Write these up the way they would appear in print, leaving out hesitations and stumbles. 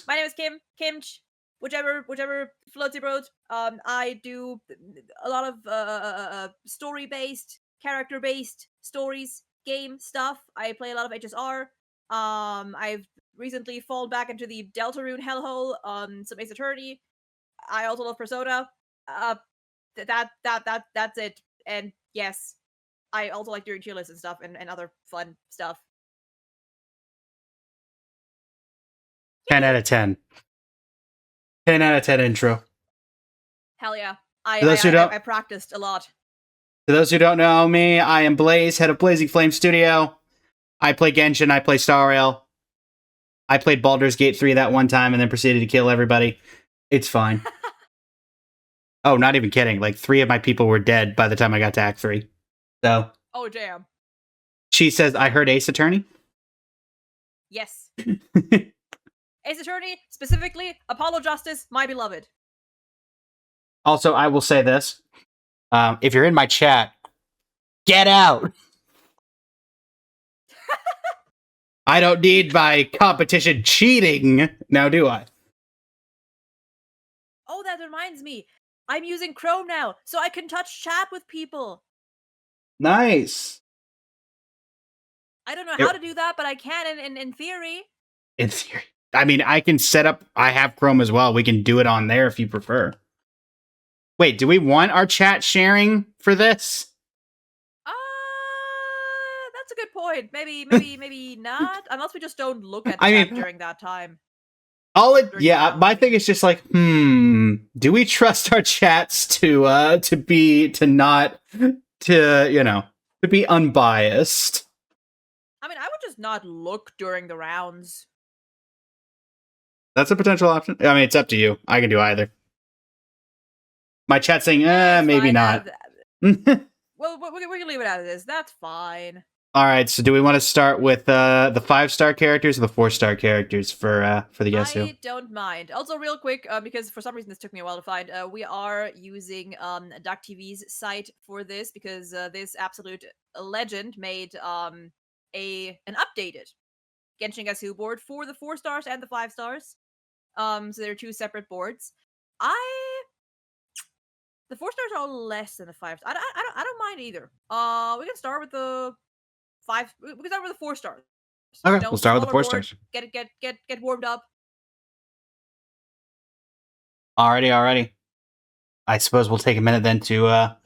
My name is Kimcch. Whichever floats your boat. I do a lot of story-based, character-based stories, game stuff. I play a lot of HSR. I've recently fallen back into the Deltarune hellhole on some Ace Attorney. I also love Persona. That's it. And yes, I also like doing tier lists and stuff and other fun stuff. 10 out of 10. 10 out of 10 intro. Hell yeah. I practiced a lot. To those who don't know me, I am Blaze, head of Blazing Flame Studio. I play Genshin, I play Star Rail. I played Baldur's Gate 3 that one time and then proceeded to kill everybody. It's fine. Oh, not even kidding. Like, 3 of my people were dead by the time I got to Act 3. So. Oh, damn. She says, I heard Ace Attorney? Yes. Ace Attorney, specifically, Apollo Justice, my beloved. Also, I will say this. If you're in my chat, get out! I don't need my competition cheating, now do I? Oh, that reminds me. I'm using Chrome now, so I can touch chat with people. Nice. I don't know how to do that, but I can in theory. In theory. I mean, I can set up... I have Chrome as well. We can do it on there if you prefer. Wait, do we want our chat sharing for this? That's a good point. Maybe not. Unless we just don't look at chat during that time. My thing is just like, do we trust our chats to be unbiased? I mean, I would just not look during the rounds. That's a potential option. I mean, it's up to you. I can do either. My chat saying, maybe not. Well, we can leave it as it is. That's fine. All right, so do we want to start with the 5-star characters or the 4-star characters for the guess who? I don't mind. Also, real quick, because for some reason this took me a while to find, we are using DuckTV's site for this because this absolute legend made an updated Genshin Guess Who board for the 4 stars and the 5 stars. So there are 2 separate boards. The 4 stars are all less than the 5. I don't mind either. We can start with the 5. We can start with the 4 stars. Okay, we'll start with the 4 stars. Get warmed up. Alrighty. I suppose we'll take a minute then to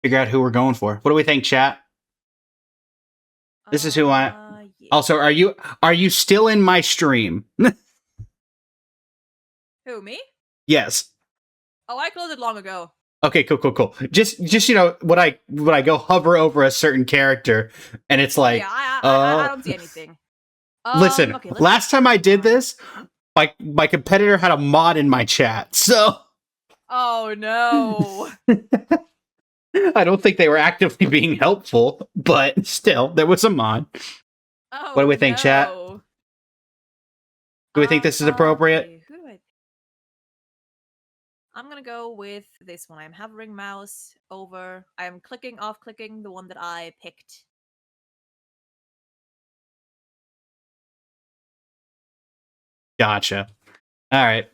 figure out who we're going for. What do we think, chat? This is who I. Yeah. Also, are you still in my stream? Who, me? Yes. Oh, I closed it long ago. Okay, cool. Just when I go hover over a certain character, and it's like, yeah, I don't see anything. Listen, okay, last time I did this, my competitor had a mod in my chat, so. Oh no. I don't think they were actively being helpful, but still, there was a mod. Oh, what do we think, chat? Do we think this is appropriate? Okay. Who do I? I'm gonna go with this one. I'm hovering mouse over. I'm clicking the one that I picked. Gotcha. All right.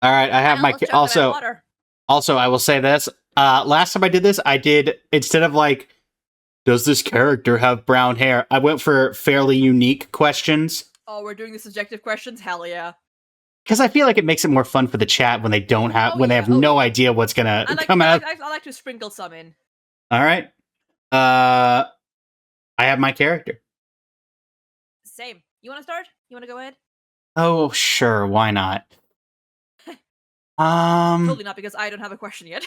All right. I have also, I will say this. Last time I did this, instead of like, does this character have brown hair? I went for fairly unique questions. Oh, we're doing the subjective questions? Hell yeah. Because I feel like it makes it more fun for the chat when they don't have they have no idea what's gonna come out. I like to sprinkle some in. All right. I have my character. Same. You want to start? You want to go ahead? Oh, sure. Why not? Totally not, because I don't have a question yet.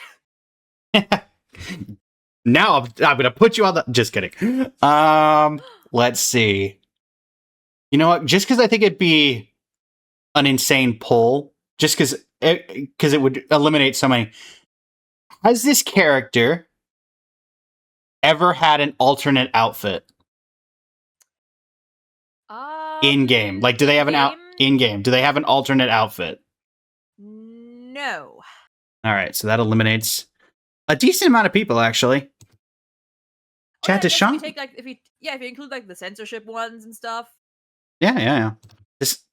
Now I'm gonna put you on the. Just kidding. Let's see. You know what? Just because I think it'd be an insane pull, just because it would eliminate so many. Has this character ever had an alternate outfit in game? Like, do they have in game? Do they have an alternate outfit? No. All right, so that eliminates a decent amount of people, actually. Oh Chat, yeah, I does guess if you Shang? take like if you include like the censorship ones and stuff, Yeah, yeah, yeah.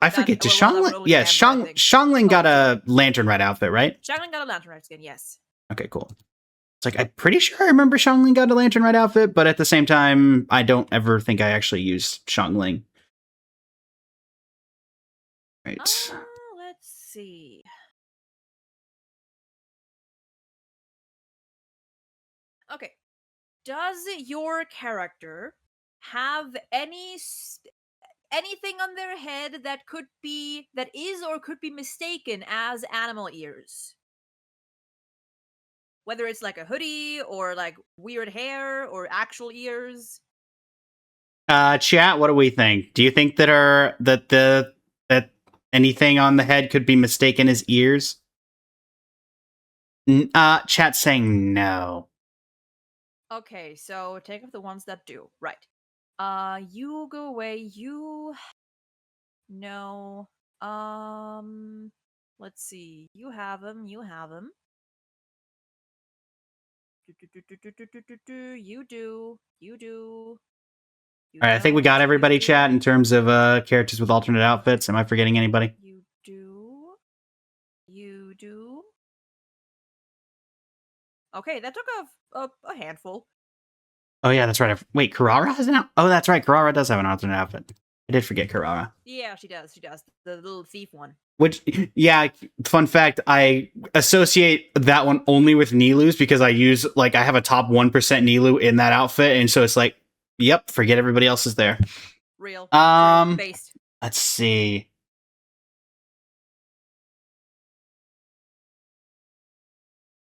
I that forget. Does well that would Shangling? only be Yeah, Amber, I think. Shangling Oh, got a lantern red outfit, right? Xiangling got a lantern red skin, yes. Okay, cool. It's like I'm pretty sure I remember Shangling got a lantern red outfit, but at the same time, I don't ever think I actually use Shangling. Right. Let's see. Okay. Does your character have anything on their head that is or could be mistaken as animal ears? Whether it's like a hoodie or like weird hair or actual ears. Chat, what do we think? Do you think that anything on the head could be mistaken as ears? Chat saying no. Okay, so take up the ones that do. Right. You go away. You no. Let's see. You have them. You have them. You do. You do. You All right, I think we got don't. You everybody, chat, in do. terms of characters with alternate outfits. Am I forgetting anybody? You do. You do. Okay, that took a handful. Oh yeah, that's right. Wait, Karara has an Oh, that's right. Karara does have an alternate outfit. I did forget Karara. Yeah, she does. She does. The little thief one. Which, yeah, fun fact, I associate that one only with Nilu's because I have a top 1% Nilu in that outfit. And so it's like, yep, forget everybody else is there. Real. True. Um, Based. let's see.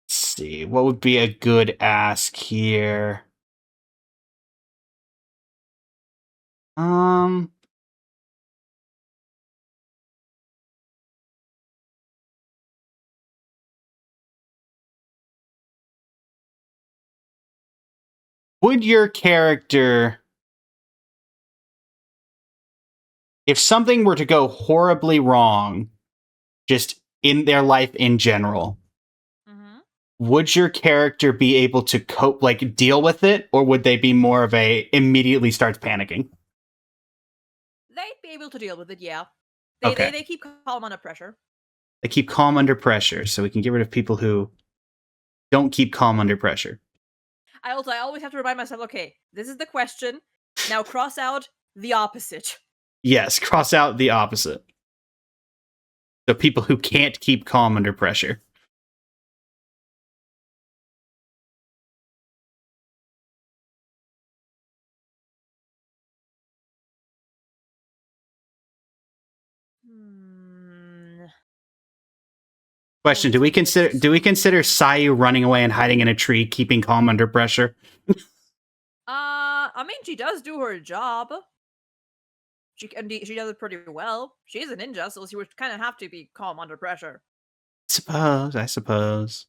Let's see. What would be a good ask here? Um, would your character, if something were to go horribly wrong, just in their life in general, Mm-hmm. would your character be able to cope, like deal with it, or would they be more of a immediately starts panicking? They'd be able to deal with it, yeah. Okay. They keep calm under pressure. They keep calm under pressure, so we can get rid of people who don't keep calm under pressure. I always have to remind myself, okay, this is the question. Now cross out the opposite. Yes, cross out the opposite. So people who can't keep calm under pressure. Hmm. Question: This one gets do we consider Sayu running away and hiding in a tree keeping calm under pressure? I mean, she does do her job. She does it pretty well. She's a ninja, so she would kind of have to be calm under pressure. I suppose.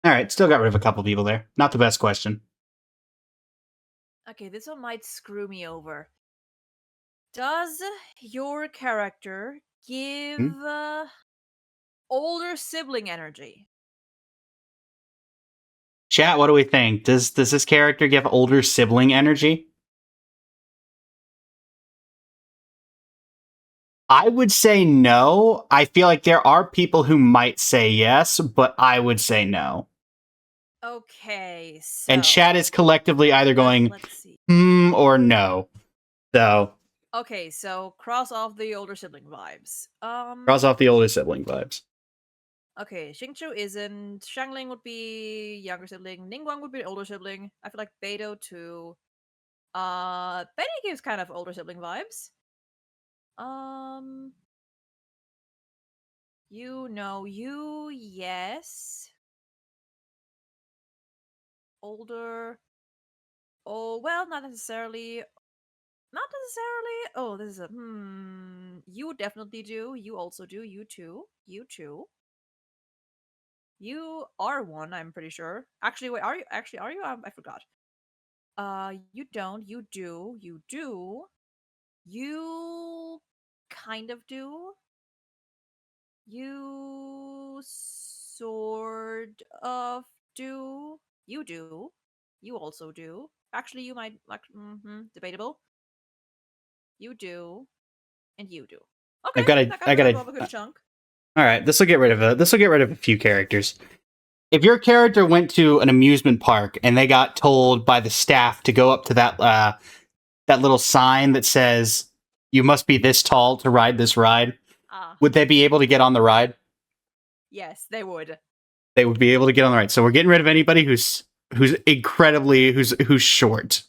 All right, still got rid of a couple people there. Not the best question. Okay, this one might screw me over. Does your character give Hmm? older sibling energy? Chat, what do we think? Does this character give older sibling energy? I would say no. I feel like there are people who might say yes, but I would say no. Okay, so And chat is collectively either going let's see. or no. So Okay, so cross off the older sibling vibes. cross off the older sibling vibes. Okay, Xingqiu isn't. Xiangling would be younger sibling. Ningguang would be older sibling. I feel like Beidou too. Betty gives kind of older sibling vibes. Um, you, yes. Older. Oh, well, not necessarily. Not necessarily. Oh, this is a You definitely do. You also do. You too. You too. You are one, I'm pretty sure. Actually, wait, are you? Actually, are you? I forgot. You don't. You do. You do. You kind of do. You sort of do. You do. You also do. Actually, you might like debatable. You do, and you do. Okay, I've got to. that got I rid got of to. a good chunk. All right, this will get rid of a. This will get rid of a few characters. If your character went to an amusement park and they got told by the staff to go up to that little sign that says you must be this tall to ride this ride, Ah, would they be able to get on the ride? yes, they would. They would be able to get on the ride. So we're getting rid of anybody who's incredibly who's short.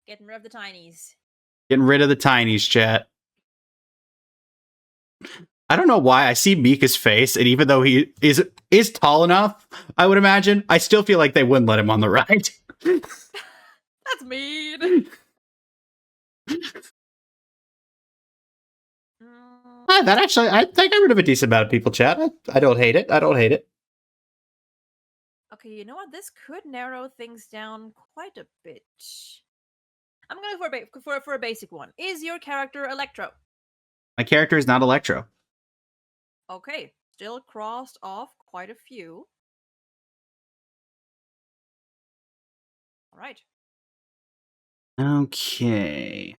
Getting rid of the tinies. Getting rid of the tinies, chat. I don't know why I see Mika's face, and even though he is tall enough, I would imagine, I still feel like they wouldn't let him on the ride. That's mean. That actually, I think I rid of a decent amount of people, chat. I don't hate it. I don't hate it. Okay, you know what? This could narrow things down quite a bit. I'm gonna go for a basic one. Is your character Electro? My character is not Electro. Okay, still crossed off quite a few. All right. Okay.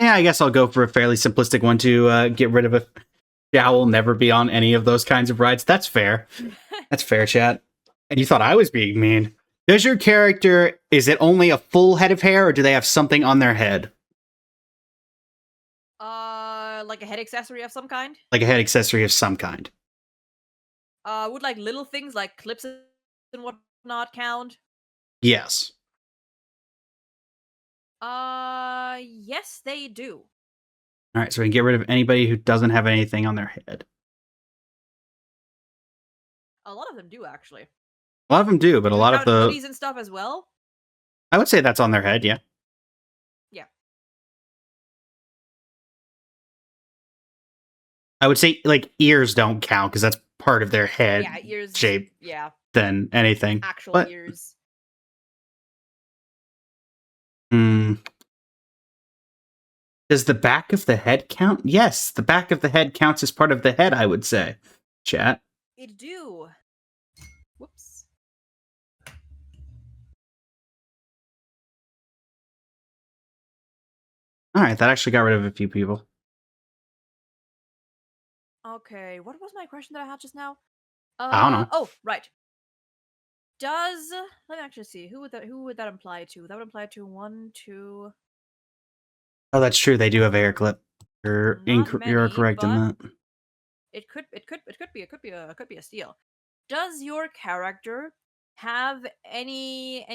Yeah, I guess I'll go for a fairly simplistic one to get rid of a. Yeah, will never be on any of those kinds of rides. That's fair. That's fair, chat. And you thought I was being mean. Does your character, is it only a full head of hair, or do they have something on their head? Like a head accessory of some kind. Like a head accessory of some kind. Would like little things like clips and whatnot count? Yes. Yes, they do. All right, so we can get rid of anybody who doesn't have anything on their head. A lot of them do actually. A lot of them do, but a Do we lot of count the. hoodies and stuff as well? I would say that's on their head, yeah. Yeah. I would say, like, ears don't count because that's part of their head Yeah, ears. shape Yeah, than anything. actual But, ears. does the back of the head count? Yes, the back of the head counts as part of the head, I would say. Chat. It do. Whoops. All right, that actually got rid of a few people. Okay, what was my question that I had just now? I don't know. Oh, right. Does let me actually see who would that apply to? That would apply to one, two. Oh, that's true. They do have a hair clip. Not You're many, correct in but that. it could be a steal. Does your character have any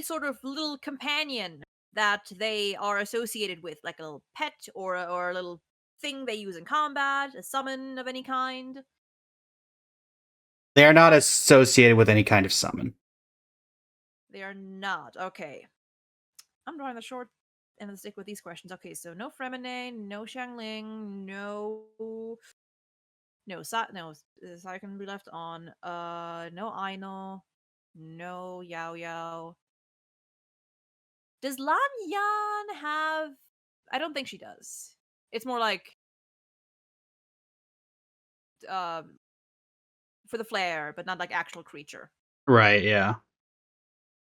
sort of little companion that they are associated with, like a little pet or a little thing they use in combat, a summon of any kind? They are not associated with any kind of summon. They are not. Okay. I'm drawing the short end of the stick with these questions. Okay, so no Fremine, no Xiangling, no, Sai can be left on. No Aino, no Yao Yao. Does Lan Yan have? I don't think she does. It's more like um for the flair, but not like actual creature. Right, yeah.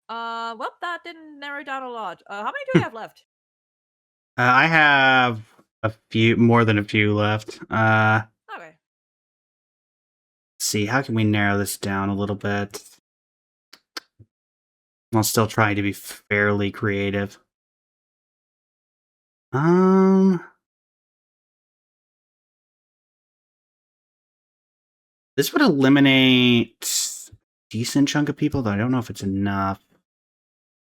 Well, that didn't narrow it down a lot. How many do we have left? I have a few, more than a few left. Okay. Let's see, how can we narrow this down a little bit? While still trying to be fairly creative. This would eliminate a decent chunk of people, though I don't know if it's enough.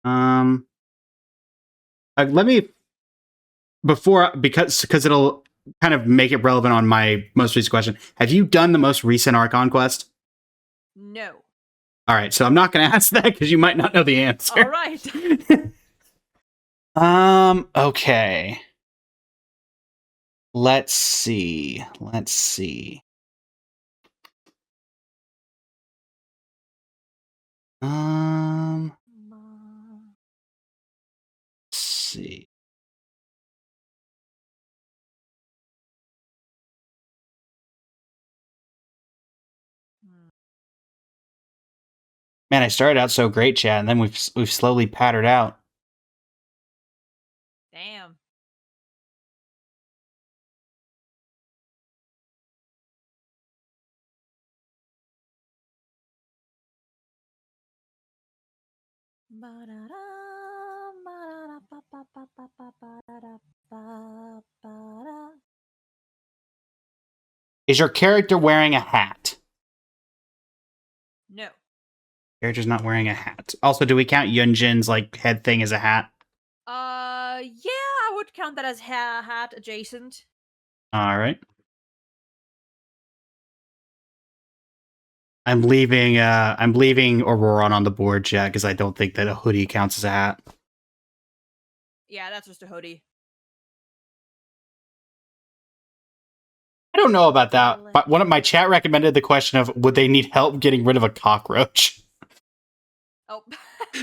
Let me because it'll kind of make it relevant on my most recent question. Have you done the most recent Archon quest? No. All right, so I'm not going to ask that because you might not know the answer. All right. Okay. Let's see. Let's see. Let's see. Man, I started out so great, chat, and then we've slowly pattered out. Damn. Is your character wearing a hat? No. Character's not wearing a hat. Also, do we count Yunjin's like head thing as a hat? Yeah, I would count that as hat adjacent. All right. I'm leaving Auroron on the board, chat, because I don't think that a hoodie counts as a hat. Yeah, that's just a hoodie. I don't know about that. But one of my chat recommended the question of would they need help getting rid of a cockroach? Oh,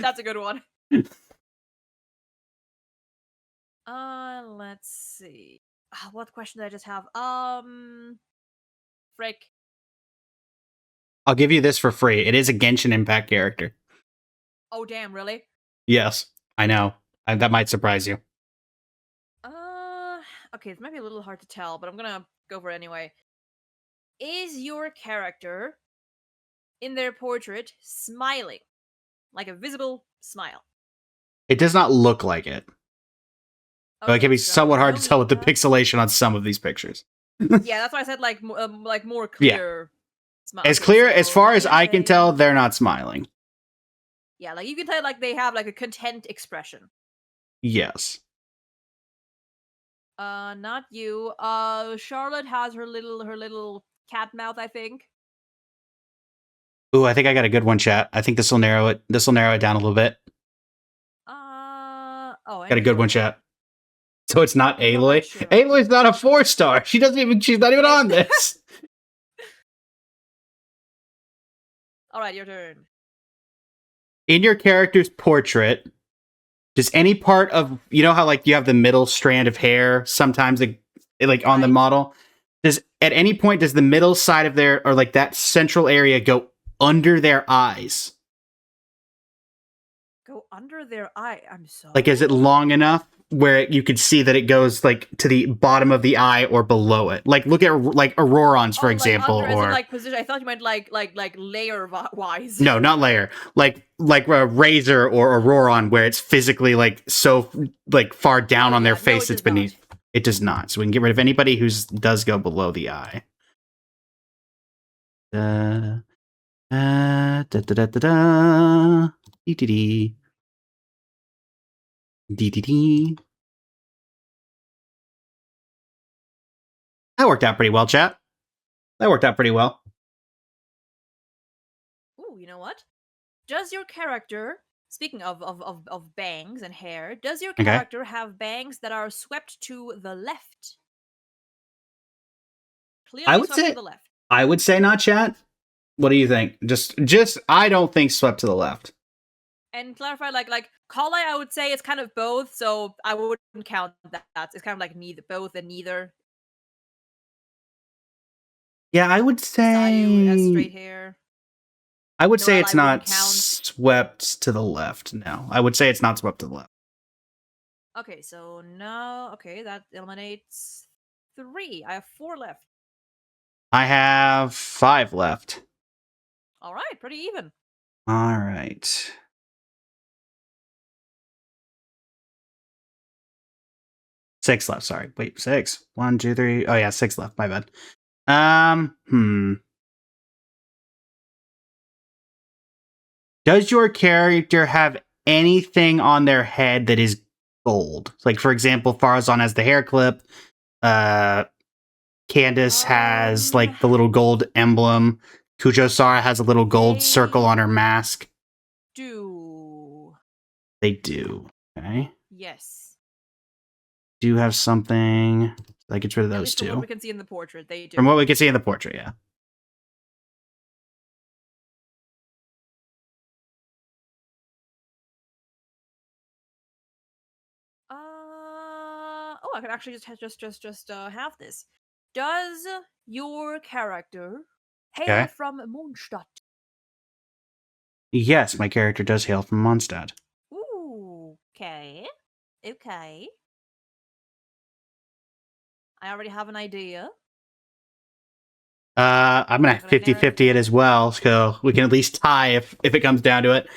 that's a good one. Let's see. What question did I just have? Frick. I'll give you this for free. It is a Genshin Impact character. Oh, damn, really? Yes, I know. That might surprise you. Okay, this might be a little hard to tell, but I'm gonna go for it anyway. Is your character in their portrait smiling? Like a visible smile? It does not look like it. But it can Okay, be so somewhat hard no to tell with the need that. pixelation on some of these pictures. Yeah, that's why I said like more Yeah. clear smile. As Okay, clear as so far no as need to I can say- tell, they're not smiling. Yeah, like you can tell like they have like a content expression. Yes. Not you. Charlotte has her little cat mouth, I think. Ooh, I think I got a good one, chat. I think this will narrow it. This will narrow it down a little bit. Oh, Got a good one, Aloy? chat. So it's not I'm Aloy. not sure. Aloy's not a 4-star. She's not even on this. Alright, your turn. In your character's portrait, does any part of you know how like you have the middle strand of hair sometimes like on the Right. model? Does at any point does the middle side of their or like that central area go under their eyes? Go under their eye. I'm sorry. Like, is it long enough where you could see that it goes like to the bottom of the eye or below it? Like, look at like Auroron's, for example, like under, or as in, like position. I thought you meant like layer wise. no, not layer. Like a Razor or Auroron, where it's physically like so like far down on their face, No, it's beneath. It does not. So we can get rid of anybody who does go below the eye. Da da da da da da. Dee dee dee. Dee dee dee. That worked out pretty well, chat. That worked out pretty well. Ooh, you know what? Does your character, speaking of bangs and hair, does your Okay. character have bangs that are swept to the left? Clearly swept to the left. I would say not, chat. What do you think? Just I don't think swept to the left. And clarify, like Kale, I would say it's kind of both, so I wouldn't count that. It's kind of like neither, both and neither. Yeah, I would Sayu has say straight hair. I would say Noelle, it's I not wouldn't count. swept to the left. No, I would say it's not swept to the left. Okay, so no. Okay, that eliminates 3. I have 4 left. I have 5 left. All right, pretty even. All right. Six left. Sorry. Wait, 6. 1, 2, 3. Oh yeah, 6 left. My bad. Does your character have anything on their head that is gold? Like, for example, Farazan has the hair clip. Candace has like the little gold emblem. Kujo-Sara has a little gold circle on her mask. They do. Okay. Yes. Do have something. That gets rid of At those least two. from what we can see in the portrait, they do. From what we can see in the portrait, yeah. Oh, I could actually just have this. Does your character hail Okay. from Mondstadt? Yes, my character does hail from Mondstadt. Ooh, okay. Okay. I already have an idea. I'm gonna I'm gonna narrate 50-50 it as well, so we can at least tie if it comes down to it.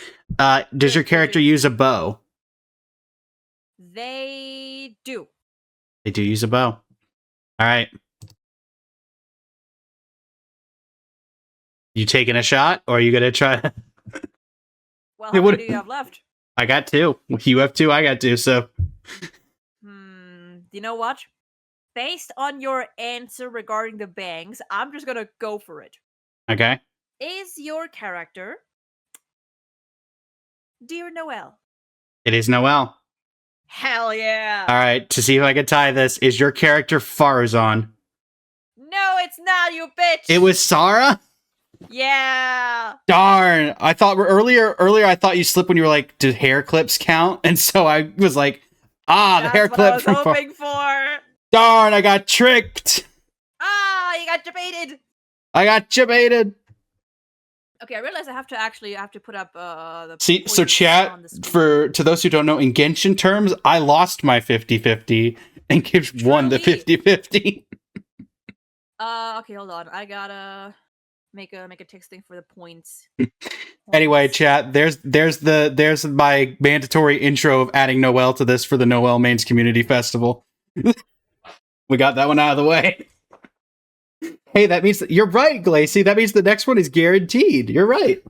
Does your character 50. use a bow? They do. They do use a bow. All right. You taking a shot, or are you gonna try? Well, It how many would. do you have left? I got two. You have two. I got two. So You know what? Based on your answer regarding the bangs, I'm just gonna go for it. okay. Is your character Dear Noel? It is Noel. Hell yeah! All right. To see if I can tie this, is your character Farazan? No, it's not, you bitch! It was Sarah. Yeah! Darn! I thought earlier. I thought you slipped when you were like, "Do hair clips count?" And so I was like, "Ah, the hair That's what I clip was from hoping for! Darn! I got tricked. Ah, you got debated! I got baited." Okay, I realize I have to put up the See, so points chat on the screen. to those who don't know, in Genshin terms, I lost my 50-50 and Kimcch won the Truly. 50-50. Okay, hold on. I gotta make a text thing for the points. Anyway, Points. chat, there's my mandatory intro of adding Noel to this for the Noel Mains Community Festival. We got that one out of the way. Hey, that means you're right, Glacy. That means the next one is guaranteed. You're right.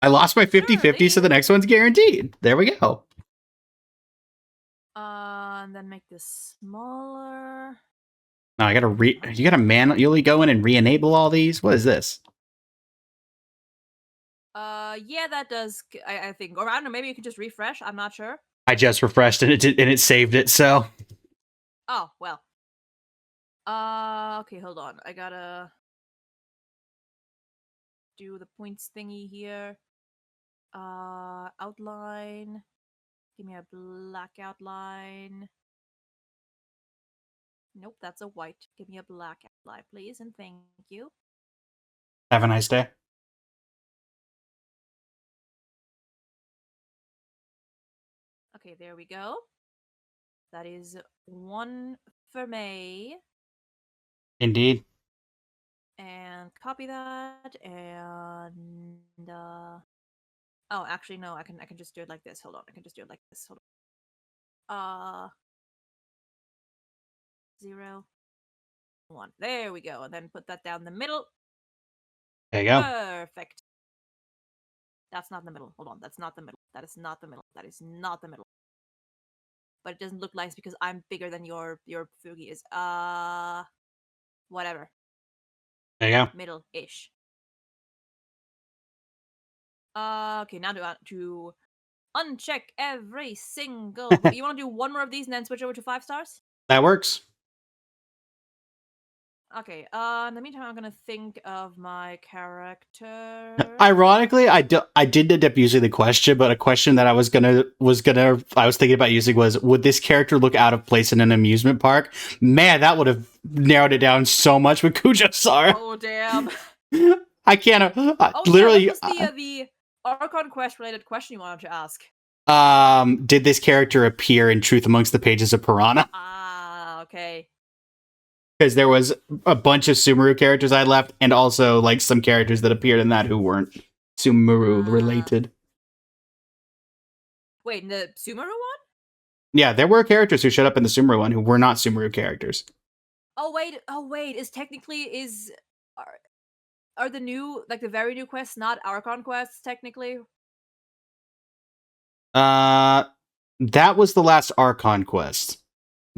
I lost my 50-50, so the next one's guaranteed. There we go. And then make this smaller. No, I gotta you gotta manually go in and re-enable all these? What is this? Yeah, that does. I think, or I don't know. Maybe you can just refresh. I'm not sure. I just refreshed and it saved it, so. Oh well. Okay, hold on. I gotta do the points thingy here. Outline. Give me a black outline. Nope, that's a white. Give me a black outline, please, and thank you. Have a nice day. Okay, there we go. That is one for me. Indeed. And copy that and oh, actually no, I can just do it like this. Hold on. I can just do it like this. Hold on. 0 1. There we go. And then put that down the middle. There you go. Perfect. That's not the middle. Hold on. That's not the middle. That is not the middle. That is not the middle. But it doesn't look nice because I'm bigger than your Fugi is. Whatever. There you go. Middle-ish. Okay, now to uncheck every single. You want to do one more of these and then switch over to 5 stars? That works. Okay. In the meantime, I'm gonna think of my character. Ironically, I did end up using the question, but a question that I was thinking about using was, would this character look out of place in an amusement park? Man, that would have narrowed it down so much with Kujo-Sara. Oh damn! I can't. Literally. What was the Archon Quest related question you wanted to ask? Did this character appear in Truth Amongst the Pages of Piranha? Ah, okay. Because there was a bunch of Sumeru characters I left, and also like some characters that appeared in that who weren't Sumeru related. Wait, in the Sumeru one? Yeah, there were characters who showed up in the Sumeru one who were not Sumeru characters. Oh wait, are the new, like the very new quests not Archon quests technically? That was the last Archon quest.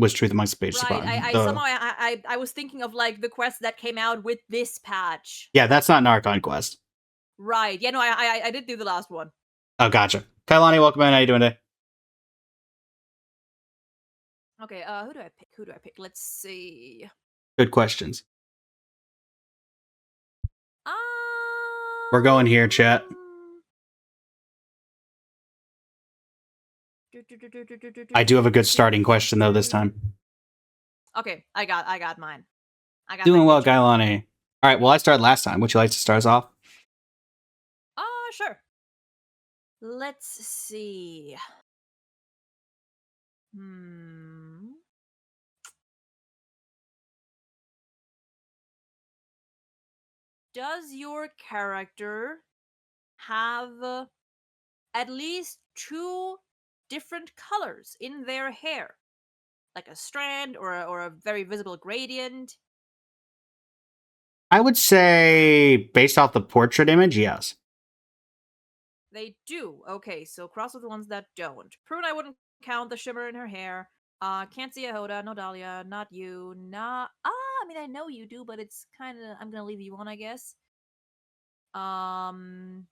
Was Truth Amongst the Pages of Right. Piranha. I was thinking of like the quests that came out with this patch. Yeah, that's not an Archon quest. Right. Yeah, no, I did do the last one. Oh, gotcha. Kailani, welcome in. How you doing today? Okay, who do I pick? Who do I pick? Let's see. Good questions. We're going here, chat. I do have a good starting question though this time. Okay, I got mine. Doing well, Kailani. All right, well I started last time. Would you like to start us off? Sure. Let's see. Does your character have at least two different colors in their hair? Like a strand or a very visible gradient? I would say, based off the portrait image, yes. They do. Okay, so cross with the ones that don't. Prune, I wouldn't count the shimmer in her hair. Can't see a Hoda, no Dahlia, not you, not. I mean, I know you do, but it's kind of. I'm gonna leave you on, I guess. Um.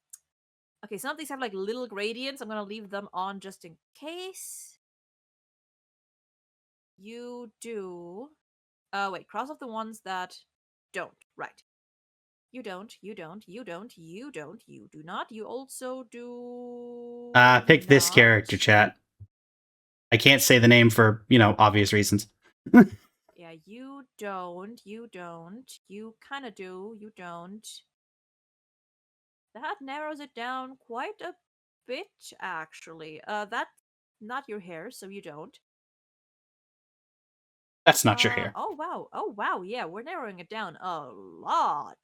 Okay, some of these have like little gradients. I'm gonna leave them on just in case. You do. Wait, cross off the ones that don't. Right. You don't, you don't, you don't, you don't, you do not. You also do Pick this not. character, chat. I can't say the name for, obvious reasons. Yeah, you don't, you don't. You kind of do, you don't. That narrows it down quite a bit, actually. That's not your hair, so you don't. That's not your hair. Oh wow, oh wow, yeah, we're narrowing it down a lot.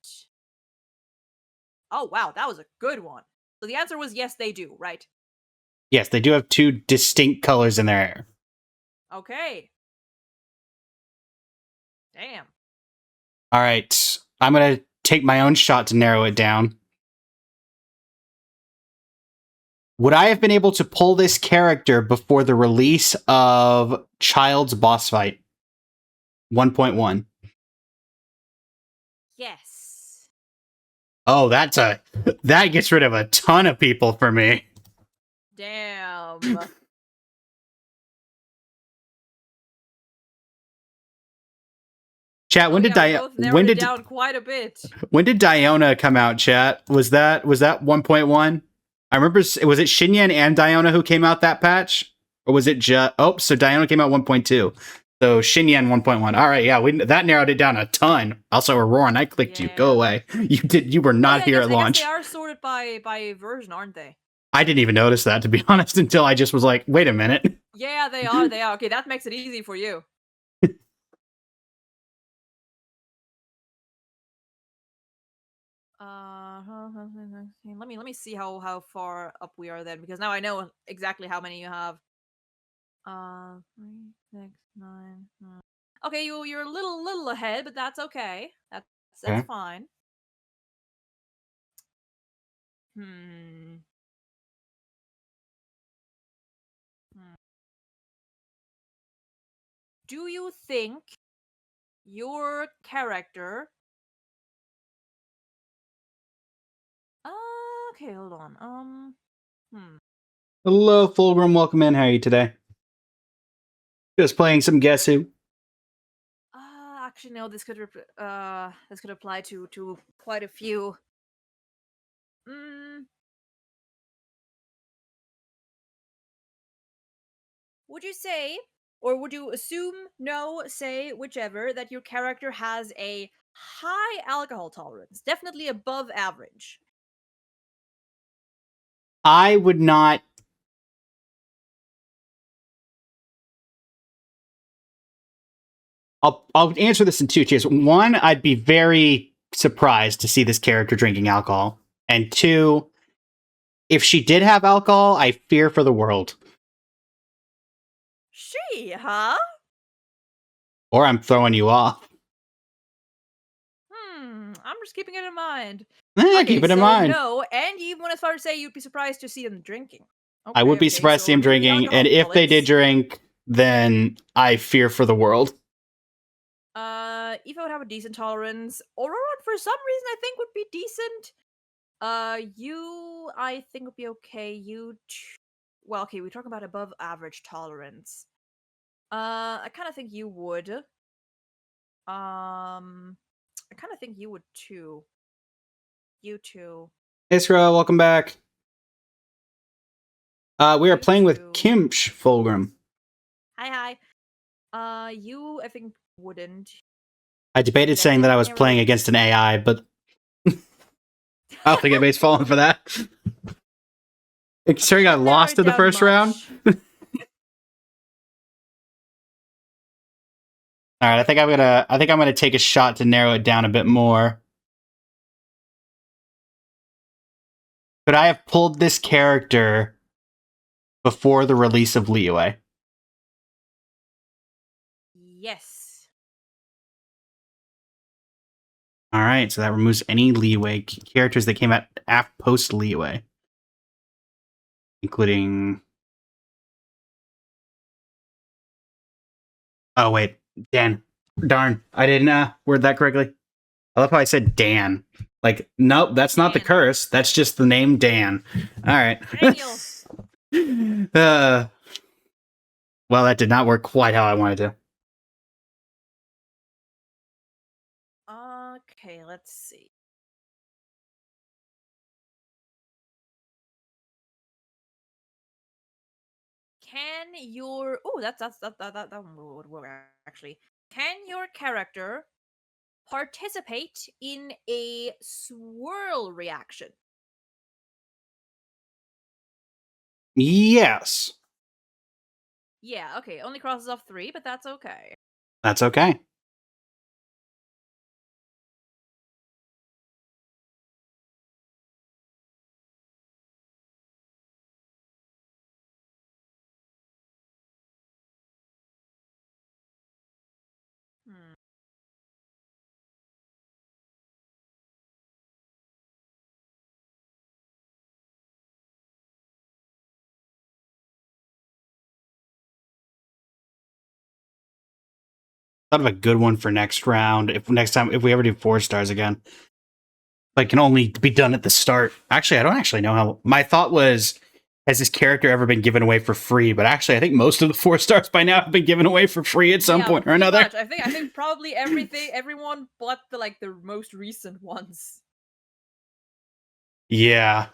Oh wow, that was a good one. So the answer was yes, they do, right? Yes, they do have two distinct colors in their hair. Okay. Damn. All right. I'm going to take my own shot to narrow it down. Would I have been able to pull this character before the release of Child's Boss Fight 1.1? Yes. Oh, that gets rid of a ton of people for me. Damn. Chat, when did down quite a bit. When did Diona come out, chat? Was that 1.1? I remember, was it Xinyan and Diona who came out that patch? Or was it just... Oh, so Diona came out 1.2. So Xinyan 1.1. All right, yeah, that narrowed it down a ton. Also, Auroran, I clicked you. Go away. You were not here at launch. They are sorted by version, aren't they? I didn't even notice that, to be honest, until I just was like, wait a minute. Yeah, they are. They are. Okay, that makes it easy for you. Let me see how far up we are then, because now I know exactly how many you have. 3, 6, 9. Okay, you're a little ahead, but that's okay. That's fine. Do you think your character... Okay, hold on. Hello, Fulgrim. Welcome in. How are you today? Just playing some Guess Who. Actually, no. This could apply to quite a few. Would you say, or would you assume, no, say, whichever, that your character has a high alcohol tolerance, definitely above average? I would not... I'll answer this in two tiers. One, I'd be very surprised to see this character drinking alcohol. And two, if she did have alcohol, I fear for the world. She, huh? Or I'm throwing you off. I'm just keeping it in mind. Keep it in mind. No, and you even went as far as say you'd be surprised to see them drinking. Okay, I would be surprised to see them drinking, and if they did drink, then I fear for the world. Eva would have a decent tolerance. Aurora, for some reason, I think would be decent. You, I think would be okay. Well, okay, we're talking about above average tolerance. I kind of think you would. I kind of think you would too. You too. Isra, welcome back. We are playing with Kimcch, Fulgrim. Hi. You, I think, wouldn't. I debated saying that I was playing against an AI, but I don't think anybody's falling for that. Considering I didn't narrow lost it in the down first round. much. All right, I think I'm gonna take a shot to narrow it down a bit more. Could I have pulled this character before the release of Liyue? Yes. All right, so that removes any Liyue characters that came out post Liyue, including. Oh wait, Dan. Darn, I didn't word that correctly. I love how I said Dan. Like, nope, that's not the Dan. curse. That's just the name Dan. All right. Daniel. Well, that did not work quite how I wanted to. Okay, let's see. Can your that one would work actually. Can your character participate in a swirl reaction? Yes, Yeah, okay, only crosses off 3, but that's okay. that's okay. Hmm. Thought of a good one for next round. If we ever do 4 stars again, but it can only be done at the start. Actually, I don't actually know how. My thought was, has this character ever been given away for free? But actually, I think most of the 4 stars by now have been given away for free at some point or Pretty another. much. I think probably everyone but the most recent ones. Yeah.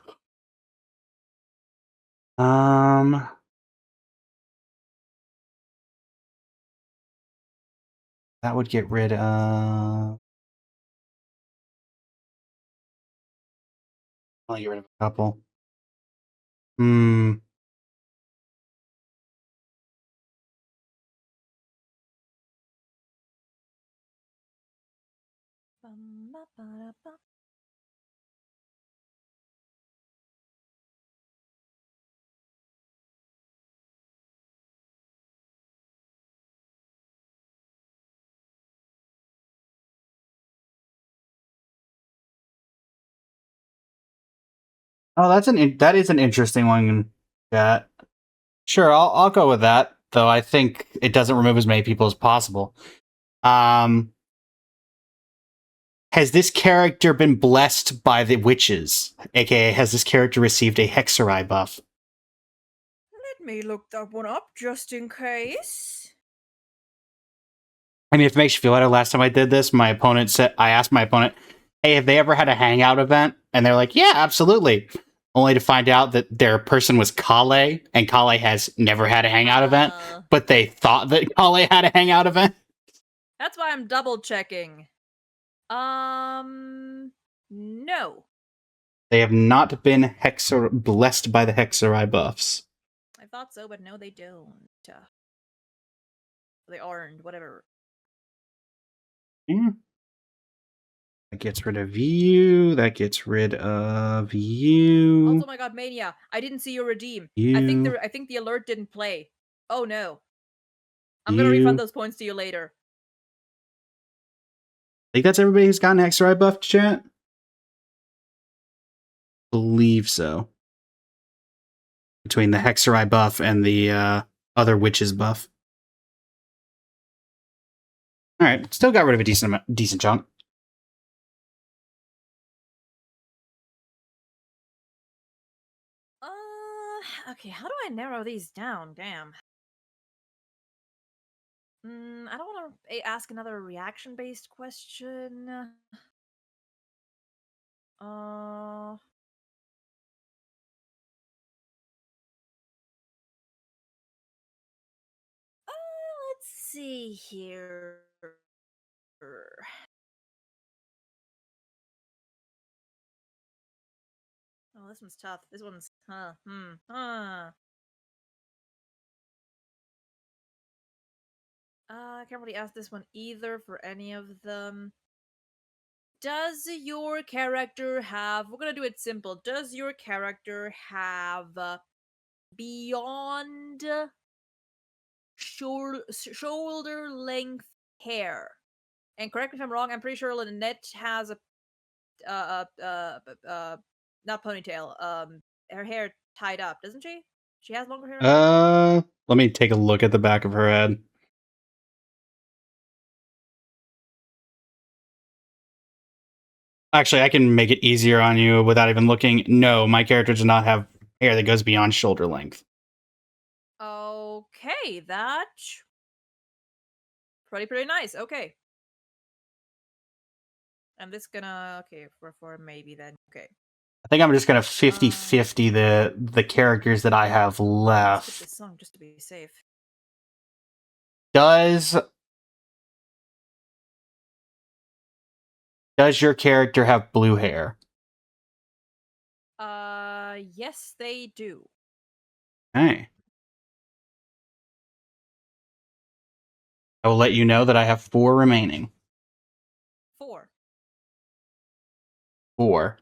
Um. That would get rid of. I'll get rid of a couple. Hmm. Oh, that is an interesting one. Yeah. Sure, I'll go with that. Though I think it doesn't remove as many people as possible. Um. Has this character been blessed by the witches? AKA, has this character received a Hexerai buff? Let me look that one up just in case. I mean, if it makes you feel better, last time I did this, I asked my opponent, hey, have they ever had a hangout event? And they're like, yeah, absolutely. Only to find out that their person was Kale, and Kale has never had a hangout event, but they thought that Kale had a hangout event. That's why I'm double checking. No. They have not been blessed by the Hexerai buffs. I thought so, but no, they don't. They aren't, whatever. Yeah. That gets rid of you. That gets rid of you. Also, my god, Mania, I didn't see your redeem. You. I think the alert didn't play. Oh no. I'm you. gonna refund those points to you later. I think that's everybody who's gotten Hexerai buff, chat? Believe so. Between the Hexerai buff and the other witches buff. Alright, still got rid of a decent chunk. Okay, how do I narrow these down? Damn. I don't want to ask another reaction-based question. Let's see here. Oh, this one's tough. This one's I can't really ask this one either for any of them. Does your character have? We're gonna do it simple. Does your character have beyond shoulder length hair? And correct me if I'm wrong. I'm pretty sure Lynette has a not ponytail. Her hair tied up, doesn't she? She has longer hair, I think. Let me take a look at the back of her head. Actually, I can make it easier on you without even looking. No, my character does not have hair that goes beyond shoulder length. Okay, that's pretty nice. Okay. I'm just gonna for maybe then. Okay. I think I'm just gonna 50-50 the characters that I have Skip left. this song just to be safe. Does your character have blue hair? Yes, they do. Hey. I will let you know that I have 4 remaining. 4. 4.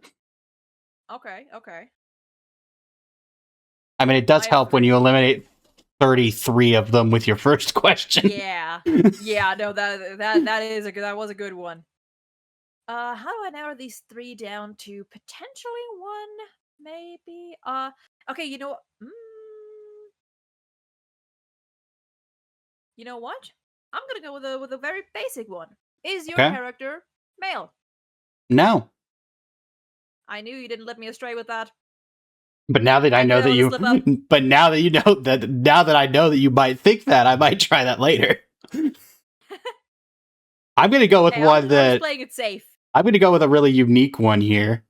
Okay. I mean, it does I have help when 3. you eliminate 33 of them with your first question. Yeah. Yeah, no, that was a good one. How do I narrow these 3 down to potentially 1, maybe? Okay, you know, you know what? I'm gonna go with a very basic one. Is your Okay. character male? No. I knew you didn't let me astray with that. But now that I knew know that that was a you, slip up. but now that you know that, now that I know that you might think that, I might try that later. I'm gonna go with Hey, one I'm that just playing it safe. I'm gonna go with a really unique one here.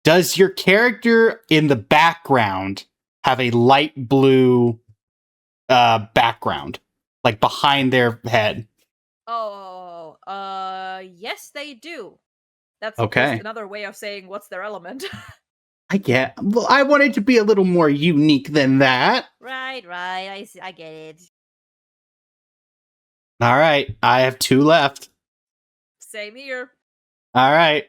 Does your character in the background have a light blue background, like behind their head? Oh, yes, they do. That's just Okay. another way of saying what's their element. Well, I want it to be a little more unique than that. right. I get it. All right, I have 2 left. Same here. All right.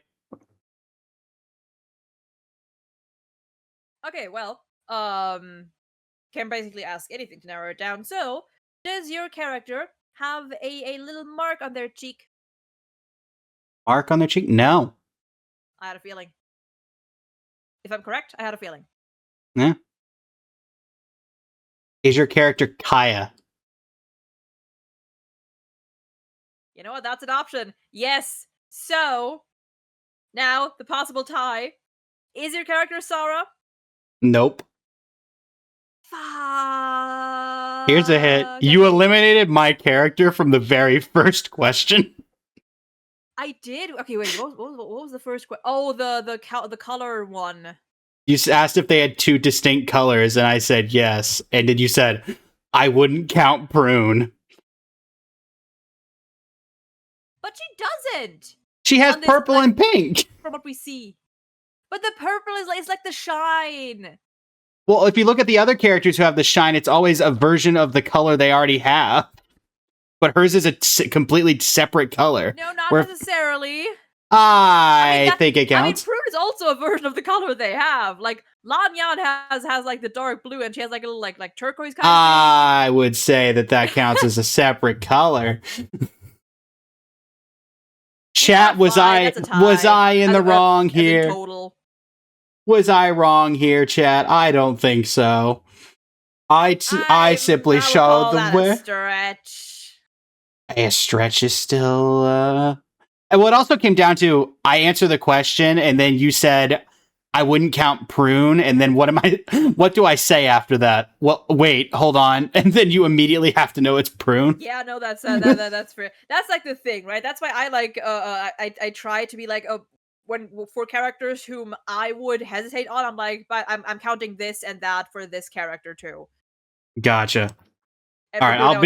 Okay, well, can basically ask anything to narrow it down. So, does your character have a little mark on their cheek? Mark on the cheek? No. I had a feeling. If I'm correct, I had a feeling. Yeah. Is your character Kaya? You know what? That's an option. Yes. So, now the possible tie. Is your character Sarah? Nope. Fuck. Here's a hint. You Okay. eliminated my character from the very first question. I did. Okay, wait. What was the first question? Oh, the color one. You asked if they had 2 distinct colors, and I said yes. And then you said, I wouldn't count prune. But she doesn't. She has On this, purple like, and pink. from what we see. But the purple is like the shine. Well, if you look at the other characters who have the shine, it's always a version of the color they already have. But hers is a completely separate color. No, not Where necessarily. I think it counts. Prune is also a version of the color they have. Like Lanyan has like the dark blue, and she has like a little like turquoise kind of thing. I would say that counts as a separate color. Chat, Yeah, was fine, I in the wrong here? Total. Was I wrong here, chat? I don't think so. I simply showed the way. A stretch. A stretch is still. And what also came down to, I answered the question, and then you said I wouldn't count prune, and then what do I say after that? Well, wait, hold on, and then you immediately have to know it's prune. Yeah, no, that's that's fair. That's like the thing, right? That's why I like I try to be like when for characters whom I would hesitate on, I'm like, but I'm counting this and that for this character too. Gotcha. And all right, I'll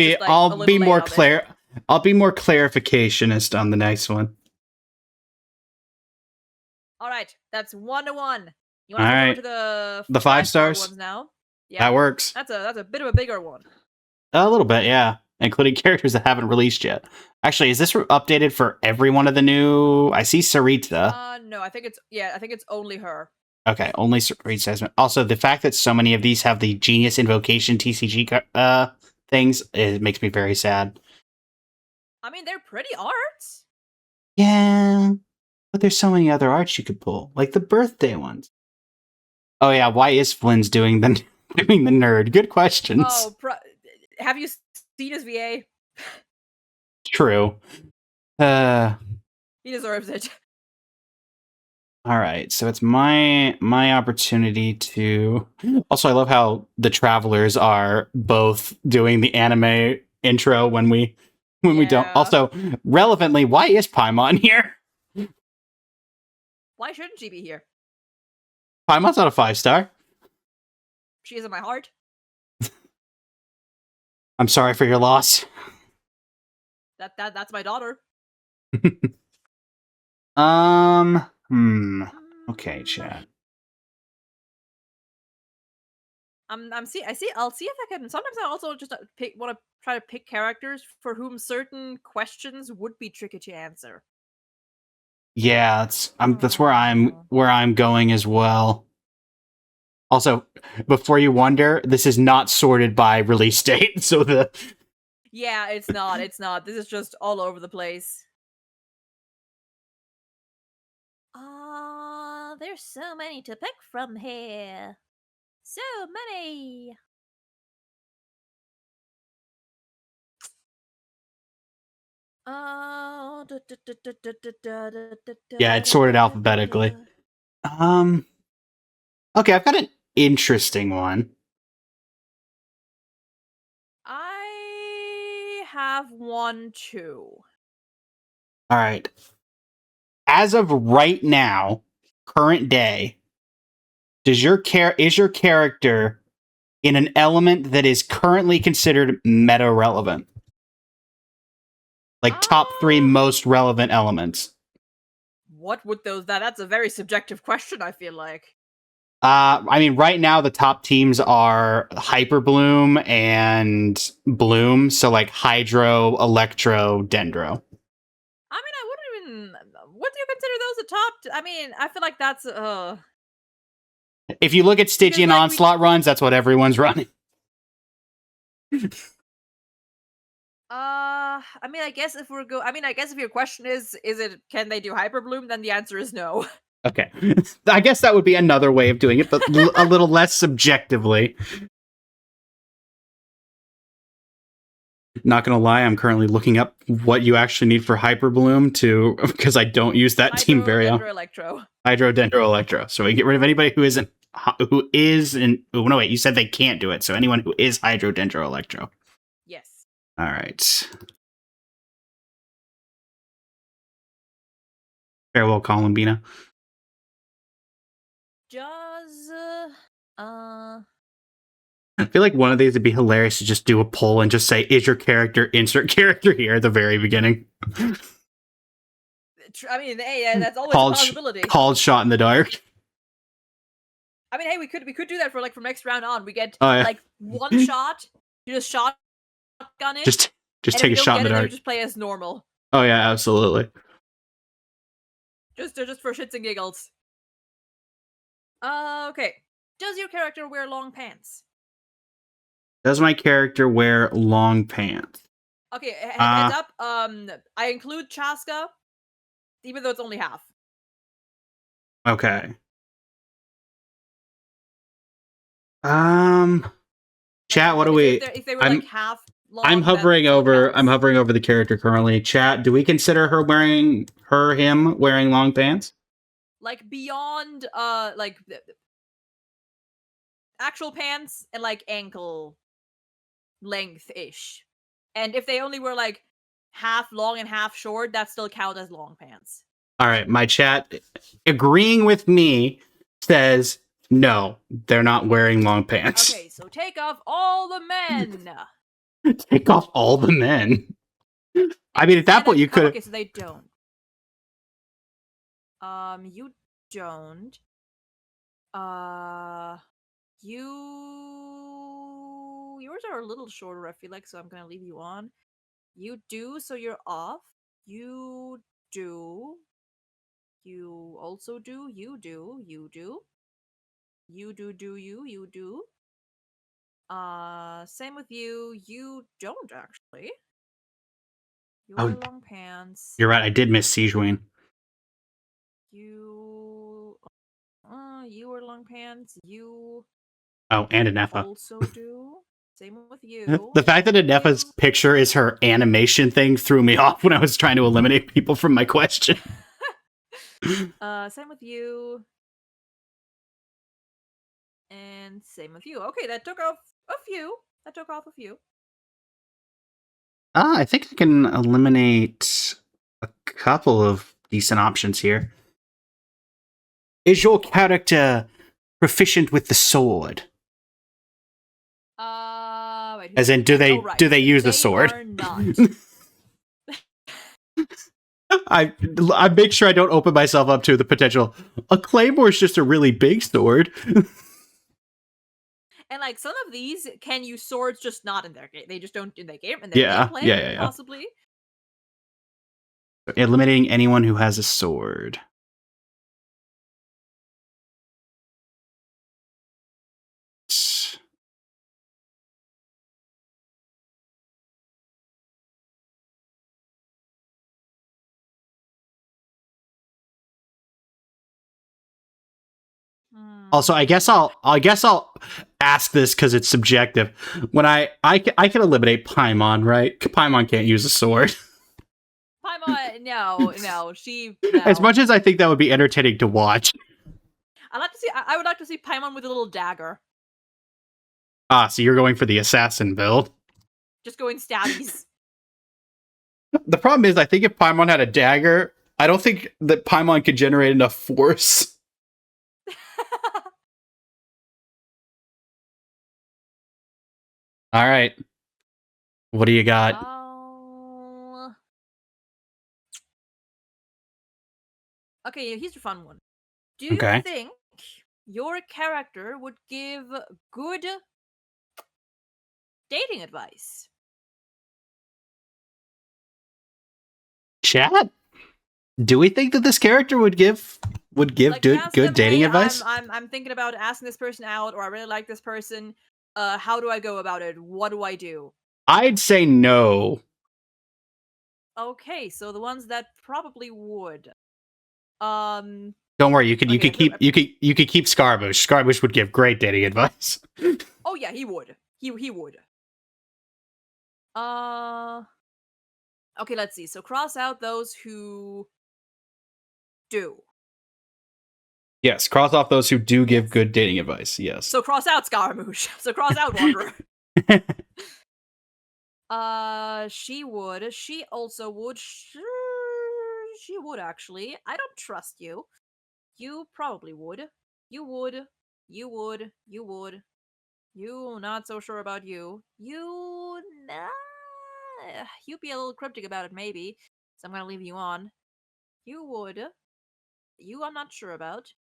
be more clear. I'll be more clarificationist on the next one. All right, that's 1-1. You All want to switch over right, to the the 5-star 5 stars. ones now? Yeah, That works. that's a bit of a bigger one. A little bit, yeah, including characters that haven't released yet. Actually, is this updated for every one of the new? I see Sarita. No, I think it's only her. Okay, only Sarita. Also, the fact that so many of these have the Genius Invocation TCG things, it makes me very sad. I mean, they're pretty arts. Yeah, but there's so many other arts you could pull, like the birthday ones. Oh yeah, why is Flynn's doing the doing the nerd? Good questions. Oh, have you seen his VA? True. He deserves it. All right, so it's my opportunity to. Also, I love how the travelers are both doing the anime intro when we don't. Yeah. Also, relevantly, why is Paimon here? Why shouldn't she be here? Paimon's not a 5-star. She is in my heart. I'm sorry for your loss. That's my daughter. Okay, chat. I'll see if I can. Sometimes I also just want to try to pick characters for whom certain questions would be tricky to answer. Yeah, that's where I'm going as well. Also, before you wonder, this is not sorted by release date, so the Yeah, it's not. It's not. This is just all over the place. There's so many to pick from here. So many. yeah, it's sorted alphabetically. Okay, I've got an interesting one. I have one too. All right. As of right now, current day, is your character in an element that is currently considered meta relevant? Like top 3 most relevant elements. What would those that's a very subjective question, I feel like. I mean, right now the top teams are Hyper Bloom and Bloom, so like Hydro, Electro, Dendro. I mean, I wouldn't even. What do you consider those a top? I mean, I feel like that's If you look at Stygian like, Onslaught runs, that's what everyone's running. I mean, I guess if your question is it can they do Hyper Bloom, then the answer is no. Okay. I guess that would be another way of doing it, but a little less subjectively. Not gonna lie, I'm currently looking up what you actually need for Hyper Bloom because I don't use that team very often. Hydro, Dendro, Electro. So we get rid of anybody who isn't. Oh no, wait, you said they can't do it. So anyone who is Hydro, Dendro, Electro. Yes. All right. Farewell, Columbina. Does I feel like one of these would be hilarious to just do a poll and just say, "Is your character insert character here?" at the very beginning. I mean, hey, that's always a possibility. Called shot in the dark. I mean, hey, we could do that for from next round on. We get like one shot, you just shotgun it. Just take a shot in the dark. Just play as normal. Oh yeah, absolutely. Just for shits and giggles. Okay. Does your character wear long pants? Does my character wear long pants? Okay, heads up. I include Chaska, even though it's only half. Okay. Chat, what do we? If they were like half long, I'm hovering over the character currently. Chat, do we consider him wearing long pants? Like beyond like actual pants and like ankle length-ish. And if they only were like half long and half short, that still count as long pants. All right, my chat agreeing with me says no, they're not wearing long pants. Okay, so take off all the men. Take off all the men. I mean, at that point, you could. Okay, so they don't. You don't. Yours are a little shorter, I feel like, so I'm gonna leave you on. You do, so you're off. You do. You also do. You do. You do. You do you do. Same with you. You don't actually. You Oh, wear long pants. you're right. I did miss Sijuin. You you wear long pants. You Oh, and Anefa. also do. Same with you. The fact that Anefa's You picture is her animation thing threw me off when I was trying to eliminate people from my question. same with you. And same with you. Okay, that took off a few. That took off a few. I think I can eliminate a couple of decent options here. Is your character proficient with the sword? Wait, As in, do they use the sword? They are not. I make sure I don't open myself up to the potential. A claymore is just a really big sword. And like some of these can use swords, just not in their game. They just don't in their game in their Yeah, gameplay, yeah. possibly. Eliminating anyone who has a sword. Also, I guess I'll ask this because it's subjective. When I can eliminate Paimon, right? Paimon can't use a sword. Paimon, no, no. As much as I think that would be entertaining to watch. I would like to see Paimon with a little dagger. Ah, so you're going for the assassin build. Just going stabbies. The problem is, I think if Paimon had a dagger, I don't think that Paimon could generate enough force. All right. What do you got? Okay, here's a fun one. Do you think your character would give good dating advice? Chat? Do we think that this character would give like, good dating advice? I'm thinking about asking this person out, or I really like this person. How do I go about it? What do I do? I'd say no. Okay, so the ones that probably would. Don't worry, you could keep Scarbush. Scarbush would give great dating advice. Oh yeah, he would. He would. Okay, let's see. So cross out those who do. Yes, cross off those who do give good dating advice. Yes. So cross out Scaramouche. So cross out Wanderer. She would. She also would. She would actually. I don't trust you. You probably would. You would. You would. You would. You not so sure about you. You you'd be a little cryptic about it maybe. So I'm gonna leave you on. You would. You I'm not sure about.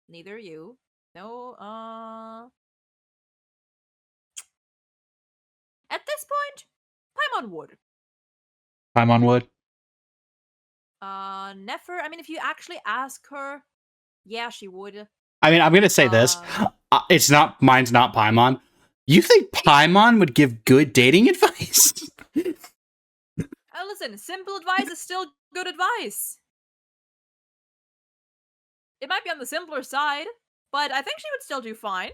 Neither you. No, at this point, Paimon would. Paimon would. Nefer, I mean, if you actually ask her, yeah, she would. I mean, I'm gonna say this. Mine's not Paimon. You think Paimon would give good dating advice? Listen, simple advice is still good advice. It might be on the simpler side, but I think she would still do fine.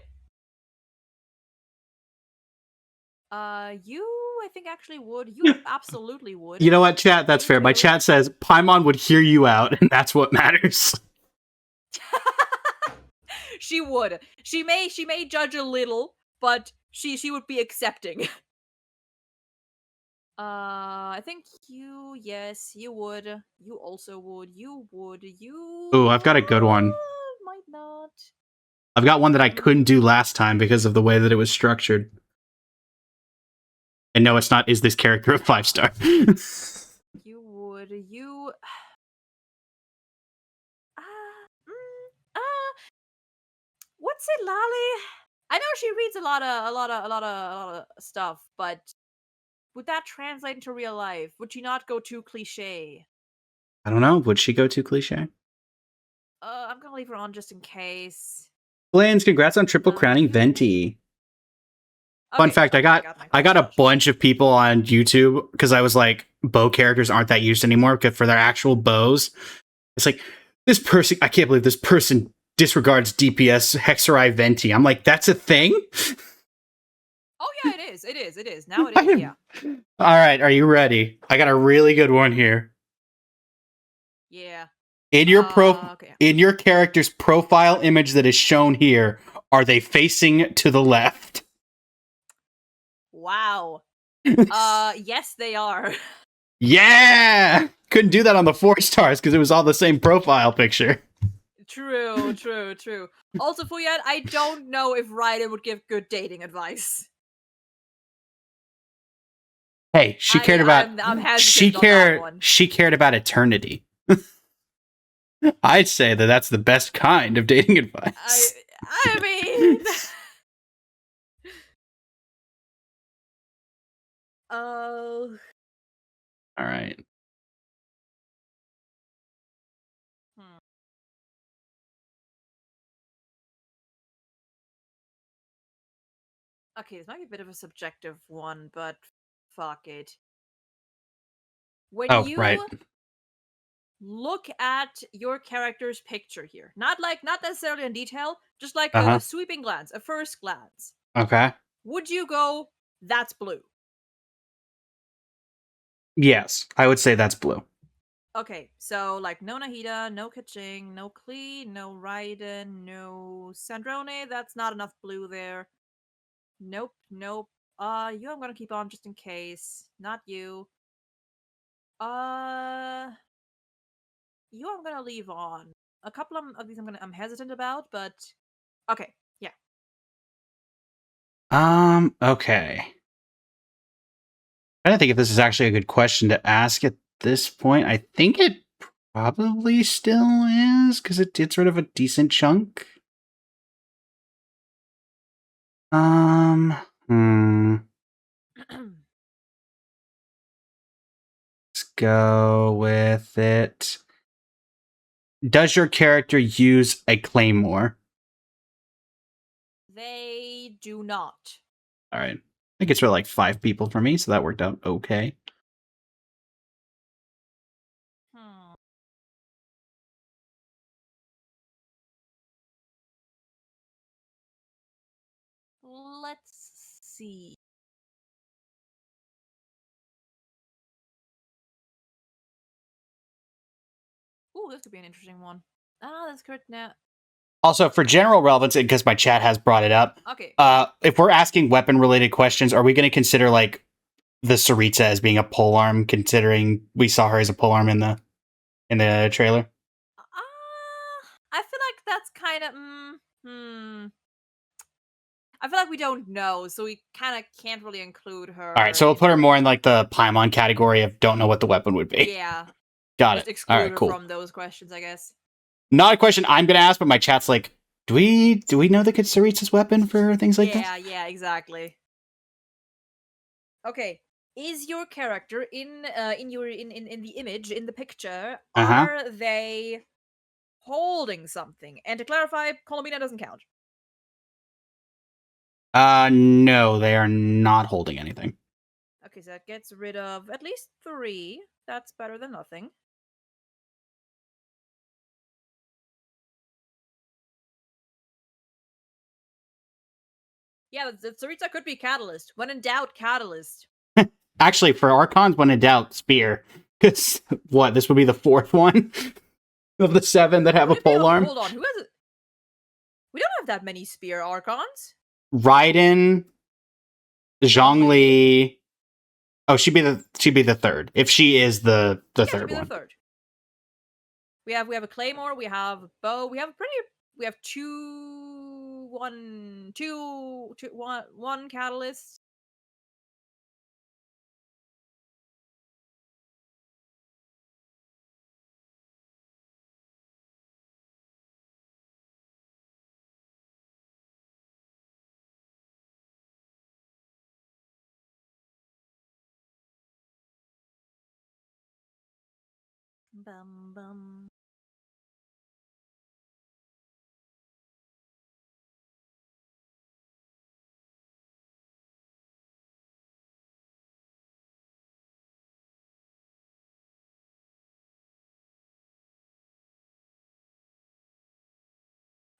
You, I think actually would. You absolutely would. You know what, chat? That's fair. My chat says Paimon would hear you out, and that's what matters. She would. She may judge a little, but she would be accepting. I think you, yes, you would. You also would. You would. You. Ooh, I've got a good one. Might not. I've got one that I couldn't do last time because of the way that it was structured. And no, it's not. Is this character a 5-star? You would. You. would say Lolly. I know she reads a lot of stuff, but would that translate into real life? Would she not go too cliche? I don't know. Would she go too cliche? I'm gonna leave her on just in case. Blins, congrats on triple crowning Venti. Fun Okay, fact, okay, I got my I first got a touch. bunch of people on YouTube because I was like, bow characters aren't that used anymore for their actual bows. It's like, this person, I can't believe this person disregards DPS Hexerai Venti. I'm like, that's a thing? Oh yeah, it is. It is. It is. Now it is. Yeah. All right, are you ready? I got a really good one here. Yeah. In your Okay. in your character's profile image that is shown here, are they facing to the left? Wow. Yes, they are. Yeah! Couldn't do that on the 4 stars because it was all the same profile picture. True, true, true. Also, Fuyat, I don't know if Raiden would give good dating advice. Hey, she cared about I'm hesitant on that one. she cared about eternity. I'd say that that's the best kind of dating advice. I mean, oh, All right. hmm. Okay, this might be a bit of a subjective one, but fuck it. When Oh, right. you look at your character's picture here, not necessarily in detail, just like Uh-huh. a sweeping glance, a first glance, Okay. would you go, that's blue? Yes, I would say that's blue. Okay, so like no Nahida, no Kaching, no Klee, no Raiden, no Sandrone. That's not enough blue there. Nope, nope. You I'm gonna keep on just in case. Not you. Uh, you I'm gonna leave on. A couple of these I'm hesitant about, but okay, yeah. Okay. I don't think if this is actually a good question to ask at this point. I think it probably still is because it's sort of a decent chunk. Hmm. Let's go with it. Does your character use a claymore? They do not. All right. I think it's for like 5 people for me, so that worked out okay. Hmm. Let's see. Ooh, this could be an interesting one. Ah, that's correct now. Also, for general relevance, because my chat has brought it up, Okay. if we're asking weapon-related questions, are we going to consider like the Saritsa as being a polearm, considering we saw her as a polearm in the trailer? I feel like that's kind of. I feel like we don't know, so we kind of can't really include All right, her. so we'll put her more in like the Paimon category of don't know what the weapon would be. Yeah, Got just it. All exclude right, her cool. from those questions, I guess. Not a question I'm gonna ask, but my chat's like, do we know the Kitsuritsu's weapon for things like this? Yeah, exactly. Okay, is your character in the image in the picture? Uh-huh. Are they holding something? And to clarify, Columbina doesn't count. No, they are not holding anything. Okay, so that gets rid of at least 3. That's better than nothing. Yeah, the Tsaritsa could be Catalyst. When in doubt, Catalyst. Actually, for Archons, when in doubt, Spear. Because, what, this would be the 4th one of the 7 that have a polearm? Hold on, who has it? We don't have that many Spear Archons. Raiden, Zhongli. Oh, she'd be the 3rd. If she is the third one. The 3rd. We have a Claymore, we have a bow, we have one Catalyst. Bum bum.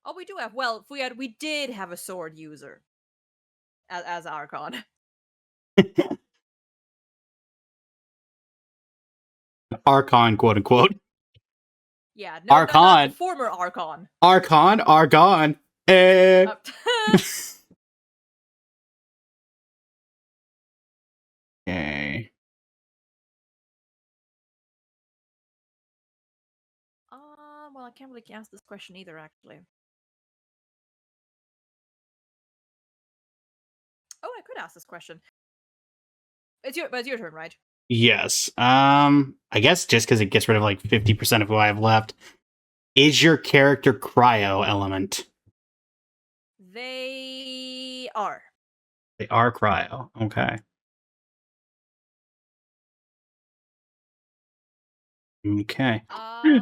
Oh, we do have. Well, we did have a sword user as Archon. Archon, quote unquote. Yeah, no, not the Archon. former Archon. Archon. Archon. Eh. Okay. Well, I can't really ask this question either, actually. Oh, I could ask this question. But it's your turn, right? Yes. I guess just because it gets rid of like 50% of who I have left. Is your character cryo element? They are. They are cryo. Okay. Okay.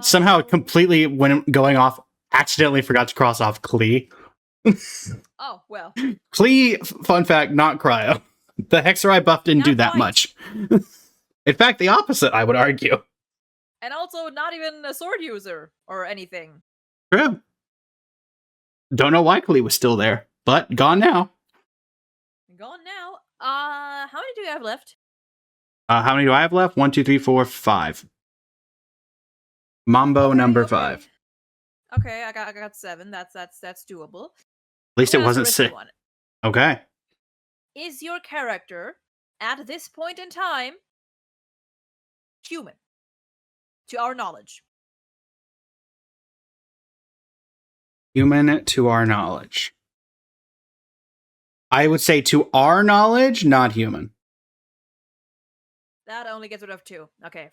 Somehow completely, when going off, accidentally forgot to cross off Klee. Oh, well. Klee, fun fact, not cryo. The Hexerai buff didn't do Not that quite. much. In fact, the opposite, I would argue. And also not even a sword user or anything. True. Don't know why Klee was still there, but gone now. Gone now. How many do you have left? How many do I have left? 1, 2, 3, 4, 5. Mambo Okay, number okay. 5. Okay, I got 7. That's doable. At least I'm it gonna ask a wasn't risky 6. one. Okay. Is your character at this point in time human? To our knowledge. Human to our knowledge. I would say to our knowledge, not human. That only gets rid of 2. Okay.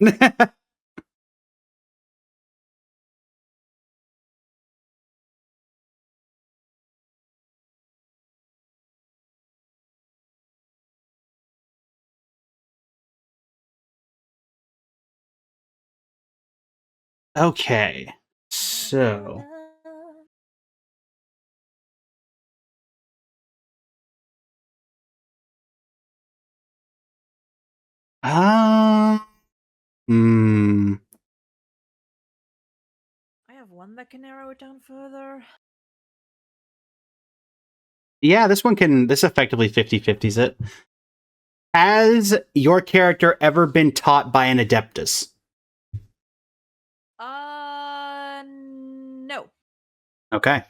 Okay. So. Hmm. I have one that can narrow it down further. Yeah, this effectively 50-50s it. Has your character ever been taught by an Adeptus? No. Okay.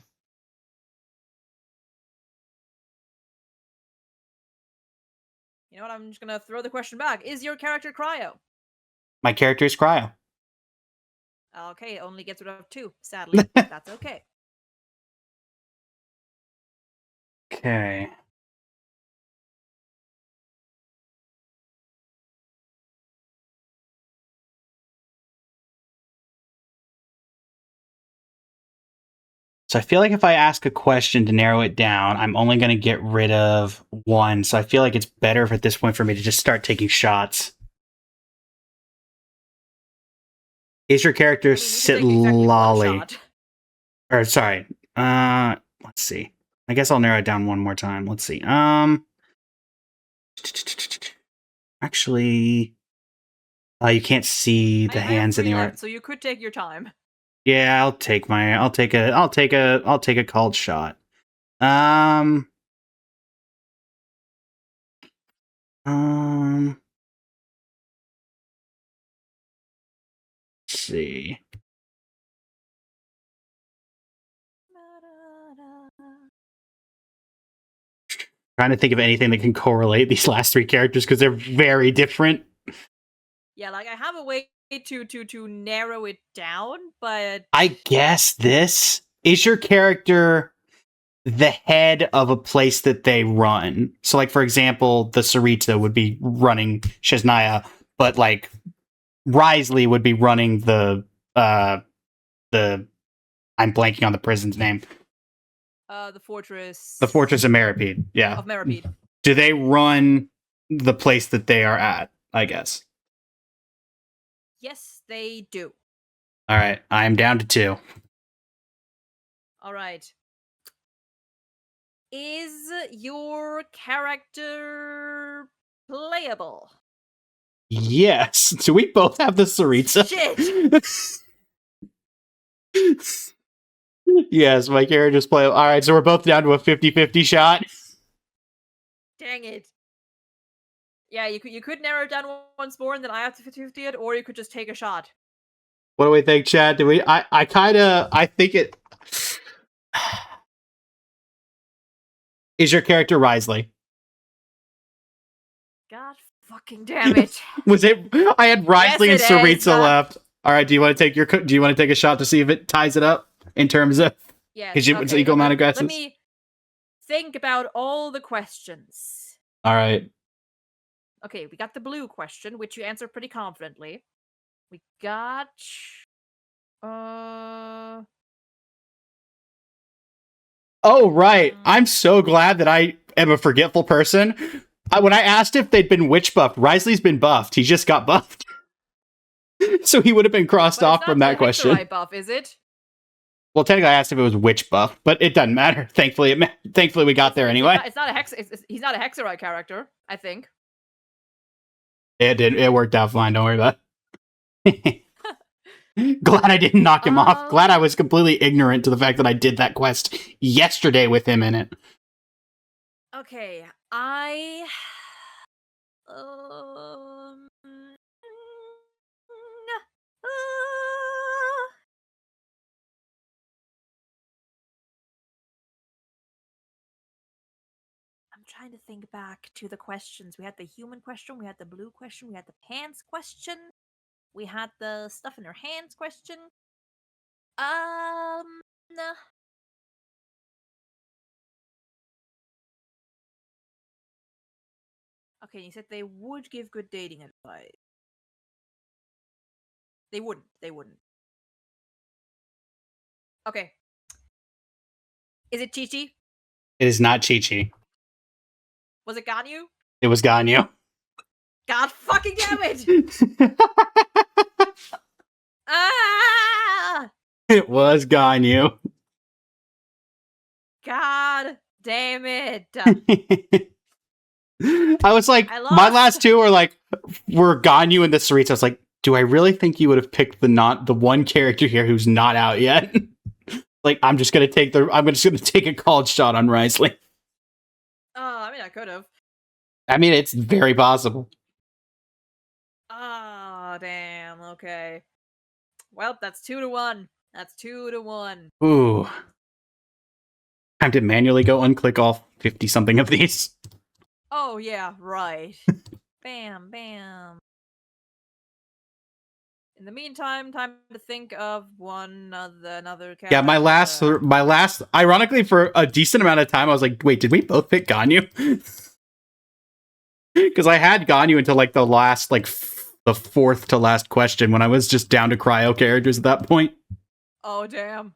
You know what? I'm just gonna throw the question back. Is your character cryo? My character is cryo. Okay, it only gets rid of 2, sadly. That's okay. Okay. So I feel like if I ask a question to narrow it down, I'm only going to get rid of 1. So I feel like it's better at this point for me to just start taking shots. Is your character sit lolly? Or sorry. Let's see. I guess I'll narrow it down one more time. Let's see. Actually, you can't see the hands in the art. So you could take your time. Yeah, I'll take a called shot. Let's see. Trying to think of anything that can correlate these last 3 characters because they're very different. Yeah, like I have a way to narrow it down, but I guess this is your character the head of a place that they run. So like for example, the Sarita would be running Shesnaya, but like Risley would be running the I'm blanking on the prison's name. The fortress. The Fortress of Meripede. Yeah. Of Meripede. Do they run the place that they are at, I guess? Yes, they do. All right, I'm down to 2. All right. Is your character playable? Yes. Do we both have the Saritsa? Shit! Yes, my character's playable. All right, so we're both down to a 50-50 shot. Dang it. Yeah, you could narrow it down once more and then I have to 50-50 it, or you could just take a shot. What do we think, Chad? Do we? I think it. Is your character Risley? God fucking damn it. Was it? I had Risley Yes, and it is. Saritsa left. All right. Do you want to take your? Do you want to take a shot to see if it ties it up in terms of? Yes. Because it's equal amount of guesses. Let me think about all the questions. All right. Okay, we got the blue question, which you answered pretty confidently. We got Oh, right. I'm so glad that I am a forgetful person. When I asked if they'd been witch buffed, Risley's been buffed. He just got buffed. So he would have been crossed off from that question. Hexorite buff, is it? Well, technically, I asked if it was witch buff, but it doesn't matter. Thankfully, we got there anyway. It's not a hex. He's not a Hexorite character, I think. It worked out fine. Don't worry about it. Glad I didn't knock him off. Glad I was completely ignorant to the fact that I did that quest yesterday with him in it. Okay, I'm trying to think back to the questions. We had the human question, we had the blue question, we had the pants question, we had the stuff in their hands question. Nah. Okay, you said they would give good dating advice. They wouldn't. They wouldn't. Okay. Is it Chi-Chi? It is not Chi-Chi. Was it Ganyu? It was Ganyu. God fucking damn it! Ah! It was Ganyu. God damn it! I was like, my last two were Ganyu and the Saritsa. I was like, do I really think you would have picked the one character here who's not out yet? Like, I'm just gonna take a called shot on Risley. I mean, I could have. I mean, it's very possible. Oh, damn. Okay. Well, that's 2-1. That's 2-1. Ooh. Time to manually go unclick all 50-something of these. Oh, yeah, right. Bam, bam. In the meantime, time to think of another character. Yeah, my last, ironically, for a decent amount of time, I was like, wait, did we both pick Ganyu? Because I had Ganyu until like the last, the fourth to last question when I was just down to cryo characters at that point. Oh, damn.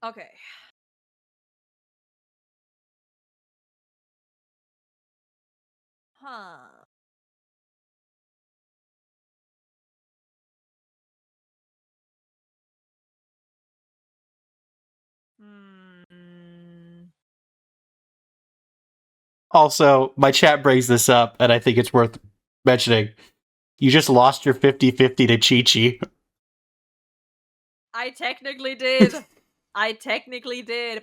Okay. Huh. Also, my chat brings this up, and I think it's worth mentioning. You just lost your 50-50 to Chi-Chi. I technically did.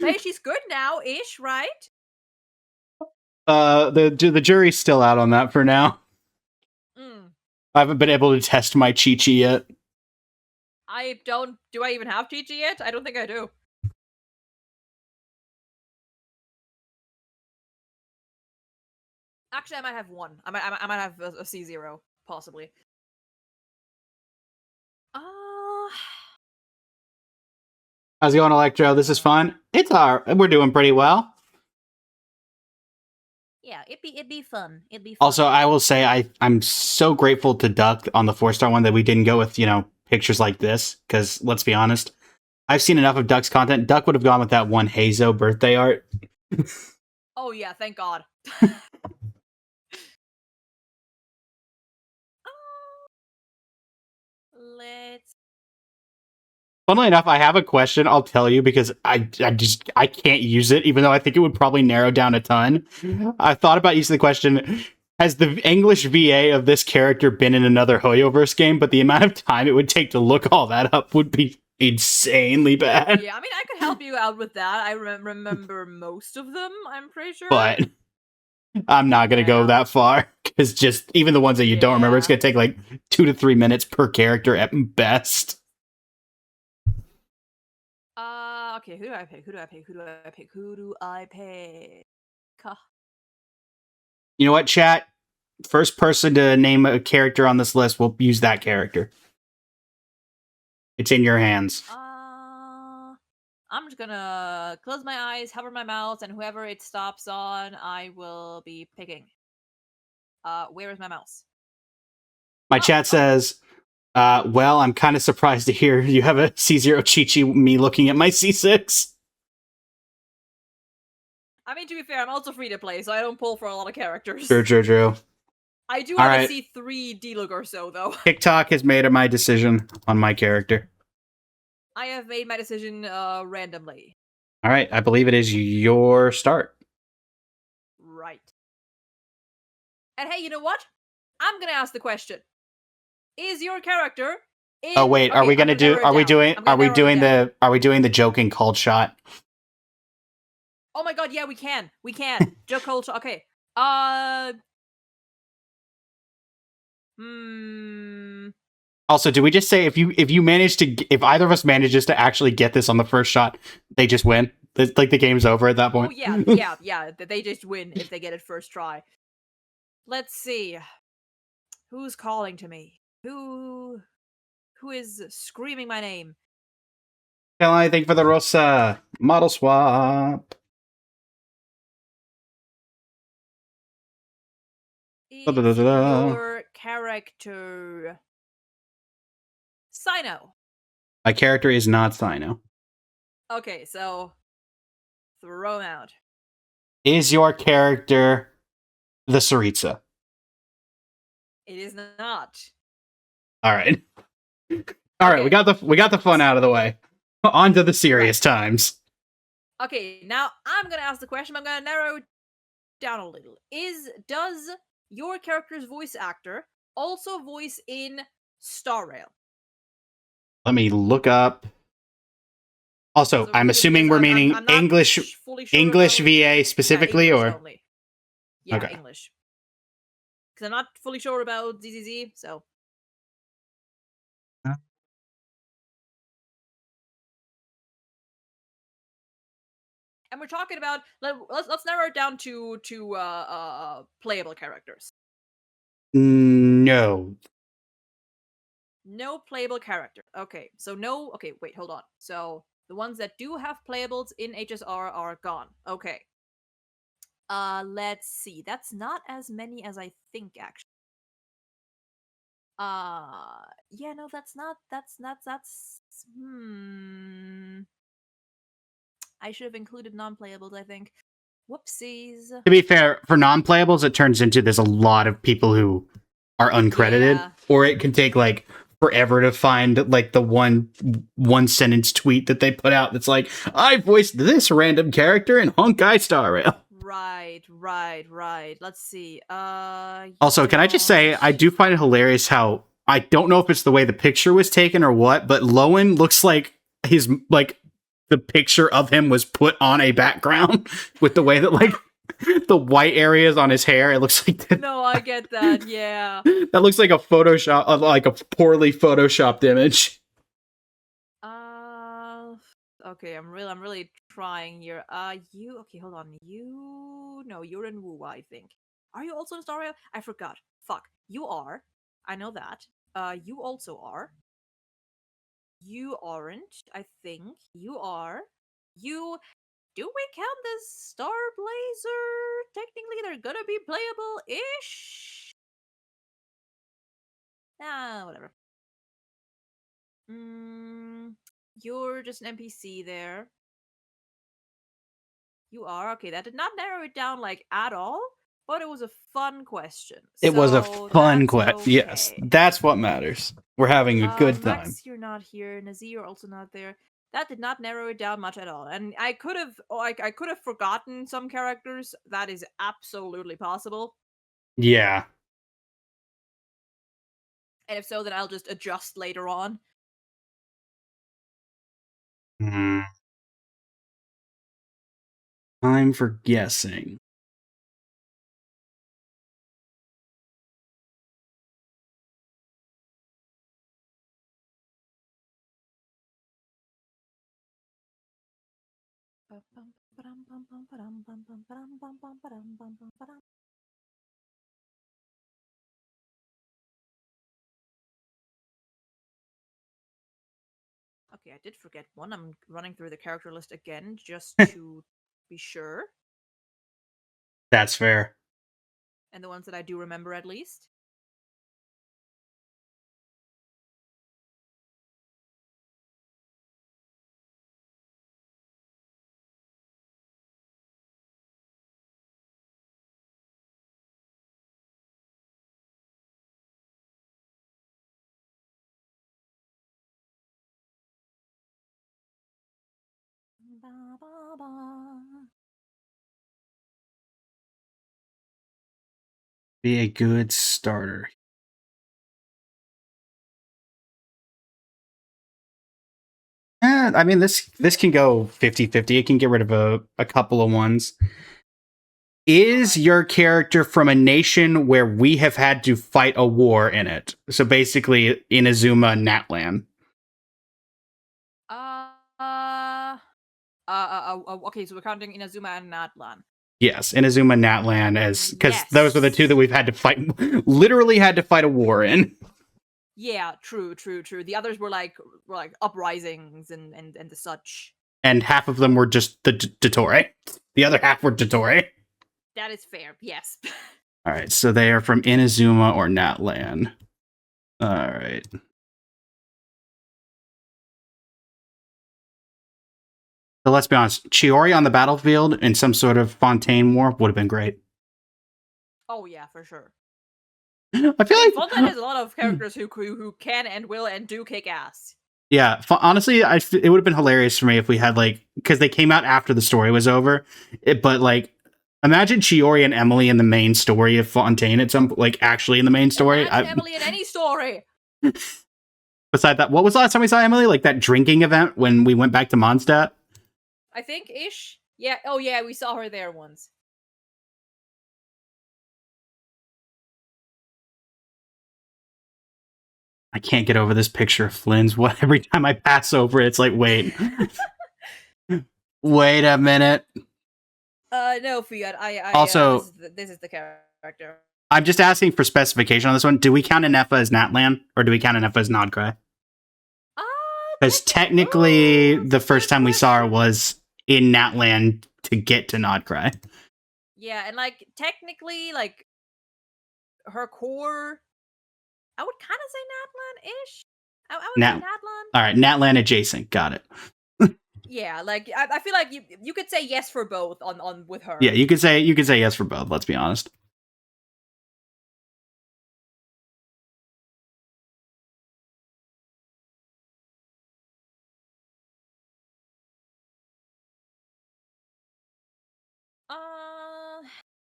But hey, she's good now-ish, right? The jury's still out on that for now. I haven't been able to test my Chi-Chi yet. Do I even have Chi-Chi yet? I don't think I do. Actually, I might have one. I might have a C0, possibly. How's it going, Electro? This is fun. It's we're doing pretty well. Yeah, it'd be fun. It'd be fun. Also, I will say I'm so grateful to Duck on the 4-star one that we didn't go with, pictures like this, because let's be honest, I've seen enough of Duck's content. Duck would have gone with that one Hazo birthday art. Oh yeah, thank God. Let's. Funnily enough, I have a question. I'll tell you because I can't use it, even though I think it would probably narrow down a ton. I thought about using the question: has the English VA of this character been in another Hoyoverse game? But the amount of time it would take to look all that up would be insanely bad. Yeah, I mean, I could help you out with that. I remember most of them. I'm pretty sure. But I'm not gonna go Yeah. that far because just even the ones that you don't remember, it's Yeah. gonna take like 2 to 3 minutes per character at best. Okay, who do I pick? Who do I pick? Who do I pick? Who do I pick? You know what, chat? First person to name a character on this list will use that character. It's in your hands. I'm just gonna close my eyes, hover my mouse, and whoever it stops on, I will be picking. Where is my mouse? My chat says, well, I'm kind of surprised to hear you have a C0 Chi-Chi, me looking at my C6. I mean, to be fair, I'm also free to play, so I don't pull for a lot of characters. True. I do All have right. a C3 D-Look or so, though. TikTok has made my decision on my character. I have made my decision randomly. All right, I believe it is your start. Right. And hey, you know what? I'm gonna ask the question. Is your character in... Oh wait, are we gonna do? Are we doing the joking cold shot? Oh my god, yeah, we can. Joke cold shot. Okay. Also, do we just say if either of us manages to actually get this on the first shot, they just win? Like the game's over at that point. Oh yeah. They just win if they get it first try. Let's see. Who's calling to me? Who is screaming my name? Tell anything for the Rosa model swap. Is your character Sino? My character is not Sino. Okay, so throw him out. Is your character the Saritsa? It is not. All right. All right, we got the fun out of the way. On to the serious times. Okay, now I'm gonna ask the question. I'm gonna narrow it down a little. Does your character's voice actor also voice in Star Rail? Let me look up. Also, So I'm assuming we're meaning I'm not English fully sure English about... VA specifically, English or only. Yeah, okay. English. Because I'm not fully sure about ZZZ, so. And we're talking about... Let's narrow it down to playable characters. No. No playable character. Okay, so no... Okay, wait, hold on. So, the ones that do have playables in HSR are gone. Okay. Let's see. That's not as many as I think, actually. Yeah, no, that's... I should have included non-playables, I think. Whoopsies. To be fair, for non-playables, it turns into there's a lot of people who are uncredited, or it can take like forever to find like the one sentence tweet that they put out that's like, I voiced this random character in Honkai Star Rail. Right. Let's see. Also, can I just say, I do find it hilarious how, I don't know if it's the way the picture was taken or what, but Lowen looks like his, like, the picture of him was put on a background with the way that, like, the white areas on his hair, it looks like that. No, I get that, yeah. That looks like a Photoshop, like a poorly Photoshopped image. Okay, I'm really trying here. Okay, hold on. No, you're in Wu, I think. Are you also in Star Rail? I forgot. Fuck. You are. I know that. You also are. You aren't, I think. You are. You... Do we count this Star Blazer? Technically, they're gonna be playable-ish? Whatever. You're just an NPC there. You are. Okay, that did not narrow it down, like, at all, but it was a fun question. It was a fun question. Okay. Yes, that's what matters. We're having a good time. Max, you're not here. Nazi, you're also not there. That did not narrow it down much at all. And I could have, I could have forgotten some characters. That is absolutely possible. Yeah. And if so, then I'll just adjust later on. Hmm. Time for guessing. Okay, I did forget one. I'm running through the character list again just to be sure. That's fair. And the ones that I do remember at least. Be a good starter. I mean, this can go 50-50. It can get rid of a couple of ones. Is your character from a nation where we have had to fight a war in it? So basically, Inazuma, Natlan. Okay, so we're counting Inazuma and Natlan. Yes, Inazuma, Natlan, as because those were the two that we've had to fight, literally had to fight a war in. Yeah, true. The others were like uprisings and the such. And half of them were just the Dottore. The other half were Dottore. That is fair. Yes. All right, so they are from Inazuma or Natlan. All right. So let's be honest, Chiori on the battlefield in some sort of Fontaine War would have been great. Oh yeah, for sure. I feel like Fontaine has a lot of characters who can and will and do kick ass. Yeah, honestly, it would have been hilarious for me if we had because they came out after the story was over. But imagine Chiori and Emily in the main story of Fontaine at some actually in the main story. Emily in any story. Besides that, what was the last time we saw Emily? Like that drinking event when we went back to Mondstadt? I think ish. Yeah. Oh yeah, we saw her there once. I can't get over this picture of Flynn's. What every time I pass over it, it's like, wait. Wait a minute. No, Fiat. I also, this is the character. I'm just asking for specification on this one. Do we count Inefa as Natlan, or do we count Inefa as Nodcry? Because technically, the first time we saw her was in Natlan to get to Nodcry. Yeah, and technically, her core, I would kind of say Natlan-ish. I would say Natlan. All right, Natlan adjacent. Got it. Yeah, I feel like you could say yes for both on with her. Yeah, you could say yes for both. Let's be honest.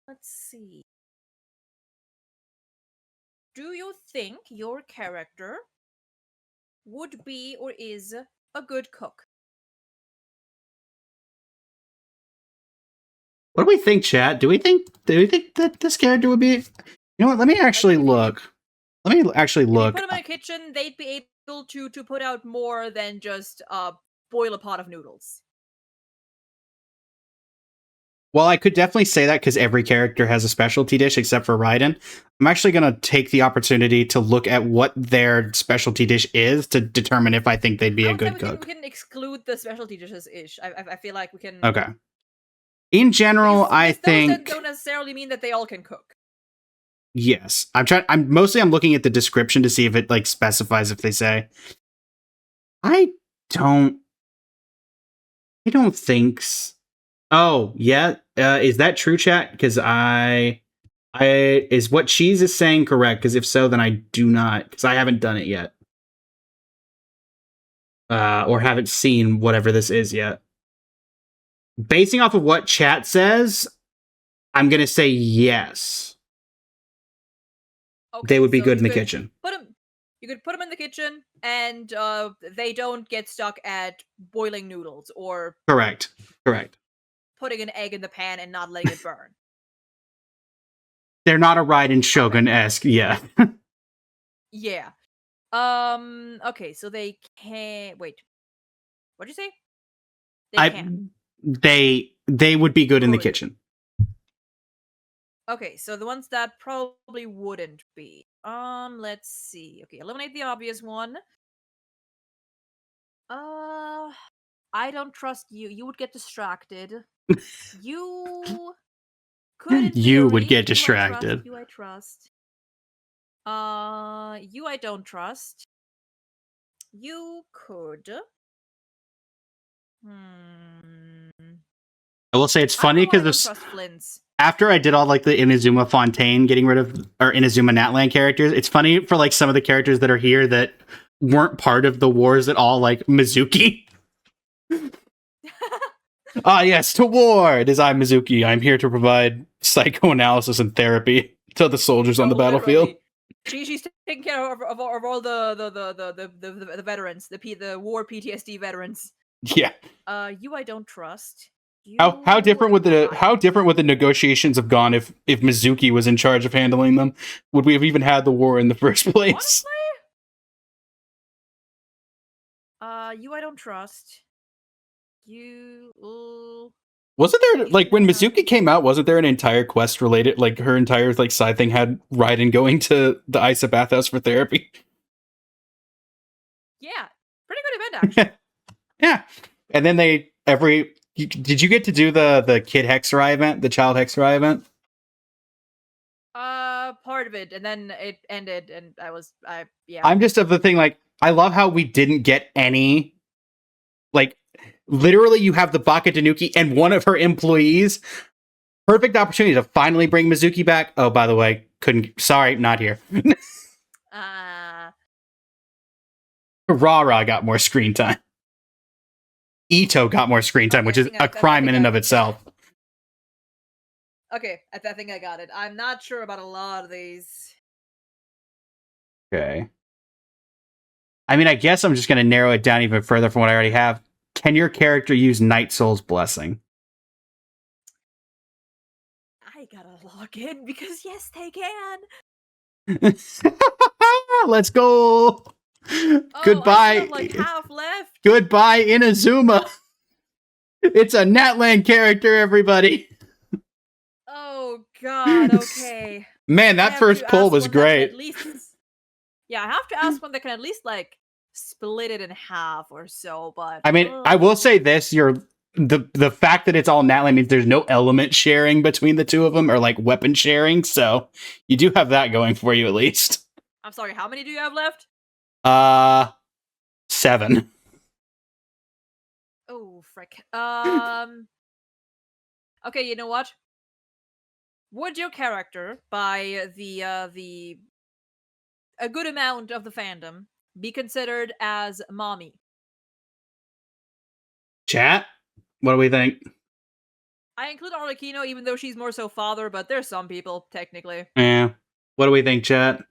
Let's see. Do you think your character would be or is a good cook? What do we think, chat? Do we think that this character would be? You know what? Let me actually look. Let me actually look. If you put them in a kitchen, they'd be able to put out more than just boil a pot of noodles. Well, I could definitely say that because every character has a specialty dish except for Raiden. I'm actually going to take the opportunity to look at what their specialty dish is to determine if I think they'd be a good cook. We can exclude the specialty dishes ish. I feel like we can. Okay. In general, I think don't necessarily mean that they all can cook. Yes, I'm looking at the description to see if it specifies if they say. I don't think. Oh yeah, is that true, chat? Because is what Cheese is saying correct? Because if so, then I do not, because I haven't done it yet. or haven't seen whatever this is yet. Basing off of what chat says, I'm gonna say yes. Okay, They would be so good in the kitchen. you could put them in the kitchen, and they don't get stuck at boiling noodles or Correct. Correct. putting an egg in the pan and not letting it burn. They're not a Raiden Shogun-esque, yeah. Yeah. Okay, so they can't wait. What'd you say? They can. They would be good in the Good. kitchen. Okay, so the ones that probably wouldn't be. Let's see. Okay, eliminate the obvious one. Uh, I don't trust you. You would get distracted. You could, in You would theory. get distracted. You I trust. You I don't trust. You could. Hmm. I will say it's I don't funny know why I don't because trust Flints. after I did all like the Inazuma Fontaine getting rid of, or Inazuma Natland characters, it's funny for like some of the characters that are here that weren't part of the wars at all, like Mizuki. Ah, yes, to war! It is I, Mizuki. I'm here to provide psychoanalysis and therapy to the soldiers on the battlefield. She's taking care of all the veterans, the war PTSD veterans. Yeah. You I don't trust. How different would the negotiations have gone if Mizuki was in charge of handling them? Would we have even had the war in the first place? Honestly? You I don't trust. You. Wasn't there like when Mizuki came out? Wasn't there an entire quest related, like her entire like side thing had Raiden going to the Isa bathhouse for therapy? Yeah, pretty good event actually. Yeah, and then did you get to do the kid Hexerai event, the child Hexerai event? Part of it, and then it ended, and yeah. I'm just of the thing, like, I love how we didn't get any, like, literally you have the Baka Tanuki and one of her employees. Perfect opportunity to finally bring Mizuki back. Oh, by the way, sorry, not here. Rara got more screen time. Ito got more screen time, which is a crime in and of itself. Okay, I think I got it. I'm not sure about a lot of these. Okay. I mean, I guess I'm just going to narrow it down even further from what I already have. Can your character use Night Soul's Blessing? I gotta log in because yes, they can. Let's go. Oh, Goodbye. I still have like half left. Goodbye, Inazuma. It's a Natland character, everybody. Oh god, okay. Man, that first pull was great. Yeah, I have to ask one that can at least like split it in half or so, but I mean, I will say this, the fact that it's all Natland means there's no element sharing between the two of them, or like weapon sharing, so you do have that going for you at least. I'm sorry, how many do you have left? 7. Oh, frick. Okay, you know what? Would your character, by a good amount of the fandom, be considered as mommy? Chat? What do we think? I include Arlecchino even though she's more so father, but there's some people, technically. Yeah. What do we think, chat?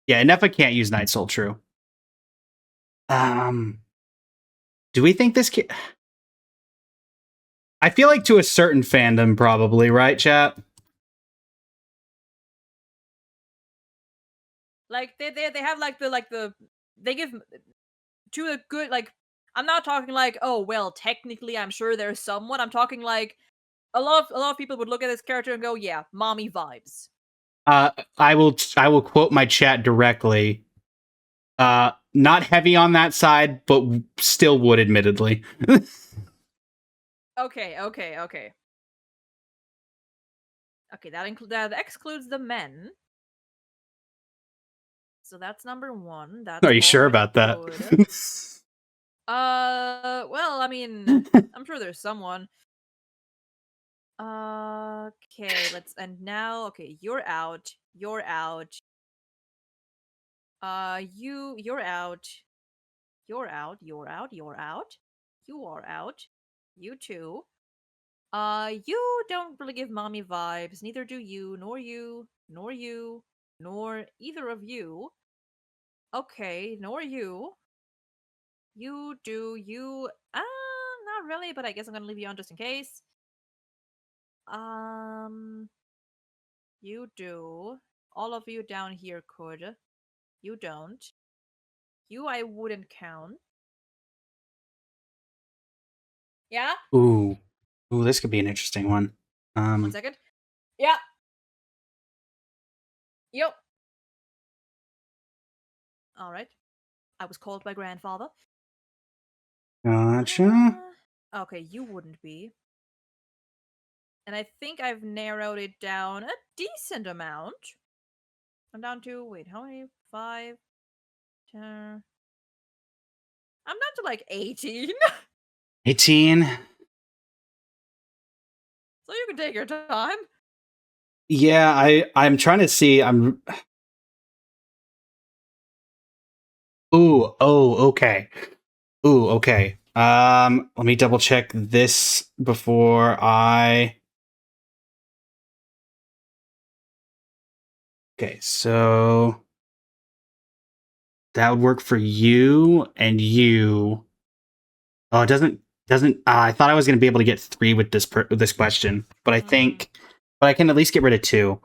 Yeah, Nefa can't use Night Soul, true. Do we think this kid... I feel like to a certain fandom, probably, right, chat? Like they have like the they give to a good like I'm not talking like, oh well, technically I'm sure there's someone. I'm talking like a lot of people would look at this character and go, yeah, mommy vibes. I will quote my chat directly. Not heavy on that side, but still would, admittedly. Okay. Okay, that excludes the men. So that's number 1. That's Are you sure about that? Well, I mean, I'm sure there's someone. Okay, and now, okay, you're out. You're out. You're out. You're out. You're out. You are out. You too. You don't really give mommy vibes. Neither do you, nor you, nor you, nor either of you. Okay, nor you. You do. You. Not really, but I guess I'm gonna leave you on just in case. Um, you do. All of you down here could. You don't. You I wouldn't count. Yeah? Ooh. Ooh, this could be an interesting one. 1 second. Yeah. Yep. Alright. I was called by grandfather. Gotcha. Okay, you wouldn't be. And I think I've narrowed it down a decent amount. I'm down to, wait, how many? 5, 10. I'm down to like 18. 18. So you can take your time. Yeah, I'm trying to see. Ooh, oh, okay. Ooh, okay. Let me double check this before I. Okay, so that would work for you and you. Oh, it doesn't. I thought I was going to be able to get three with this question, but but I can at least get rid of two.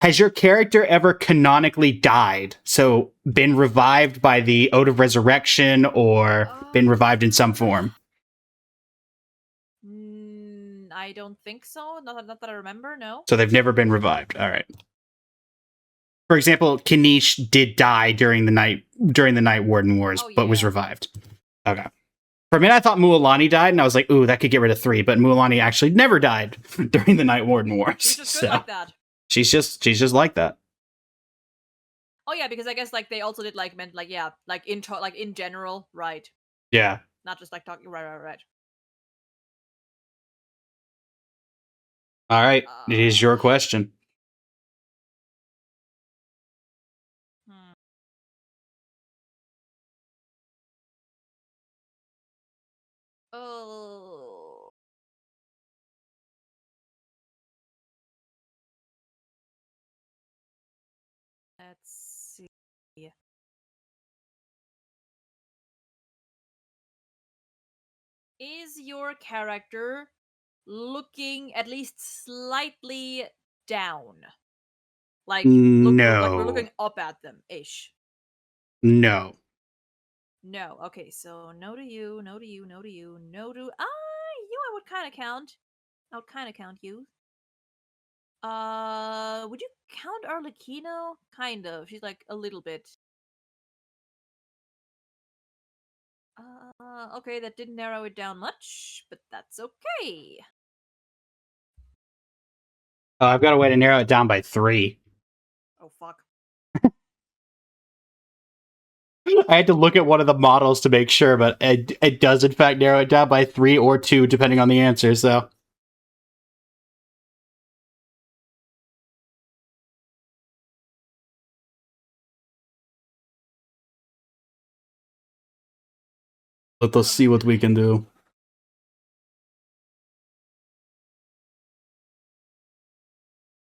Has your character ever canonically died? So been revived by the Ode of Resurrection or been revived in some form? I don't think so. Not that I remember, no. So they've never been revived. All right. For example, Kimcch did die during the Night Warden Wars, Oh, but was yeah. revived. Okay. For a minute, I thought Mualani died, and I was like, "Ooh, that could get rid of three." But Mualani actually never died during the Night Warden Wars. She's just good like that. She's just like that. Oh yeah, because I guess like they also did like meant like yeah, like in general, right? Yeah. Not just like talking right. All right. It is your Uh, question. hmm. Oh. Let's see. Is your character looking at least slightly down? Like like we're No. looking up at them ish. No. No. Okay, so no to you, no to you, no to you, no to you I would kind of count. I would kind of count you. Would you count Arlecchino? Kind of. She's like a little bit. Okay, that didn't narrow it down much, but that's okay. Oh, I've got a way to narrow it down by 3. Oh fuck. I had to look at one of the models to make sure, but it does in fact narrow it down by 3 or 2, depending on the answer. So let us see what we can do.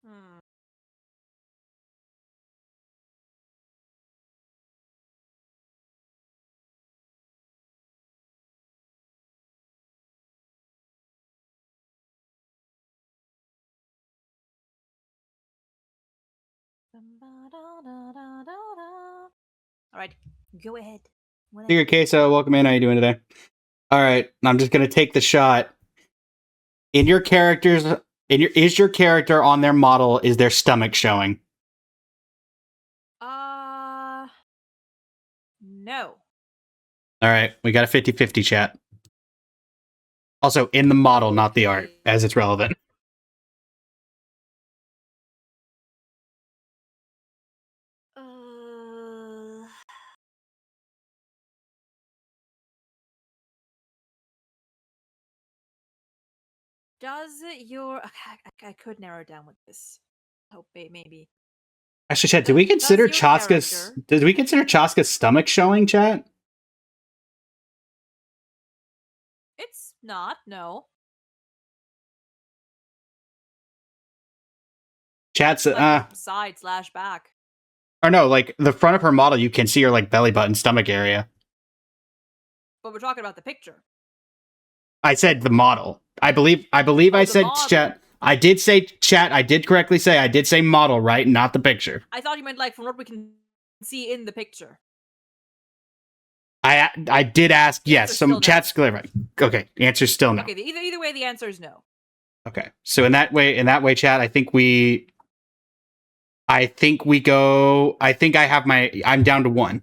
Hmm. All right, go ahead. Secret Queso, welcome in. How you doing today? All right, I'm just gonna take the shot. In your characters, is your character on their model? Is their stomach showing? No. All right, we got a 50-50 chat. Also, in the model, not the art, Okay. as it's relevant. Uh, does your I could narrow it down with this. Hope maybe. Actually, chat, did we consider your Chaska's? character. Did we consider Chaska's stomach showing, chat? It's not, no. Chat's Like the side slash back. or no, like the front of her model, you can see her like belly button, stomach area. But we're talking about the picture. I said the model. I believe I Oh, the said model. chat. I did say chat. I did correctly say I did say model, right? Not the picture. I thought you meant like from what we can see in the picture. I did ask. The Yes, answer's some still no. chat's clear. Right. Okay. Answer's still no. Okay, either way, the answer is no. Okay. So in that way, chat. I think we go. I think I have my. I'm down to one.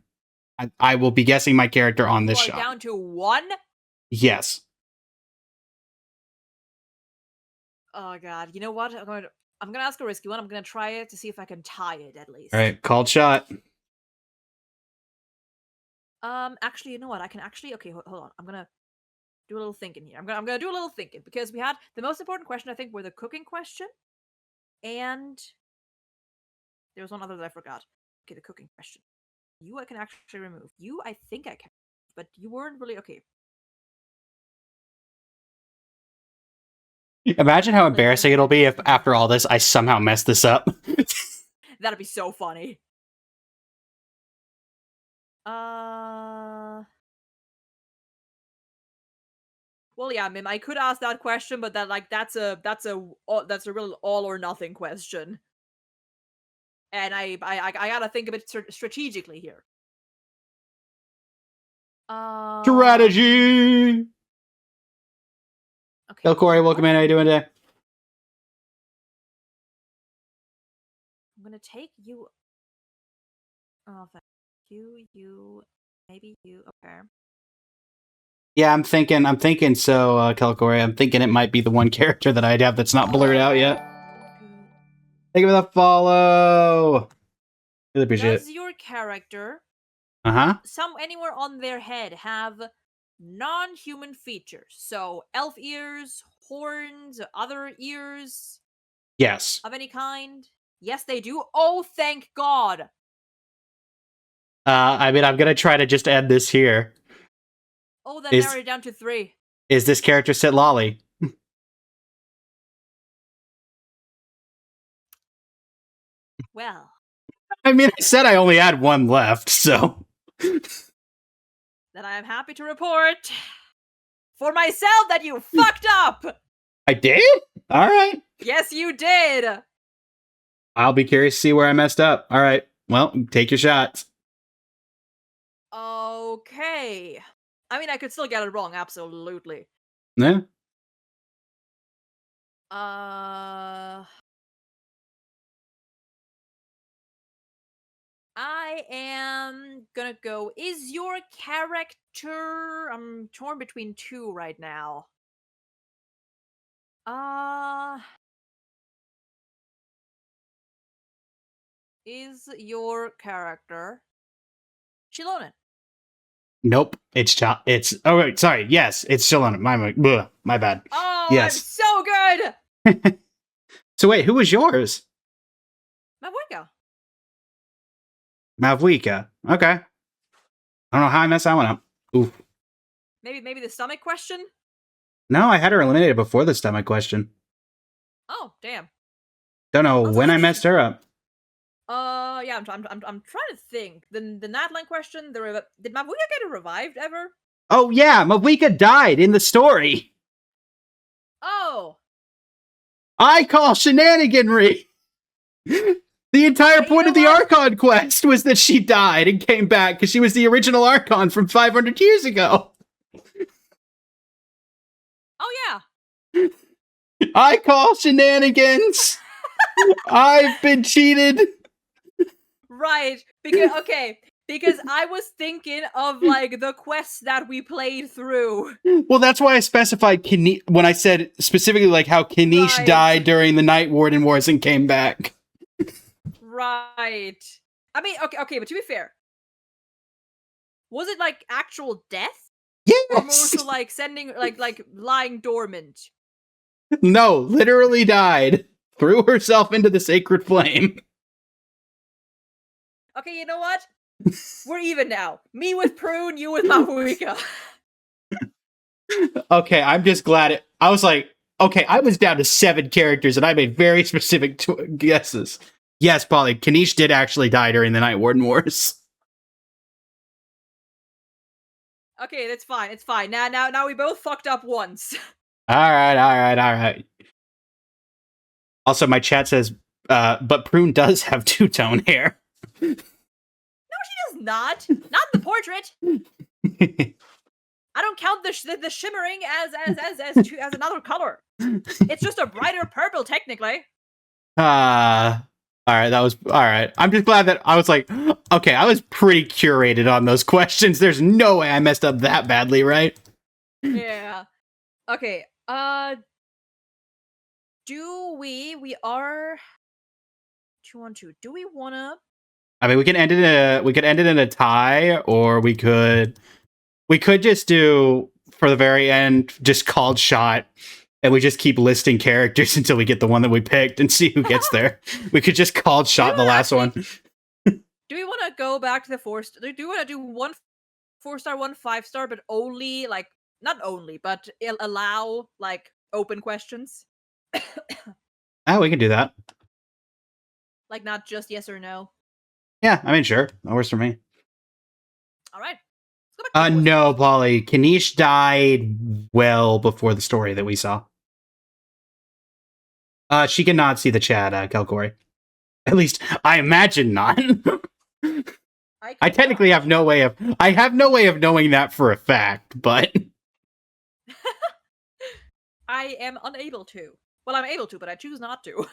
I will be guessing my character on this You are shot. down to one? Yes. Oh god, you know what? I'm gonna ask a risky one. I'm gonna try it to see if I can tie it at least. All right. Called shot. Actually, you know what? I can actually. Okay, hold on. I'm gonna do a little thinking here. I'm gonna do a little thinking because we had the most important question. I think were the cooking question, and there was one other that I forgot. Okay, the cooking question. You I can actually remove. You I think I can, but you weren't really okay. Imagine how embarrassing it'll be if after all this I somehow mess this up. That'd be so funny. Well, yeah, Mim. I could ask that question, but that's a real all or nothing question, and I gotta think of it strategically here. Strategy. Okay. Hello, Corey. Welcome in. How you doing today? I'm gonna take you. Oh, thank you. Maybe you. Okay. Yeah, I'm thinking so, Kelcory. I'm thinking it might be the one character that I'd have that's not blurred out yet. Thank you for the follow. Really appreciate it. Does your character Uh-huh. anywhere on their head have non-human features? So elf ears, horns, other ears Yes. of any kind? Yes, they do. Oh, thank God. I mean, I'm gonna try to just add this here. Oh, then narrow it down to 3. Is this character Sit Lolly? Well. I mean, I said I only had one left, so. Then I am happy to report for myself that you fucked up! I did? Alright. Yes, you did! I'll be curious to see where I messed up. Alright. Well, take your shots. Okay. I mean, I could still get it wrong, absolutely. Yeah. I am gonna go. Is your character. I'm torn between 2 right now. Is your character Shilonen? Nope. It's oh wait, sorry. Yes, it's still on it. My bad. Oh, yes. I'm so good! So wait, who was yours? Mavwika. Mavwika. Okay. I don't know how I messed that one up. Oof. Maybe the stomach question? No, I had her eliminated before the stomach question. Oh, damn. Don't know when I messed her up. Yeah, I'm trying to think. The Natlan question, did Mavwika get revived ever? Oh yeah, Mavwika died in the story. Oh. I call shenaniganry. The entire point of the Archon quest was that she died and came back because she was the original Archon from 500 years ago. Oh yeah. I call shenanigans. I've been cheated. Right. Because I was thinking of like the quests that we played through. Well, that's why I specified when I said specifically like how Kimcch died during the Night Warden Wars and came back. Right. I mean, okay, but to be fair, was it like actual death? Yes. Or more so like sending like lying dormant? No, literally died. Threw herself into the sacred flame. Okay, you know what? We're even now. Me with Prune, you with Mafuika. Okay, I'm just glad I was like, okay, I was down to 7 characters and I made very specific guesses. Yes, Polly, Kimcch did actually die during the Night Warden Wars. Okay, that's fine. It's fine. Now we both fucked up once. All right. Also, my chat says, but Prune does have two-tone hair. No, she does not. Not in the portrait. I don't count the shimmering as another color. It's just a brighter purple, technically. All right, that was all right. I'm just glad that I was like, okay, I was pretty curated on those questions. There's no way I messed up that badly, right? Yeah. Okay. We are 2-2. Do we wanna? I mean, we could end it in a tie, or we could just do for the very end, just called shot, and we just keep listing characters until we get the one that we picked and see who gets there. We could just called shot the last one. Do we want to go back to the 4-star? Do we want to do 1 4-star, 1 5-star, but only like not only, but allow like open questions? Oh, we can do that. Like not just yes or no. Yeah, I mean, sure, that works for me. All right. Let's go back to No, Polly. Kimcch died well before the story that we saw. She cannot see the chat, Kelcory. At least, I imagine not. I technically have no way of. I have no way of knowing that for a fact, but I am unable to. Well, I'm able to, but I choose not to.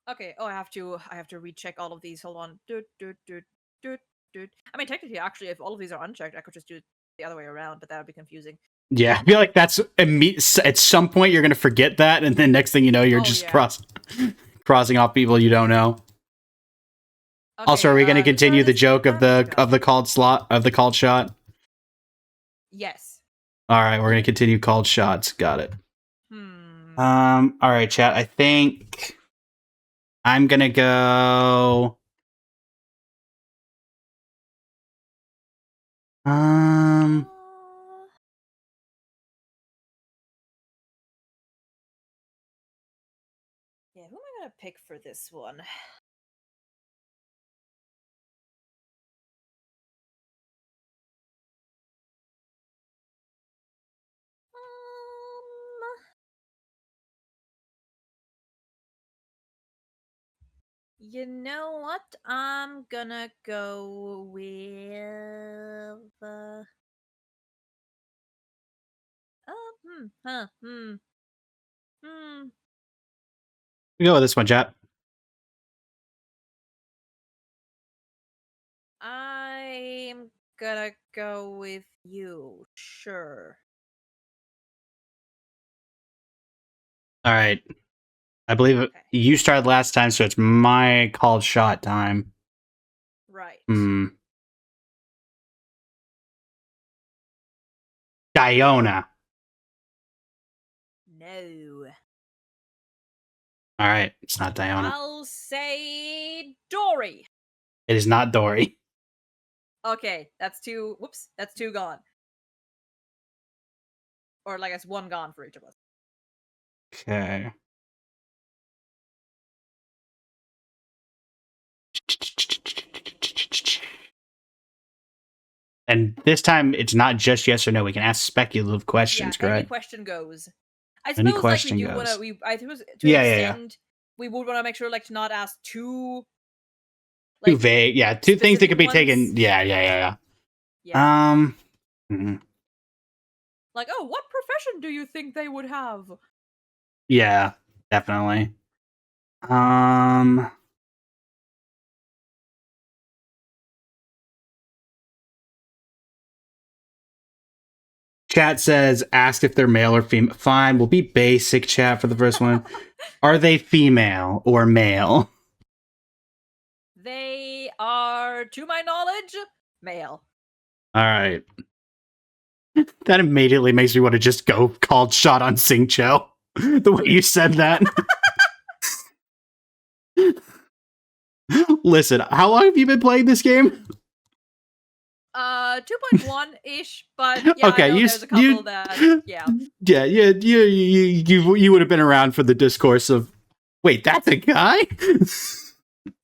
Okay. Oh, I have to recheck all of these. Hold on. I mean, technically, actually, if all of these are unchecked, I could just do it the other way around, but that would be confusing. yeah, I feel like that's at some point you're gonna forget that, and then next thing you know, you're just crossing off people you don't know. Okay, also, are we gonna continue the joke of the called shot? Yes. All right, we're gonna continue called shots. Got it. All right, chat. I think I'm gonna go. Yeah, who am I gonna pick for this one? You know what? I'm gonna go with. We go with this one, chat. I'm gonna go with you. Sure. All right. I believe you started last time, so it's my called shot time. Right. Diona. No. All right, it's not Diona. I'll say Dory. It is not Dory. Okay, that's 2. Whoops, that's 2 gone. Or like it's 1 gone for each of us. Okay. And this time, it's not just yes or no. We can ask speculative questions, correct? Any question goes. I suppose any question like we do goes. want to. I suppose to extend, we would want to make sure like to not ask too. Like, too vague. Yeah, 2 things that could be taken. Yeah. Like, oh, what profession do you think they would have? Yeah, definitely. Chat says, ask if they're male or female. Fine, we'll be basic, chat, for the first one. Are they female or male? They are, to my knowledge, male. All right. That immediately makes me want to just go called shot on Singcho. The way you said that. Listen, how long have you been playing this game? 2.1-ish, but yeah, I Okay, know there's a couple that, yeah. Yeah, you would have been around for the discourse of, wait, that's a guy?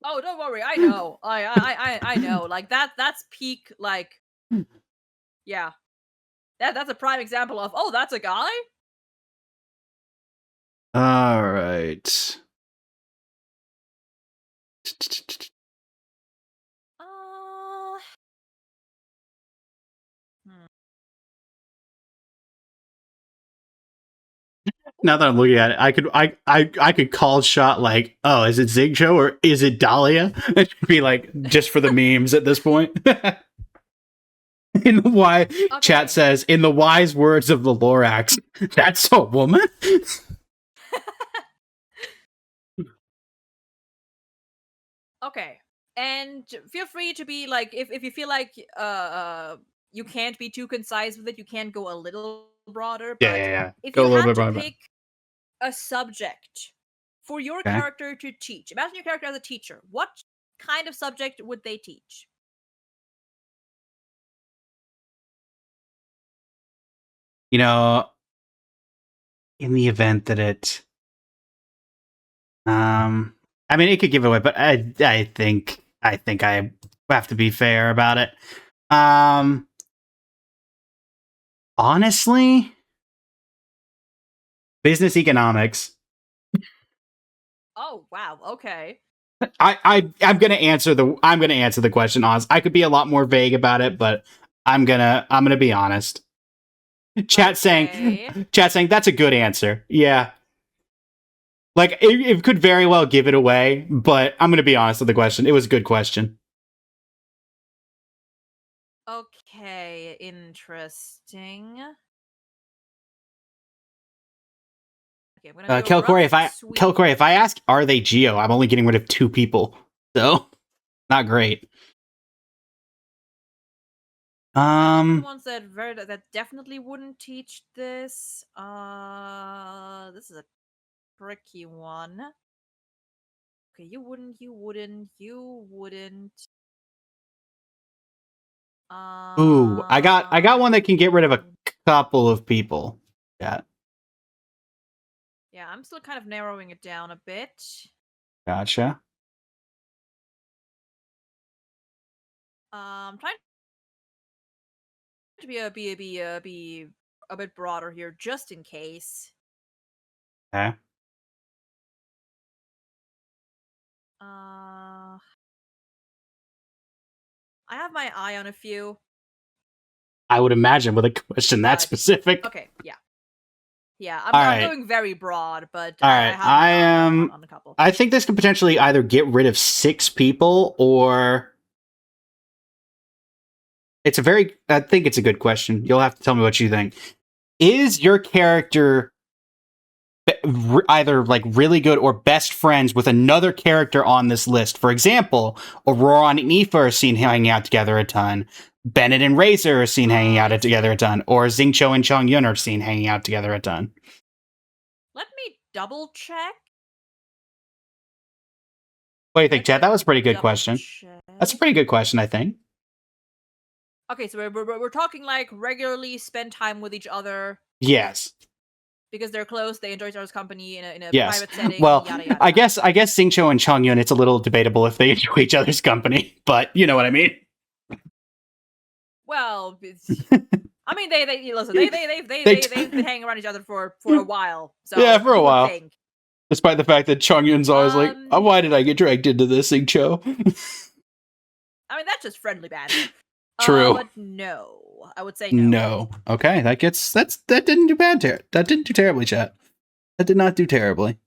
Oh, don't worry, I know. I know. Like that's peak. Like, yeah, that's a prime example of, oh, that's a guy. All right. Uh, hmm. Now that I'm looking at it, I could call shot like, oh, is it Zigjo or is it Dahlia? It should be like just for the memes at this point. In the why chat Okay. says, in the wise words of the Lorax, that's a woman. Okay. And feel free to be like, if you feel like you can't be too concise with it, you can go a little broader. Yeah, But yeah, yeah. if Go you a little had bit to broader. pick a subject for your Okay. character to teach, imagine your character as a teacher. What kind of subject would they teach? You know, in the event that I mean, it could give it away, but I think I have to be fair about it. Honestly, business economics. Oh wow. Okay. I'm gonna answer the question honest. I could be a lot more vague about it, but I'm gonna be honest. Chat Okay. saying that's a good answer. Yeah. Like it could very well give it away, but I'm gonna be honest with the question. It was a good question. Okay. Interesting. Okay, I'm gonna do a rough sweep. Kelcory, if I ask are they Geo, I'm only getting rid of 2 people. So not great. The ones that definitely wouldn't teach this. This is a tricky one. Okay, you wouldn't. Ooh, I got one that can get rid of a couple of people. Yeah. Yeah, I'm still kind of narrowing it down a bit. Gotcha. Trying to be a bit broader here, just in case. Okay. I have my eye on a few, I would imagine with a question that but specific. okay, yeah, yeah. All I'm right. going very broad, but All I right. have my eye on a couple. I think this could potentially either get rid of 6 people or I think it's a good question. You'll have to tell me what you think. Is your character either like really good or best friends with another character on this list? For example, Aurora and Aoife are seen hanging out together a ton. Bennett and Razor are seen hanging out together a ton. Or Xingqiu and Chongyun are seen hanging out together a ton. Let me double check. What do you think, Chad? That was a pretty good question. That's a pretty good question, I think. Okay, so we're talking like regularly spend time with each other. Yes. Because they're close, they enjoy each other's company in a Yes. private setting. Well, yada yada. I guess Xingqiu and Chongyun, it's a little debatable if they enjoy each other's company, but you know what I mean. Well, I mean they listen. They've been hanging around each other for a while. So yeah, for a while. Think. Despite the fact that Chongyun's always like, oh, why did I get dragged into this, Xingqiu? I mean, that's just friendly banter. True. But no, I would say no. No. Okay, that didn't do bad. That didn't do terribly, chat. That did not do terribly.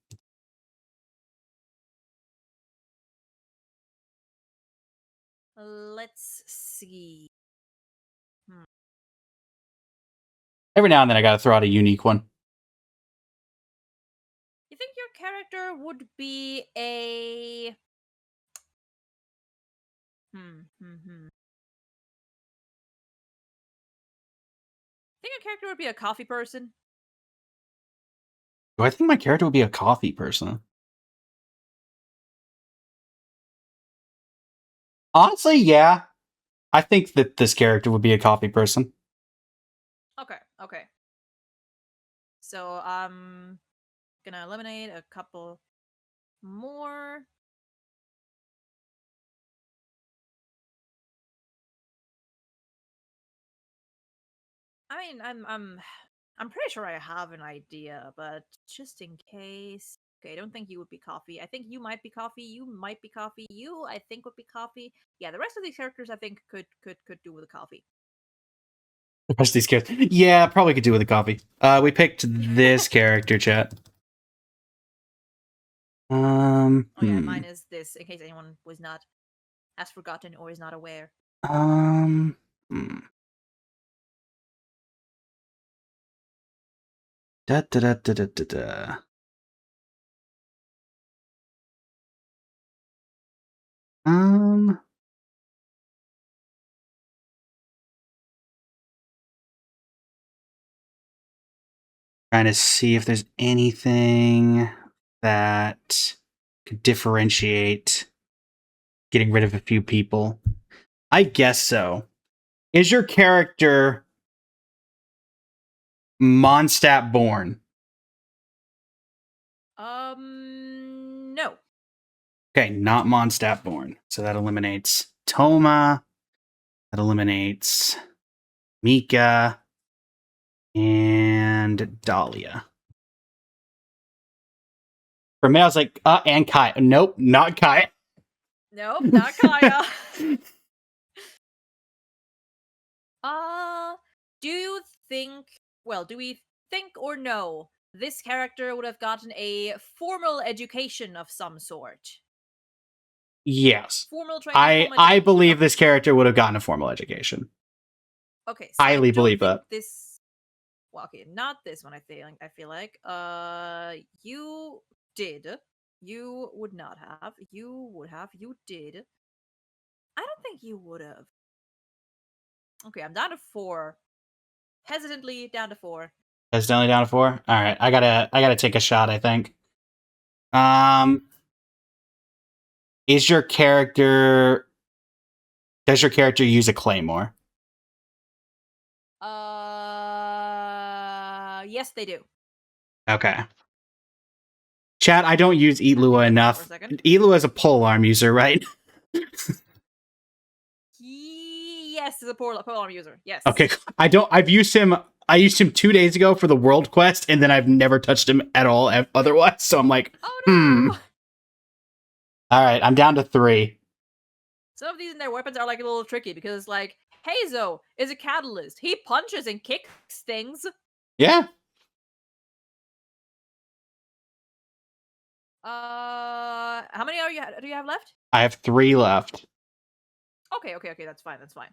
Let's see. Every now and then I gotta throw out a unique one. You think your character would be a... Think your character would be a coffee person? Do I think my character would be a coffee person? Honestly, yeah. I think that this character would be a coffee person. Okay, okay. So I'm gonna eliminate a couple more. I mean, I'm pretty sure I have an idea, but just in case. Okay, I don't think you would be coffee. I think you might be coffee. You might be coffee. You, I think, would be coffee. Yeah, the rest of these characters, I think, could do with a coffee. The rest of these characters. Yeah, probably could do with a coffee. We picked this character, chat. Oh yeah, mine is this. In case anyone was not has forgotten or is not aware. Um. Hmm. Da da da da da da da. Um. Trying to see if there's anything that could differentiate getting rid of a few people. I guess so. Is your character Mondstadt born? No. Okay, not Mondstadt born. So that eliminates Toma. That eliminates Mika and Dahlia. For me, I was like, and Kai. Nope, not Kai. Nope, not Kaya. Do you think? Well, do we think or know this character would have gotten a formal education of some sort? Yes. Formal training, I formal I education. believe Okay. this character would have gotten a formal education. Okay, so I Highly don't believe think that. this. Well, okay, not this one. I feel like. You did. You would not have. You would have. You did. I don't think you would have. Okay, I'm down to 4. Hesitantly down to 4. That's definitely down to 4. All right, I gotta take a shot. I think. Um, is your character? Does your character use a claymore? Yes, they do. Okay. Chat, I don't use Eat I'm gonna Lua think about it for a enough. second. Eat Lua is a pole arm user, right? Yes, is a polearm user. Okay. Yes. I've used him. I used him 2 days ago for the world quest, and then I've never touched him at all otherwise. So I'm like, Oh no! All right, I'm down to 3. Some of these in their weapons are like a little tricky because, like, Hazo is a catalyst. He punches and kicks things. Yeah. How many do you have left? I have 3 left. Okay. That's fine. That's fine.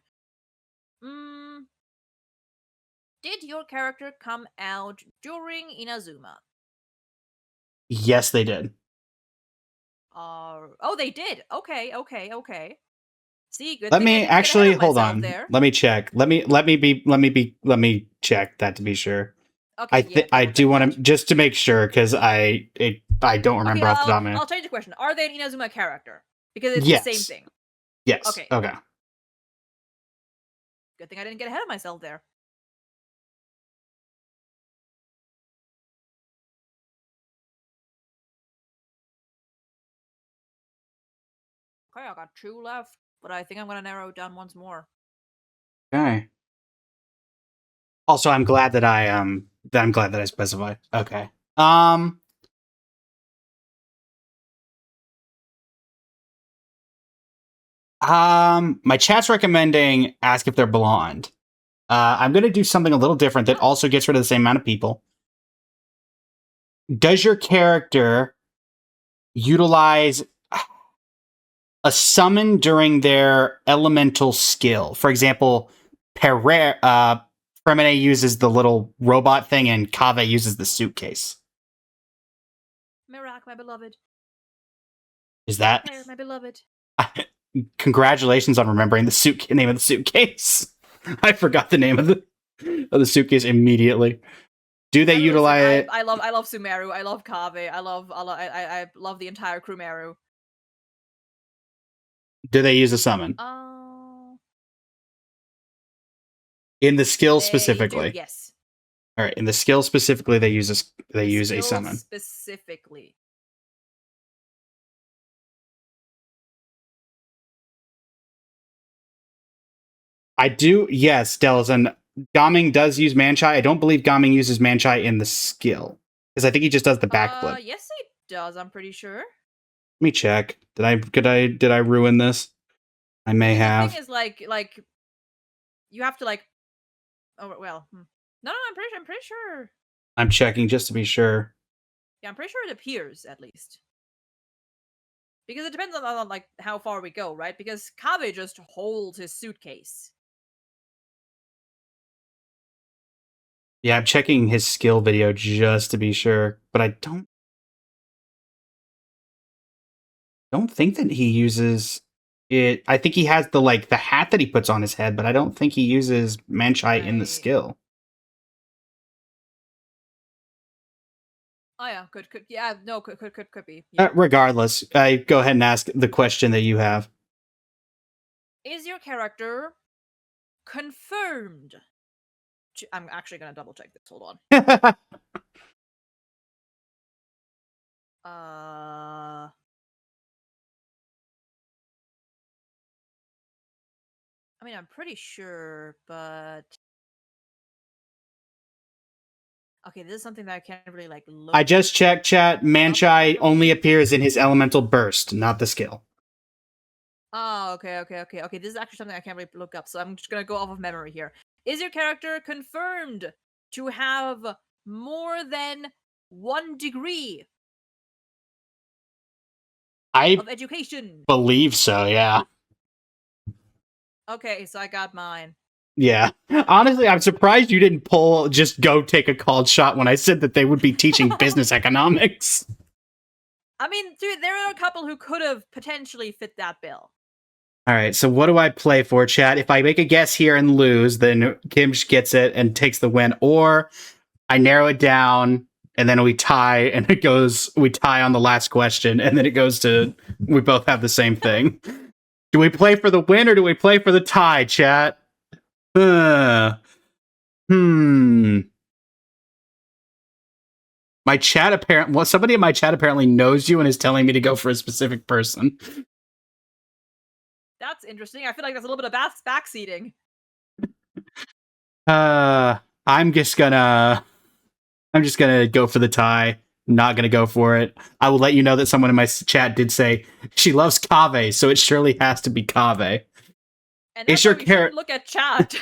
Did your character come out during Inazuma? Yes, they did. Oh, they did. Okay. See, good Let thing I me didn't get ahead actually of hold myself on. there. Let me check. Let me check that to be sure. Okay, yeah, I double do check want that. to just to make sure because I don't Okay, remember off the top of my head. I'll change the question. Are they an Inazuma character? Because it's the same Yes. thing. Yes. Okay. Okay. Good thing I didn't get ahead of myself there. Okay, I got 2 left, but I think I'm gonna narrow it down once more. Okay. Also, I'm glad that I specified. Okay. My chat's recommending ask if they're blonde. I'm gonna do something a little different that Oh. also gets rid of the same amount of people. Does your character utilize a summon during their elemental skill? For example, Fremine uses the little robot thing, and Kave uses the suitcase. Mirak, my beloved. Is that? Claire, my beloved. Congratulations on remembering the name of the suitcase. I forgot the name of the suitcase immediately. Do they I mean, listen, utilize? I love Sumeru. I love Kave. I love the entire Krumeru. Do they use a summon? In the skill They do, specifically. yes. All right, in the skill specifically, they use a Skill summon. specifically. I do, yes, Delazan. Gaming does use Manchai. I don't believe Gaming uses Manchai in the skill. Because I think he just does the backflip. Yes, he does, I'm pretty sure. Let me check. Did I ruin this? I may have. The thing is, like, you have to, like, oh, well, no, I'm pretty sure. I'm checking just to be sure. Yeah, I'm pretty sure it appears, at least. Because it depends on like, how far we go, right? Because Kave just holds his suitcase. Yeah, I'm checking his skill video just to be sure, but I don't think that he uses it. I think he has the hat that he puts on his head, but I don't think he uses Manchai in the skill. Oh yeah, could yeah, no, could be. Yeah. Regardless, I go ahead and ask the question that you have. Is your character confirmed? I'm actually gonna double check this. Hold on. I mean, I'm pretty sure, but okay, this is something that I can't really like look. I just checked, chat. Manchai only appears in his elemental burst, not the skill. Oh, okay. This is actually something I can't really look up, so I'm just gonna go off of memory here. Is your character confirmed to have more than 1 degree of education? Believe so, yeah. Okay, so I got mine. Yeah. Honestly, I'm surprised you didn't just go take a called shot when I said that they would be teaching business economics. I mean, dude, there are a couple who could have potentially fit that bill. All right, so what do I play for, chat? If I make a guess here and lose, then Kimcch gets it and takes the win, or I narrow it down and then we tie, and we tie on the last question, and then it goes to we both have the same thing. Do we play for the win or do we play for the tie, chat? My chat somebody in my chat apparently knows you and is telling me to go for a specific person. That's interesting. I feel like that's a little bit of backseating. I'm just gonna go for the tie. Not gonna go for it. I will let you know that someone in my chat did say she loves Kave, so it surely has to be Kave. And is your character look at chat?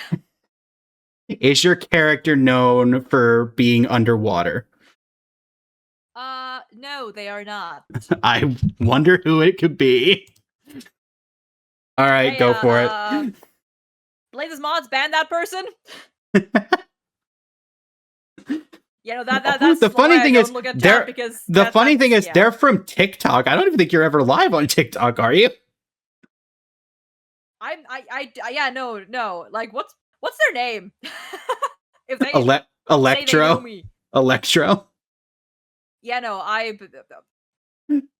Is your character known for being underwater? No, they are not. I wonder who it could be. All right, go for it. Blazes mods, ban that person. You know that's the funny thing is they're from TikTok. I don't even think you're ever live on TikTok, are you? Yeah, no. Like, what's their name? If they Electro. Electro. Yeah, no,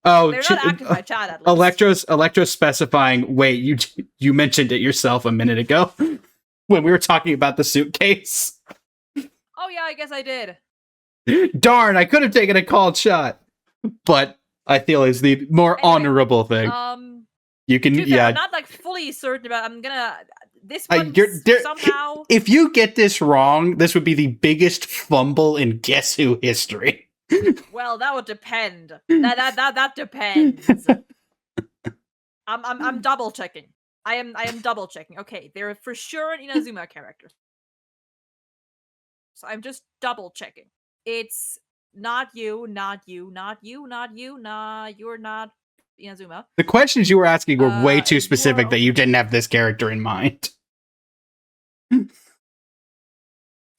oh, they're not active in my chat at least. Electro specifying. Wait, you mentioned it yourself a minute ago when we were talking about the suitcase. Oh yeah, I guess I did. Darn, I could have taken a called shot, but I feel it's the more honorable thing. You can, yeah. I'm not like fully certain about. I'm gonna this one somehow. If you get this wrong, this would be the biggest fumble in Guess Who history. Well, that would depend. That depends. I'm double checking. I am double checking. Okay, they're for sure an Inazuma character. So I'm just double checking. It's not you, not you, not you, not you, nah, you're not Inazuma. The questions you were asking were way too specific that you didn't have this character in mind.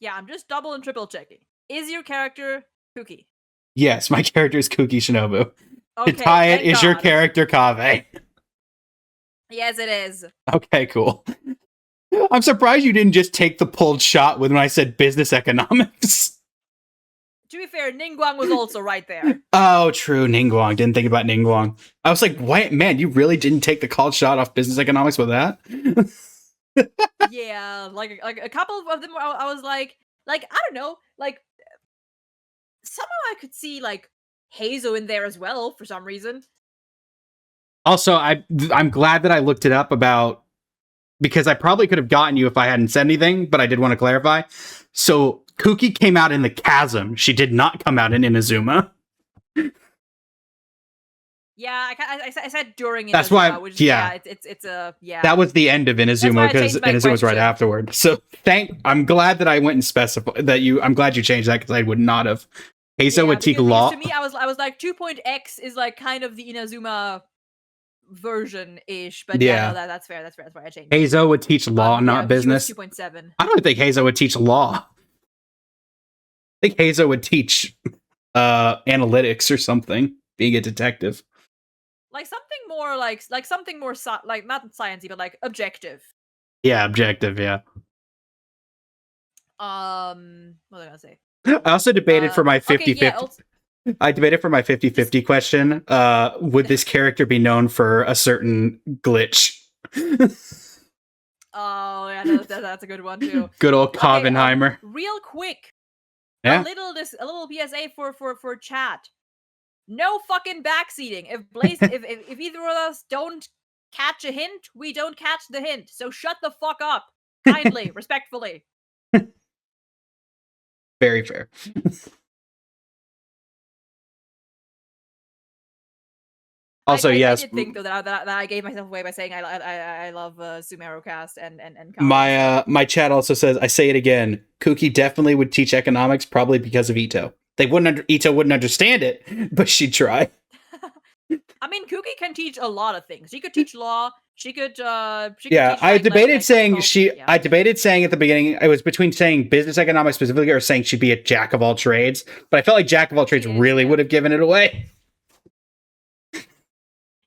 Yeah, I'm just double and triple checking. Is your character Kuki? Yes, my character is Kuki Shinobu. Okay, to tie it, is your character Kave? Yes, it is. Okay, cool. I'm surprised you didn't just take the pulled shot when I said business economics. To be fair, Ningguang was also right there. Oh, true. Ningguang. Didn't think about Ningguang. I was like, "What, man? You really didn't take the called shot off business economics with that?" Yeah, like a couple of them. I was like I don't know, like somehow I could see like Hazel in there as well for some reason. Also, I'm glad that I looked it up about because I probably could have gotten you if I hadn't said anything, but I did want to clarify. So Kuki came out in the chasm. She did not come out in Inazuma. Yeah, I said during Inazuma, That's why, which yeah. it's a yeah. That was the end of Inazuma because Inazuma was right afterward. So I'm glad that I went and specified that I'm glad you changed that because I would not have. Heizo would teach law. To me, I was like 2.x is like kind of the Inazuma version ish, but yeah, no, that's fair. That's why I changed. Heizo would teach law, not business. 2.7. I don't think Heizo would teach law. I think Heizo would teach analytics or something, being a detective. Like something more like something more like not sciencey, but like objective. Yeah, objective. Yeah. What was I gonna say? I also debated for my 50-50. I debated for my 50-50 question. Would this character be known for a certain glitch? Oh yeah, that's a good one too. Good old Kovenheimer. Real quick, yeah. a little PSA for chat. No fucking backseating. If Blaze, if either of us don't catch a hint, we don't catch the hint. So shut the fuck up, kindly, respectfully. Very fair. Also, yes. I did think though that I gave myself away by saying I love Sumeru cast and my chat also says, I say it again, Kuki definitely would teach economics, probably because of Ito. Ito wouldn't understand it, but she'd try. I mean, Kuki can teach a lot of things. She could teach law. She could. Yeah, I debated saying I debated saying at the beginning it was between saying business economics specifically or saying she'd be a jack of all trades. But I felt like jack of all trades really would have given it away.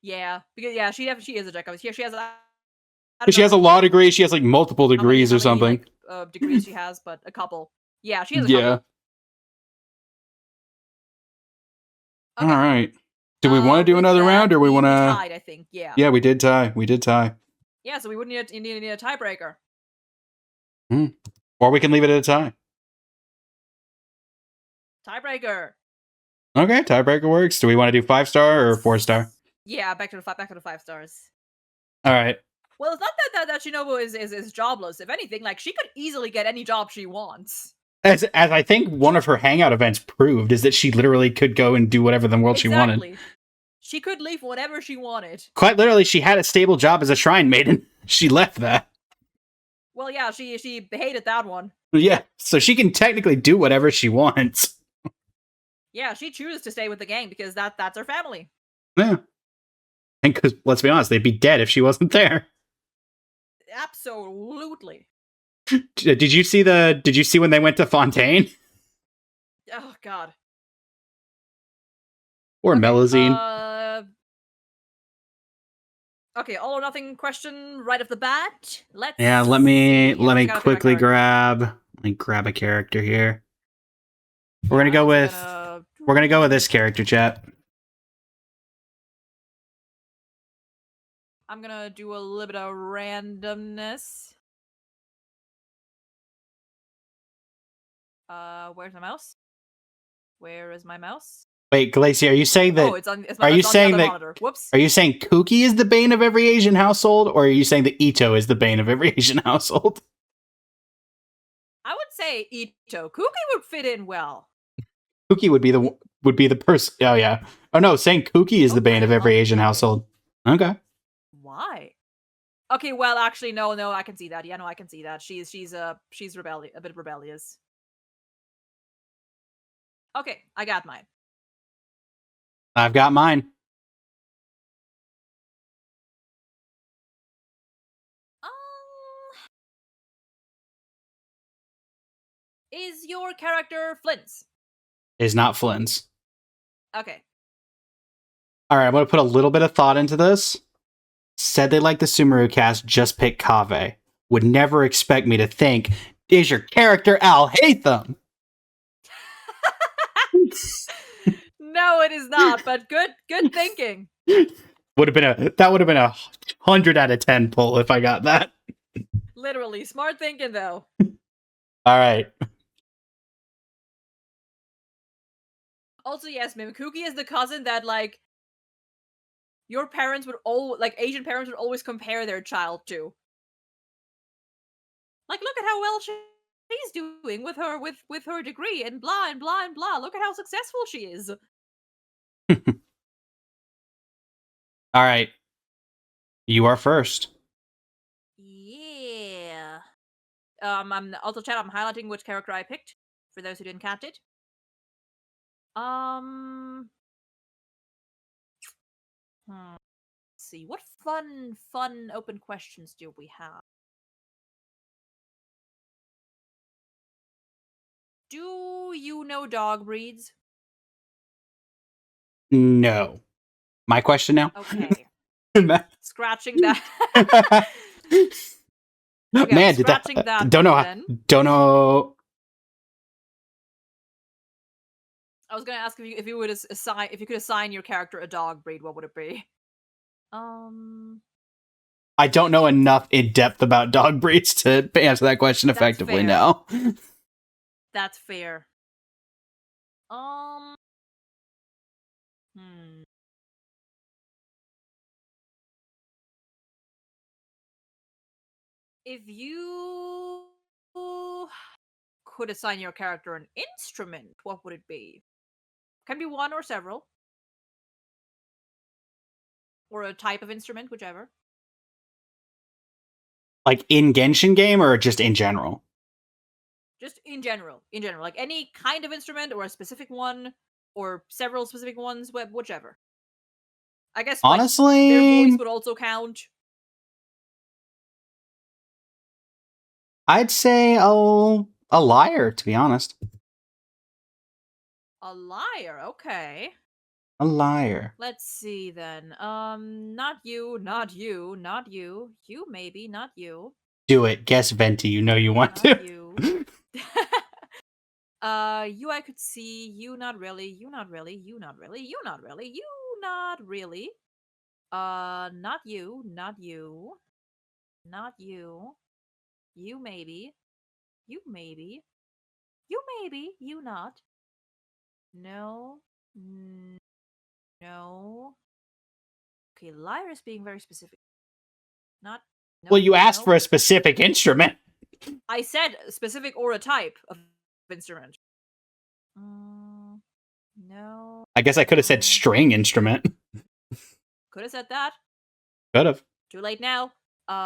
Yeah, because she is a jack of. She has she has a law degree. She has like multiple degrees or something. Degrees she has, but a couple. Yeah, she has a couple. Okay. All right. Do we want to do another round, or we want to? Tied, I think. Yeah. Yeah, we did tie. Yeah, so we wouldn't need a tiebreaker. Or we can leave it at a tie. Tiebreaker. Okay, tiebreaker works. Do we want to do 5-star or 4-star? Yeah, back to the 5 stars. All right. Well, it's not that Shinobu is jobless. If anything, like she could easily get any job she wants. As I think one of her hangout events proved, is that she literally could go and do whatever in the world she wanted. She could leave whenever she wanted. Quite literally, she had a stable job as a shrine maiden. She left that. Well, yeah, she hated that one. Yeah, so she can technically do whatever she wants. Yeah, she chooses to stay with the gang because that's her family. Yeah. And because, let's be honest, they'd be dead if she wasn't there. Absolutely. Did you see when they went to Fontaine? Oh God. Or okay, Melazine. Okay, all or nothing question right off the bat. Let me quickly grab a character here. We're gonna go with this character, chat. I'm gonna do a little bit of randomness. Where's my mouse? Where is my mouse? Wait, Glacier, are you saying that? Oh, it's on the monitor. Whoops. Are you saying Kuki is the bane of every Asian household, or are you saying that Ito is the bane of every Asian household? I would say Ito. Kuki would fit in well. Kuki would be the person. Oh yeah. Oh no, saying Kuki is the bane of every Asian household. Okay. Why? Okay, well, actually, no, I can see that. Yeah, no, I can see that. She's a bit rebellious. Okay, I got mine. I've got mine. Is your character Flynn's? Is not Flynn's. Okay. All right, I'm going to put a little bit of thought into this. Said they like the Sumeru cast, just pick Kaveh. Would never expect me to think, is your character Al Haytham? No, it is not, but good thinking. Would have been a 100 out of 10 pull if I got that. Literally, smart thinking though. All right. Also, yes, Mimikuki is the cousin that like your parents would Asian parents would always compare their child to. Like, look at how well she's doing with her degree and blah and blah and blah. Look at how successful she is. All right. You are first. Yeah. I'm also chat. I'm highlighting which character I picked for those who didn't catch it. Let's see. What fun open questions do we have? Do you know dog breeds? No. My question now? Okay. Scratching that. Okay, Man, did that. Don't know. Don't know. I was gonna ask if you could assign your character a dog breed, what would it be? I don't know enough in depth about dog breeds to answer that question effectively now. That's fair. If you could assign your character an instrument, what would it be? Can be one or several. Or a type of instrument, whichever. Like in Genshin game or just in general? Just in general. In general. Like any kind of instrument or a specific one or several specific ones, whichever. I guess honestly, their voice would also count. I'd say a lyre, to be honest. A lyre, okay. A lyre. Let's see then. Not you. You maybe, not you. Do it. Guess Venti. You know you want to. You. You I could see. You not really. You not really. You not really. You not really. You not really. Not you. Not you. Not you. You maybe. You maybe. You maybe. You not. No. No. Okay, lyre is being very specific. Not. No, well, you asked for a specific instrument. I said specific or a type of instrument. No. I guess I could have said string instrument. Could have said that. Could have. Too late now.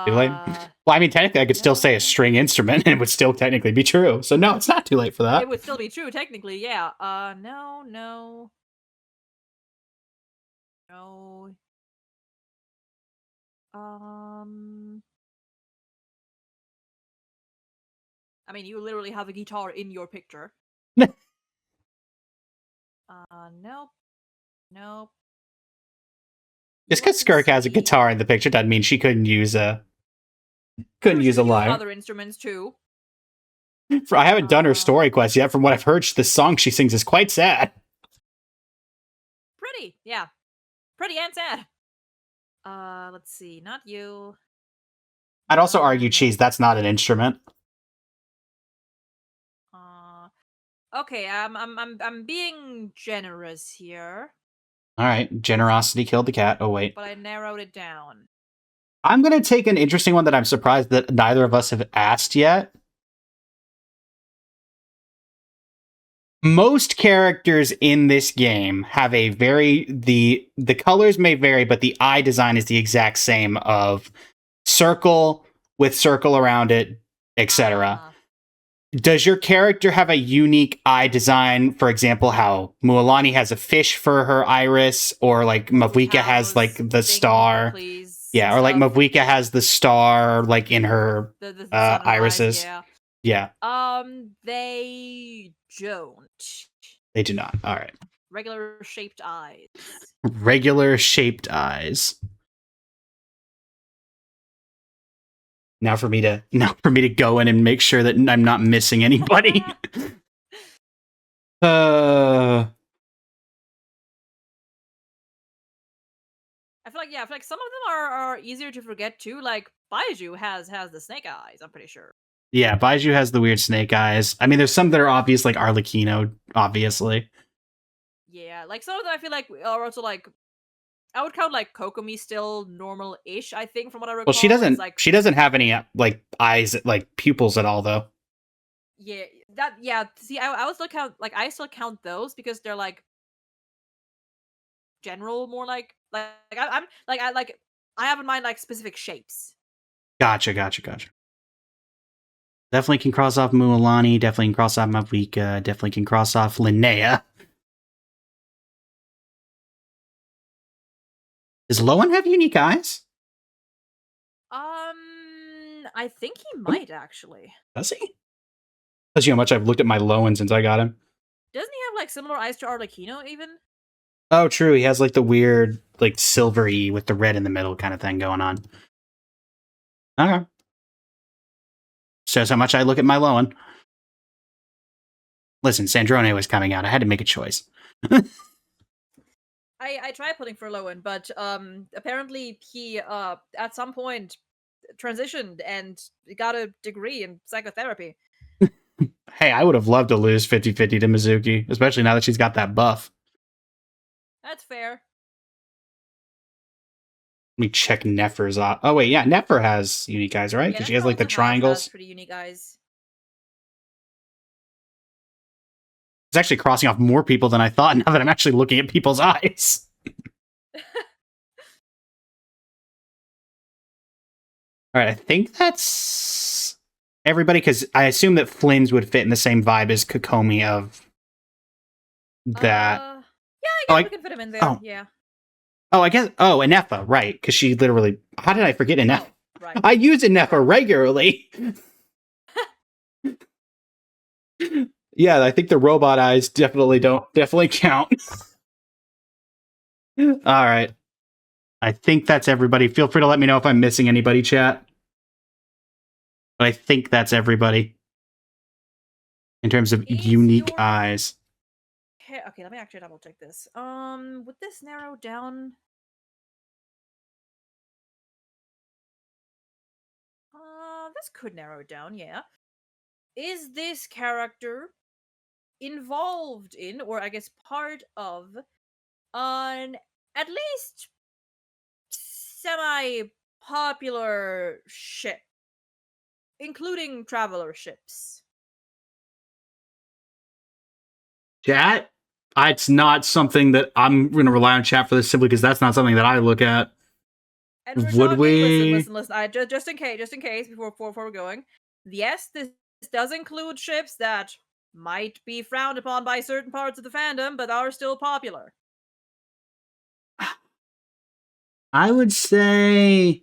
Too late. Well, I mean, technically, I could still say a string instrument, and it would still technically be true. So no, it's not too late for that. It would still be true, technically. Yeah. No. No. I mean, you literally have a guitar in your picture. Nope. Nope. Just because Skirk has a guitar in the picture doesn't mean she couldn't use a lyre. Other instruments too. I haven't done her story quest yet. From what I've heard, the song she sings is quite sad. Pretty, yeah. Pretty and sad. Let's see. Not you. I'd also argue, cheese, that's not an instrument. Okay, I'm being generous here. All right, generosity killed the cat. Oh wait, but I narrowed it down. I'm gonna take an interesting one that I'm surprised that neither of us have asked yet. Most characters in this game have a the colors may vary, but the eye design is the exact same of circle with circle around it, etc. Does your character have a unique eye design? For example, how Mualani has a fish for her iris, or like Mavwika has like the star. Yeah, or like Mavwika has the star like in her the irises. Yeah. They don't. They do not. All right. Regular shaped eyes. Regular shaped eyes. Now for me to go in and make sure that I'm not missing anybody. I feel like some of them are easier to forget too. Like Baiju has the snake eyes. I'm pretty sure. Yeah, Baiju has the weird snake eyes. I mean, there's some that are obvious, like Arlecchino, obviously. Yeah, like some of them I feel like are also like I would count like Kokomi still normal-ish. I think from what I Well, she recall, where it's doesn't. like She doesn't have any like eyes, like pupils at all, though. yeah. See, I would still count like I still count those because they're like general, more like I'm like I have in mind like specific shapes. Gotcha, gotcha, gotcha. Definitely can cross off Mualani. Definitely can cross off Mavuika. Definitely can cross off Linnea. Does Lowen have unique eyes? I think he might actually. Does he? Let's see how much I've looked at my Lowen since I got him. Doesn't he have like similar eyes to Arlecchino even? Oh, true. He has like the weird, like silvery with the red in the middle kind of thing going on. Okay. Shows how much I look at my Lowen. Listen, Sandrone was coming out. I had to make a choice. I tried putting for Lowen, but apparently he at some point transitioned and got a degree in psychotherapy. Hey, I would have loved to lose 50-50 to Mizuki, especially now that she's got that buff. That's fair. Let me check Nefer's eye. Oh, wait, yeah, Nefer has unique eyes, right? Yeah, Because she has Nefer like the also has triangles. pretty unique eyes. It's actually crossing off more people than I thought now that I'm actually looking at people's eyes. All right, I think that's everybody because I assume that Flynn's would fit in the same vibe as Kokomi of that. Yeah, I Oh, guess we can fit him in there. oh, Yeah. I guess. Oh, Anefa, right? Because she literally. How did I forget Anefa? Oh, right. I use Anefa regularly. Yeah, I think the robot eyes definitely count. All right. I think that's everybody. Feel free to let me know if I'm missing anybody, chat. But I think that's everybody in terms of unique eyes. Okay, let me actually double check this. Would this narrow down? This could narrow it down, yeah. Is this character involved in, or I guess part of, an at least semi-popular ship, including traveler ships? Chat? It's not something that I'm going to rely on chat for this simply because that's not something that I look at. And Would Rashad, we? listen. I just in case, before we're going. Yes, this does include ships that might be frowned upon by certain parts of the fandom, but are still popular. I would say.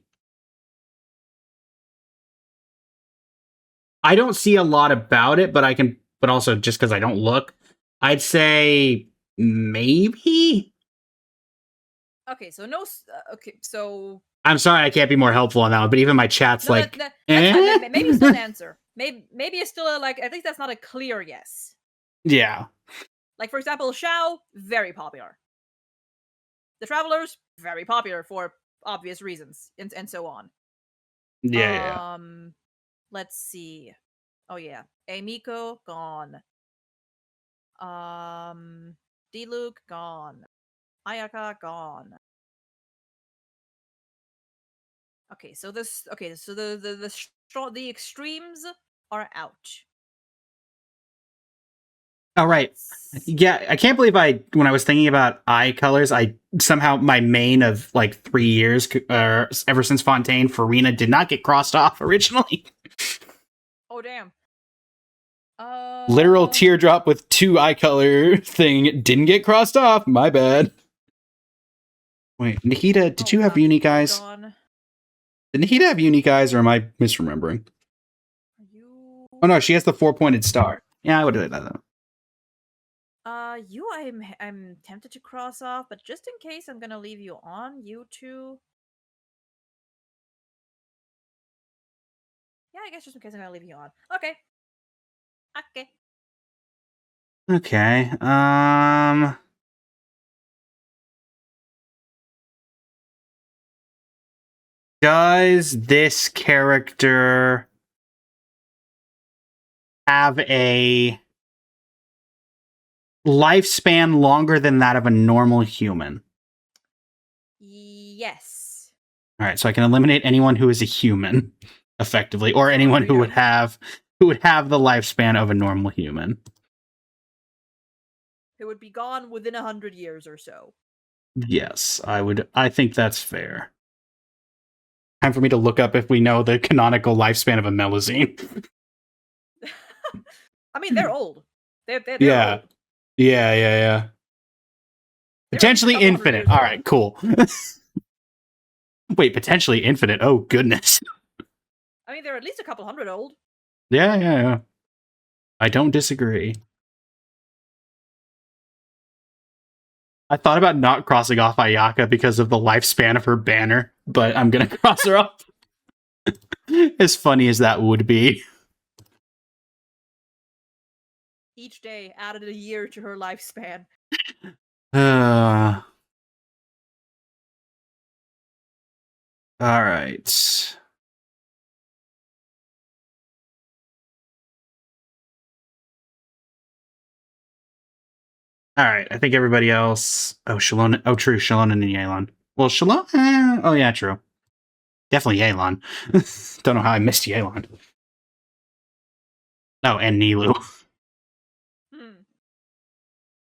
I don't see a lot about it, but I can. But also, just because I don't look, I'd say maybe. Okay, so no. Okay, so I'm sorry, I can't be more helpful on that one. But even my chat's no, like, that's fine. eh? Maybe still an answer. Maybe it's still like I think that's not a clear yes. Yeah. Like for example, Shao, very popular. The Travelers, very popular for obvious reasons, and so on. Yeah. Let's see. Oh yeah, Amiko gone. D-Luke gone. Ayaka gone. Okay, so the extremes are out. All right. Let's Yeah, I can't believe when I was thinking about eye colors, I somehow my main of like 3 years, ever since Fontaine, Farina did not get crossed off originally. Oh damn. Literal teardrop with 2 eye color thing didn't get crossed off. My bad. Wait, Nikita, did you have unique eyes? Gone. Did Nikita have unique eyes, or am I misremembering? You. Oh no, she has the 4-pointed star. Yeah, I would do that though. I'm tempted to cross off, but just in case, I'm gonna leave you on. You two. Yeah, I guess just in case I'm gonna leave you on. Okay. Okay. Okay. Does this character have a lifespan longer than that of a normal human? Yes. All right, so I can eliminate anyone who is a human, effectively, or Sure, anyone who yeah. would have the lifespan of a normal human. Who would be gone within 100 years or so. Yes, I would. I think that's fair. Time for me to look up if we know the canonical lifespan of a Melazine. I mean, they're old. They're Yeah, old. yeah. They're at least a Potentially couple hundred infinite. years All old. right, cool. Wait, potentially infinite. Oh goodness. I mean, they're at least a couple hundred old. Yeah. I don't disagree. I thought about not crossing off Ayaka because of the lifespan of her banner, but I'm gonna cross her off. As funny as that would be. Each day added a year to her lifespan. All right. All right. I think everybody else. Oh, Shalon. Oh, true. Shalon and Yelan. Well, Shalon. Oh, yeah, true. Definitely Yelan. Don't know how I missed Yelan. Oh, and Nilu. Hmm.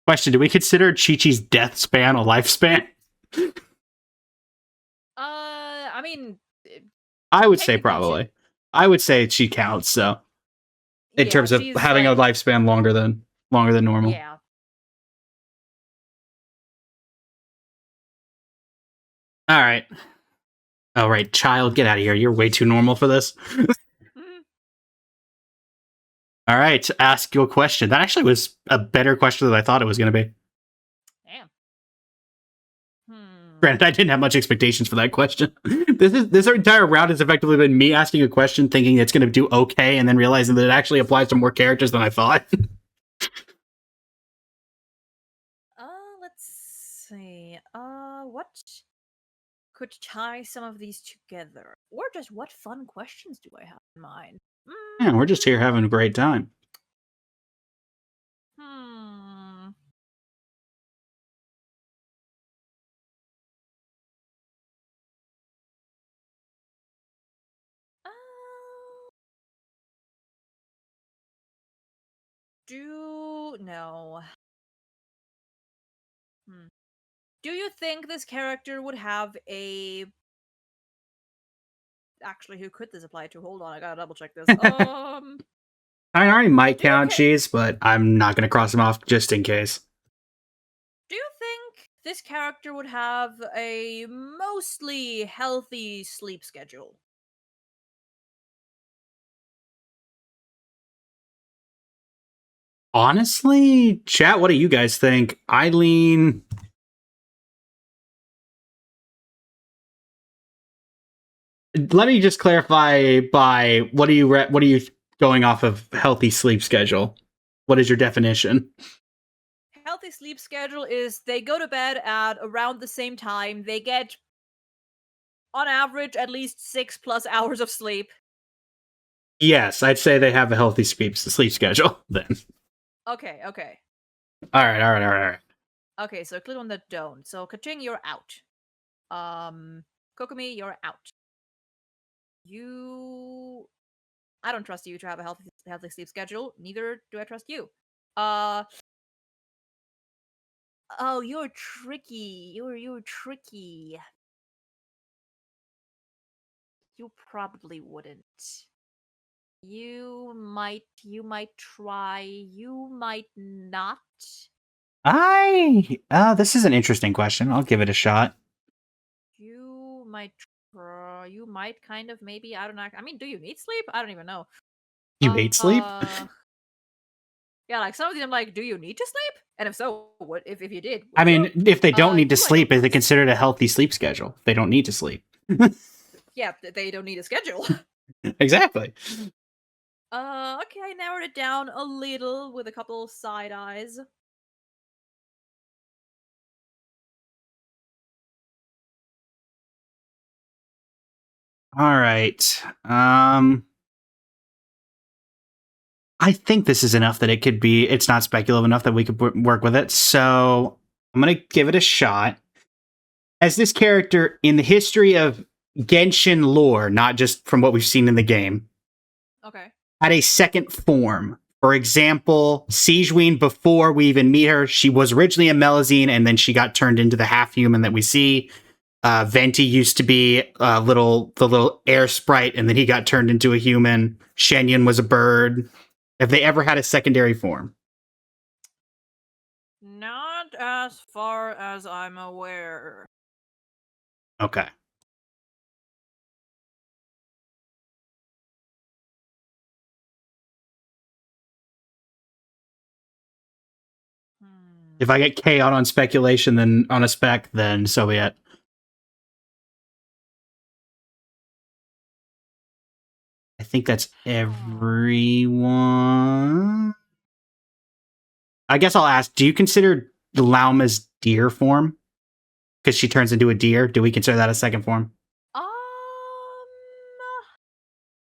Question: do we consider Chi-Chi's death span a lifespan? I mean, I would say technically, probably. I would say she counts. So, in yeah, terms of she's having a like, lifespan longer than normal. yeah. All right. All right, child, get out of here. You're way too normal for this. Mhm. All right, ask your question. That actually was a better question than I thought it was going to be. Damn. Hmm. Granted, I didn't have much expectations for that question. This entire round has effectively been me asking a question, thinking it's going to do okay, and then realizing that it actually applies to more characters than I thought. Let's see. What could tie some of these together? Or just what fun questions do I have in mind? Yeah, we're just here having a great time. Hmm. Uh, no. Hmm. Do you think this character would have a actually who could this apply to? Hold on, I gotta double check this. I already might Do you count cheese, but I'm not going to cross them off just in case. do you think this character would have a mostly healthy sleep schedule? Honestly, chat, what do you guys think? I lean. Let me just clarify by what are you going off of healthy sleep schedule? What is your definition? Healthy sleep schedule is they go to bed at around the same time. They get on average at least 6+ hours of sleep. Yes, I'd say they have a healthy sleep schedule then. Okay. All right. Okay, so click on the don't. So Kaching, you're out. Kokomi, you're out. You I don't trust you to have a healthy sleep schedule. Neither do I trust you. Uh oh, you're tricky. You're tricky. You probably wouldn't. You might try, you might not. This is an interesting question. I'll give it a shot. You might try, you might kind of maybe, I don't know. I mean, do you need sleep? I don't even know. You hate sleep? Yeah, like some of them like, do you need to sleep? And if so, what if you did, I would you? mean, if they don't need to You I don't sleep, is it trust. considered a healthy sleep schedule? They don't need to sleep. Yeah, they don't need a schedule. Exactly. Okay, I narrowed it down a little with a couple side eyes. All right. I think this is enough that it could be. It's not speculative enough that we could work with it. So I'm gonna give it a shot. As this character in the history of Genshin lore, not just from what we've seen in the game, Okay. had a second form. For example, Siegewein, before we even meet her, she was originally a Melazine, and then she got turned into the half-human that we see. Venti used to be the little air sprite, and then he got turned into a human. Shenyan was a bird. Have they ever had a secondary form? Not as far as I'm aware. Okay. If I get K out on speculation, then on a spec, then so be it. I think that's everyone. I guess I'll ask, do you consider Lauma's deer form? Because she turns into a deer. Do we consider that a second form? Um,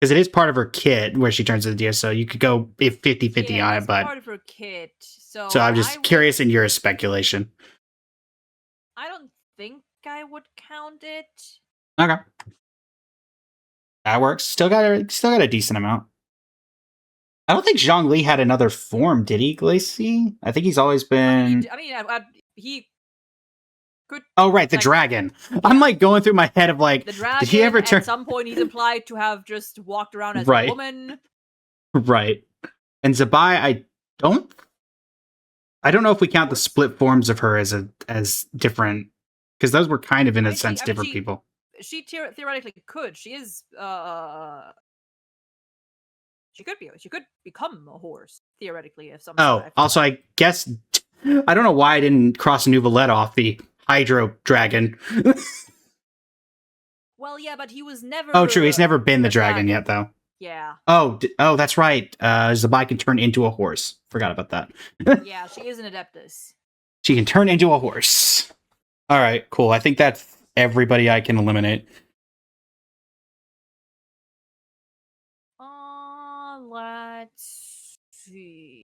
Because it is part of her kit where she turns into a deer, so you could go 50-50 yeah, on it's it, but part of her kit. So so I'm I just would, curious in your speculation. I don't think I would count it. Okay. That works. Still got a decent amount. I don't think Zhongli had another form, did he, Glacy? I think he's always been. He could. Oh, right, the like, dragon. yeah. I'm like going through my head of like, The dragon. did he ever turn? At some point, he's implied to have just walked around as Right. a woman. Right. And Zabai, I don't know if we count the split forms of her as different, because those were kind of in a sense different people. She theoretically could. She is. She could become a horse theoretically if some. Oh, also, I guess I don't know why I didn't cross Nuvalette off the Hydro Dragon. Well, yeah, but he was never. Oh, true. He's never been the dragon yet, though. Yeah. Oh, that's right. Zabai can turn into a horse. Forgot about that. Yeah, she is an Adeptus. She can turn into a horse. All right, cool. I think that's everybody I can eliminate. Let's see.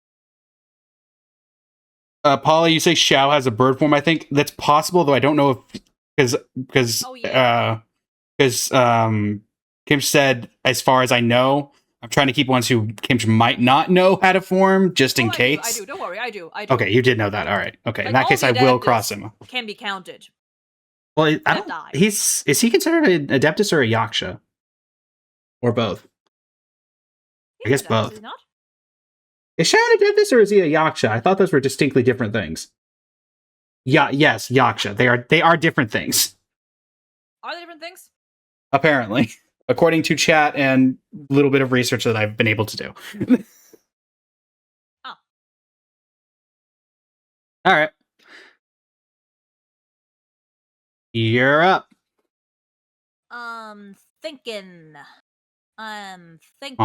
Polly, you say Xiao has a bird form. I think that's possible, though I don't know if because Kimcch said, as far as I know, I'm trying to keep ones who Kimcch might not know how to form, just in case. I do. Don't worry. I do. Okay, you did know that. All right. Okay, like, in that case, I will cross him. Can be counted. Well, I don't. Is he considered an Adeptus or a Yaksha, or both? I guess both. Is he not? Is Xiao an Adeptus or is he a Yaksha? I thought those were distinctly different things. Yeah. Yes, Yaksha. They are different things. Are they different things? Apparently, according to chat and a little bit of research that I've been able to do. Oh. All right. You're up. Thinking. Thinking.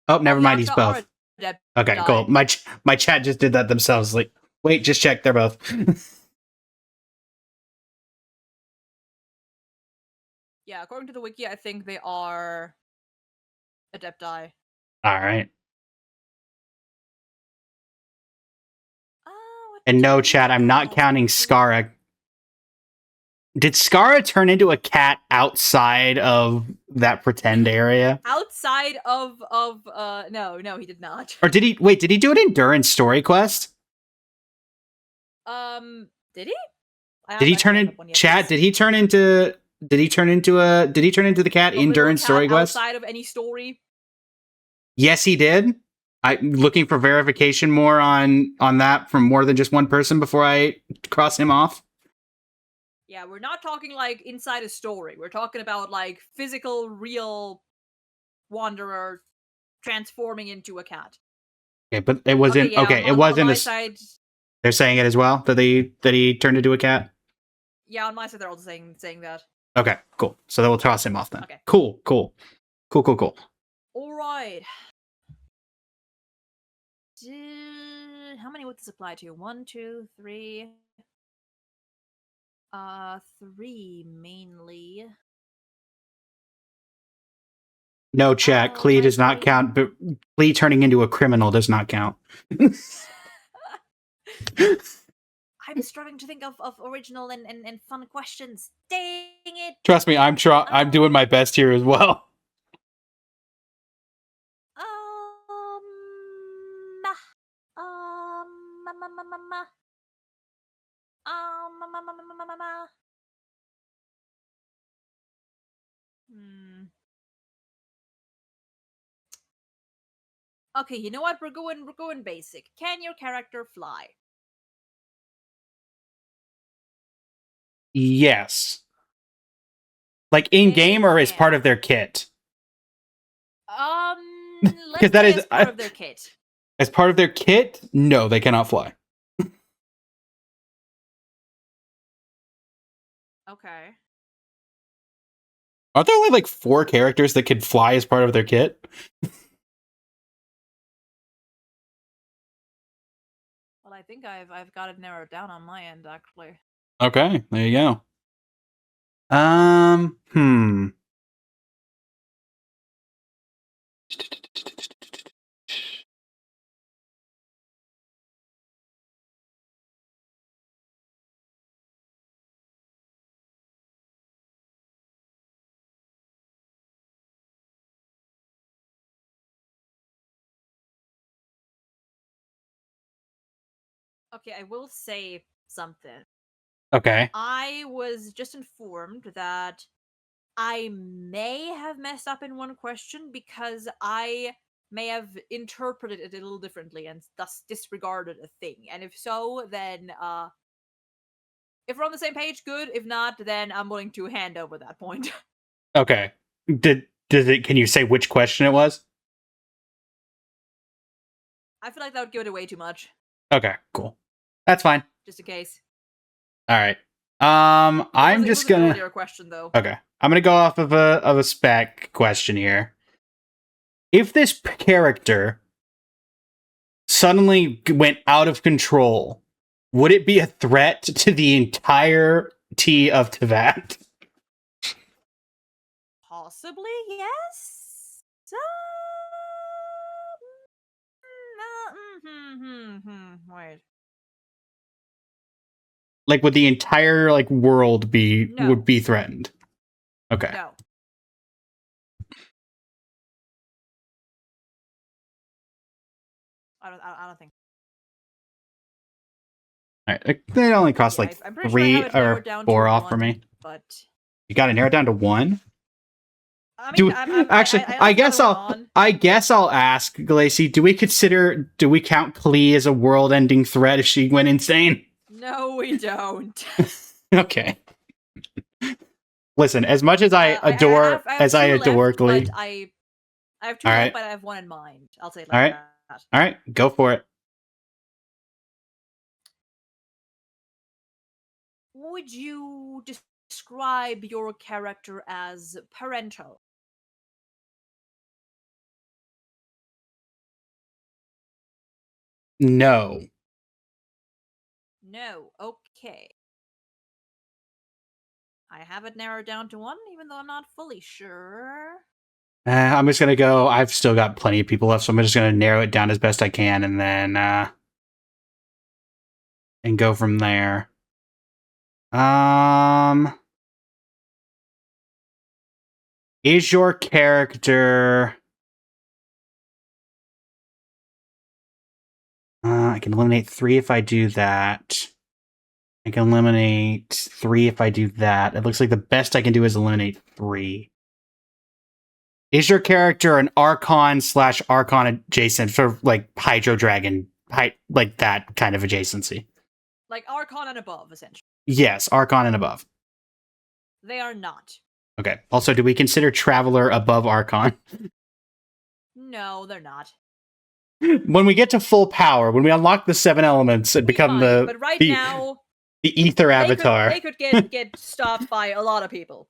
Oh, never mind. He's both. Okay, cool. My chat just did that themselves. Like, wait, just check. They're both. Yeah, according to the wiki, I think they are Adepti. All right. And no, chat, I'm not counting Skara. Did Skara turn into a cat outside of that pretend area? Outside of no, he did not. Or did he do it in Durin's story quest? Did he? Did he turn in chat? Did he turn into the cat in Durin's story quest? Outside of any story? Yes, he did. I'm looking for verification more on that from more than just one person before I cross him off. Yeah, we're not talking like inside a story. We're talking about like physical, real wanderer transforming into a cat. Okay, but it wasn't it wasn't a side. They're saying it as well that he turned into a cat. Yeah, on my side they're all saying that. Okay, cool. So then we'll toss him off then. Okay. Cool. All right. How many would this apply to? 1, 2, 3. 3 mainly. No, chat. Klee does not count, but Klee turning into a criminal does not count. I'm struggling to think of original and fun questions. Dang it! Trust me, I'm doing my best here as well. Ma, ma, ma, ma, ma. Ma, ma, ma, ma, ma, ma, ma. Hmm. Okay, you know what? We're going basic. Can your character fly? Yes. Like in game or as part of their kit? Let's say as part of their kit. As part of their kit, no, they cannot fly. Okay. Aren't there only like 4 characters that can fly as part of their kit? Well, I think I've got it narrowed down on my end, actually. Okay, there you go. Okay, I will say something. Okay. I was just informed that I may have messed up in one question because I may have interpreted it a little differently and thus disregarded a thing. And if so, then if we're on the same page, good. If not, then I'm willing to hand over that point. Okay. Can you say which question it was? I feel like that would give it away too much. Okay, cool. That's fine. Just in case. All right. I'm just an gonna earlier question though. Okay. I'm gonna go off of a spec question here. If this character suddenly went out of control, would it be a threat to the entirety of Teyvat? Possibly, yes. Wait. Like, would the entire like world would be threatened? Okay. No. I don't think. All right. They only cost like I'm pretty 3 sure I have it or narrowed down 4 to off 1, for me. But you got to narrow it down to 1. I mean, I guess I'll ask Glacy. Do we count Klee as a world-ending threat if she went insane? No, we don't. Okay. Listen, as much as I adore Glee, I have 2 left, but I have 1 in mind. I'll say it like that. All right, go for it. Would you describe your character as parental? No. No. Okay. I have it narrowed down to 1, even though I'm not fully sure. I'm just gonna go. I've still got plenty of people left, so I'm just gonna narrow it down as best I can, and then and go from there. Is your character? I can eliminate 3 if I do that. I can eliminate 3 if I do that. It looks like the best I can do is eliminate 3. Is your character an Archon/Archon adjacent for like Hydro Dragon, like that kind of adjacency? Like Archon and above, essentially. Yes, Archon and above. They are not. Okay. Also, do we consider Traveler above Archon? No, they're not. When we get to full power, when we unlock the 7 elements and become but right now the Ether Avatar, they could get stopped by a lot of people.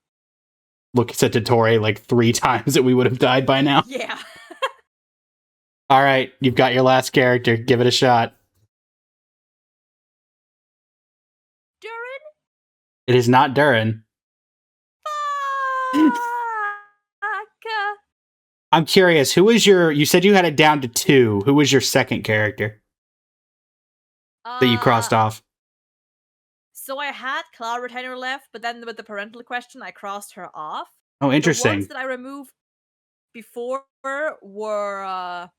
Look, it's at Dottore like 3 times that we would have died by now. Yeah. All right, you've got your last character. Give it a shot. Durin? It is not Durin. Fuck. I'm curious, who was your... You said you had it down to 2. Who was your second character that you crossed off? So I had Cloud Retainer left, but then with the parental question, I crossed her off. Oh, The interesting. ones that I removed before were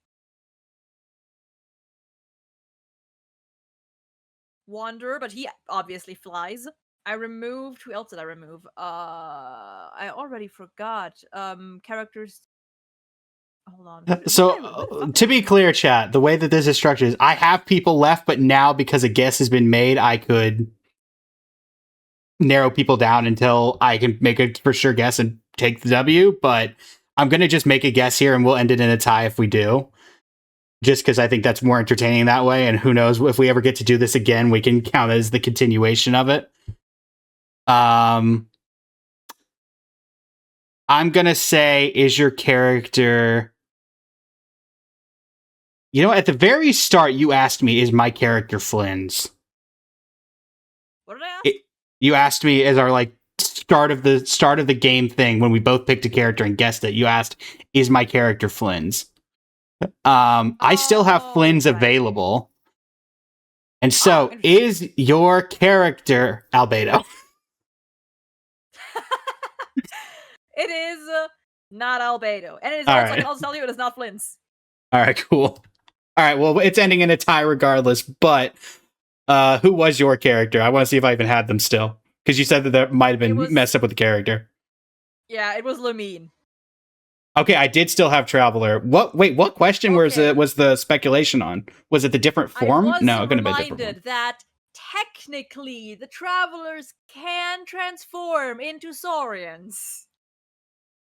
Wanderer, but he obviously flies. I removed... Who else did I remove? I already forgot. Characters... Hold on. Who So, did I- who the fuck to did I be clear, chat, the way that this is structured is I have people left, but now because a guess has been made, I could narrow people down until I can make a for sure guess and take the W, but I'm going to just make a guess here and we'll end it in a tie if we do. Just because I think that's more entertaining that way, and who knows, if we ever get to do this again, we can count it as the continuation of it. I'm gonna say, is your character... You know, at the very start, you asked me, is my character Flynn's? What did I ask? You asked me as our like start of the game thing when we both picked a character and guessed it. You asked, is my character Flynn's? I still have Flynn's right. available. And so, interesting. is your character Albedo? It is not Albedo. And it is All also, I right. can also tell you, it is not Flynn's. All right, cool. All right, well, it's ending in a tie regardless, but who was your character? I want to see if I even had them still. Because you said that there might have been messed up with the character. Yeah, it was Lamine. Okay, I did still have Traveler. What question was the speculation on? Was it the different form? No, it couldn't have been different form. That technically the Travelers can transform into Saurians.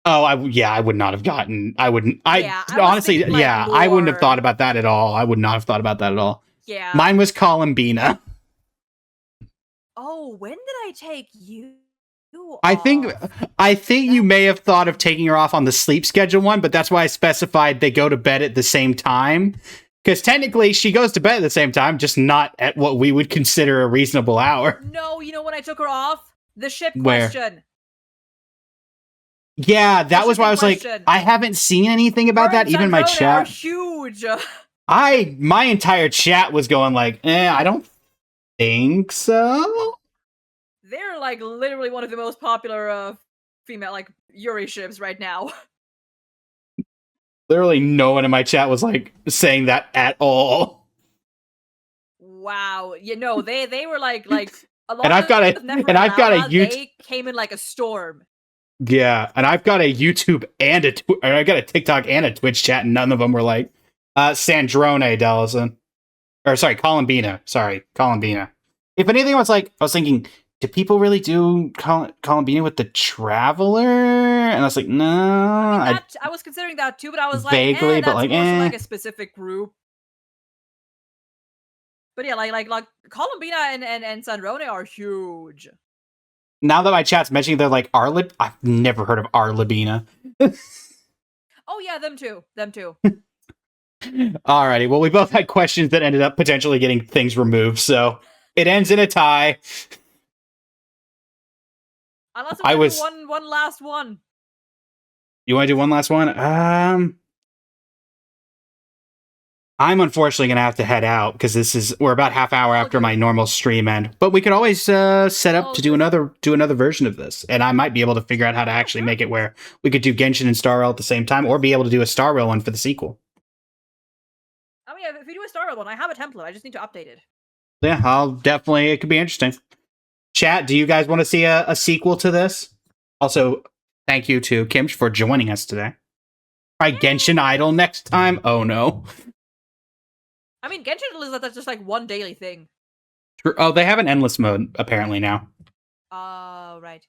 Oh, I would not have gotten... I wouldn't... honestly, thinking, like, I wouldn't have thought about that at all. I would not have thought about that at all. Yeah. Mine was Columbina. Oh, when did I take you off? I think you may have thought of taking her off on the sleep schedule one, but that's why I specified they go to bed at the same time. Because technically, she goes to bed at the same time, just not at what we would consider a reasonable hour. No, you know when I took her off? The ship Where? question. Yeah, that was why I was like, I haven't seen anything about that. Even my chat. Are huge. My entire chat was going like, I don't think so. They're like literally one of the most popular female like Yuri ships right now. Literally no one in my chat was like saying that at all. Wow. You know, they were like a lot and I've got a they came in like a storm. Yeah, and I've got a YouTube and I got a TikTok and a Twitch chat, and none of them were like Sandrone Dellison. Or sorry, Columbina. If anything was like, I was thinking, do people really do Columbina with the Traveler? And I was like, no. I was considering that too, but I was like, vaguely, that's but like, more like a specific group. But yeah, like Columbina and Sandrone are huge. Now that my chat's mentioning, they're like Arlib. I've never heard of Arlibina. Oh yeah, them too. Alrighty, well, we both had questions that ended up potentially getting things removed, so it ends in a tie. Unless I was one last one. You want to do one last one? I'm unfortunately going to have to head out because we're about half hour after my normal stream end. But we could always set up to do another version of this, and I might be able to figure out how to actually make it where we could do Genshin and Star Rail at the same time, or be able to do a Star Rail one for the sequel. I mean, if we do a Star Rail one, I have a template. I just need to update it. Yeah, it could be interesting. Chat, do you guys want to see a sequel to this? Also, thank you to Kimcch for joining us today. Try Genshin Idol next time. Oh no. I mean, Genshin is that's just like one daily thing. Oh, they have an endless mode apparently now. Right.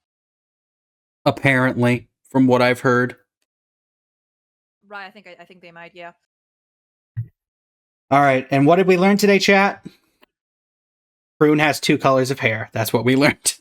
Apparently, from what I've heard. Right, I think they might, yeah. All right, and what did we learn today, chat? Prune has 2 colors of hair. That's what we learned.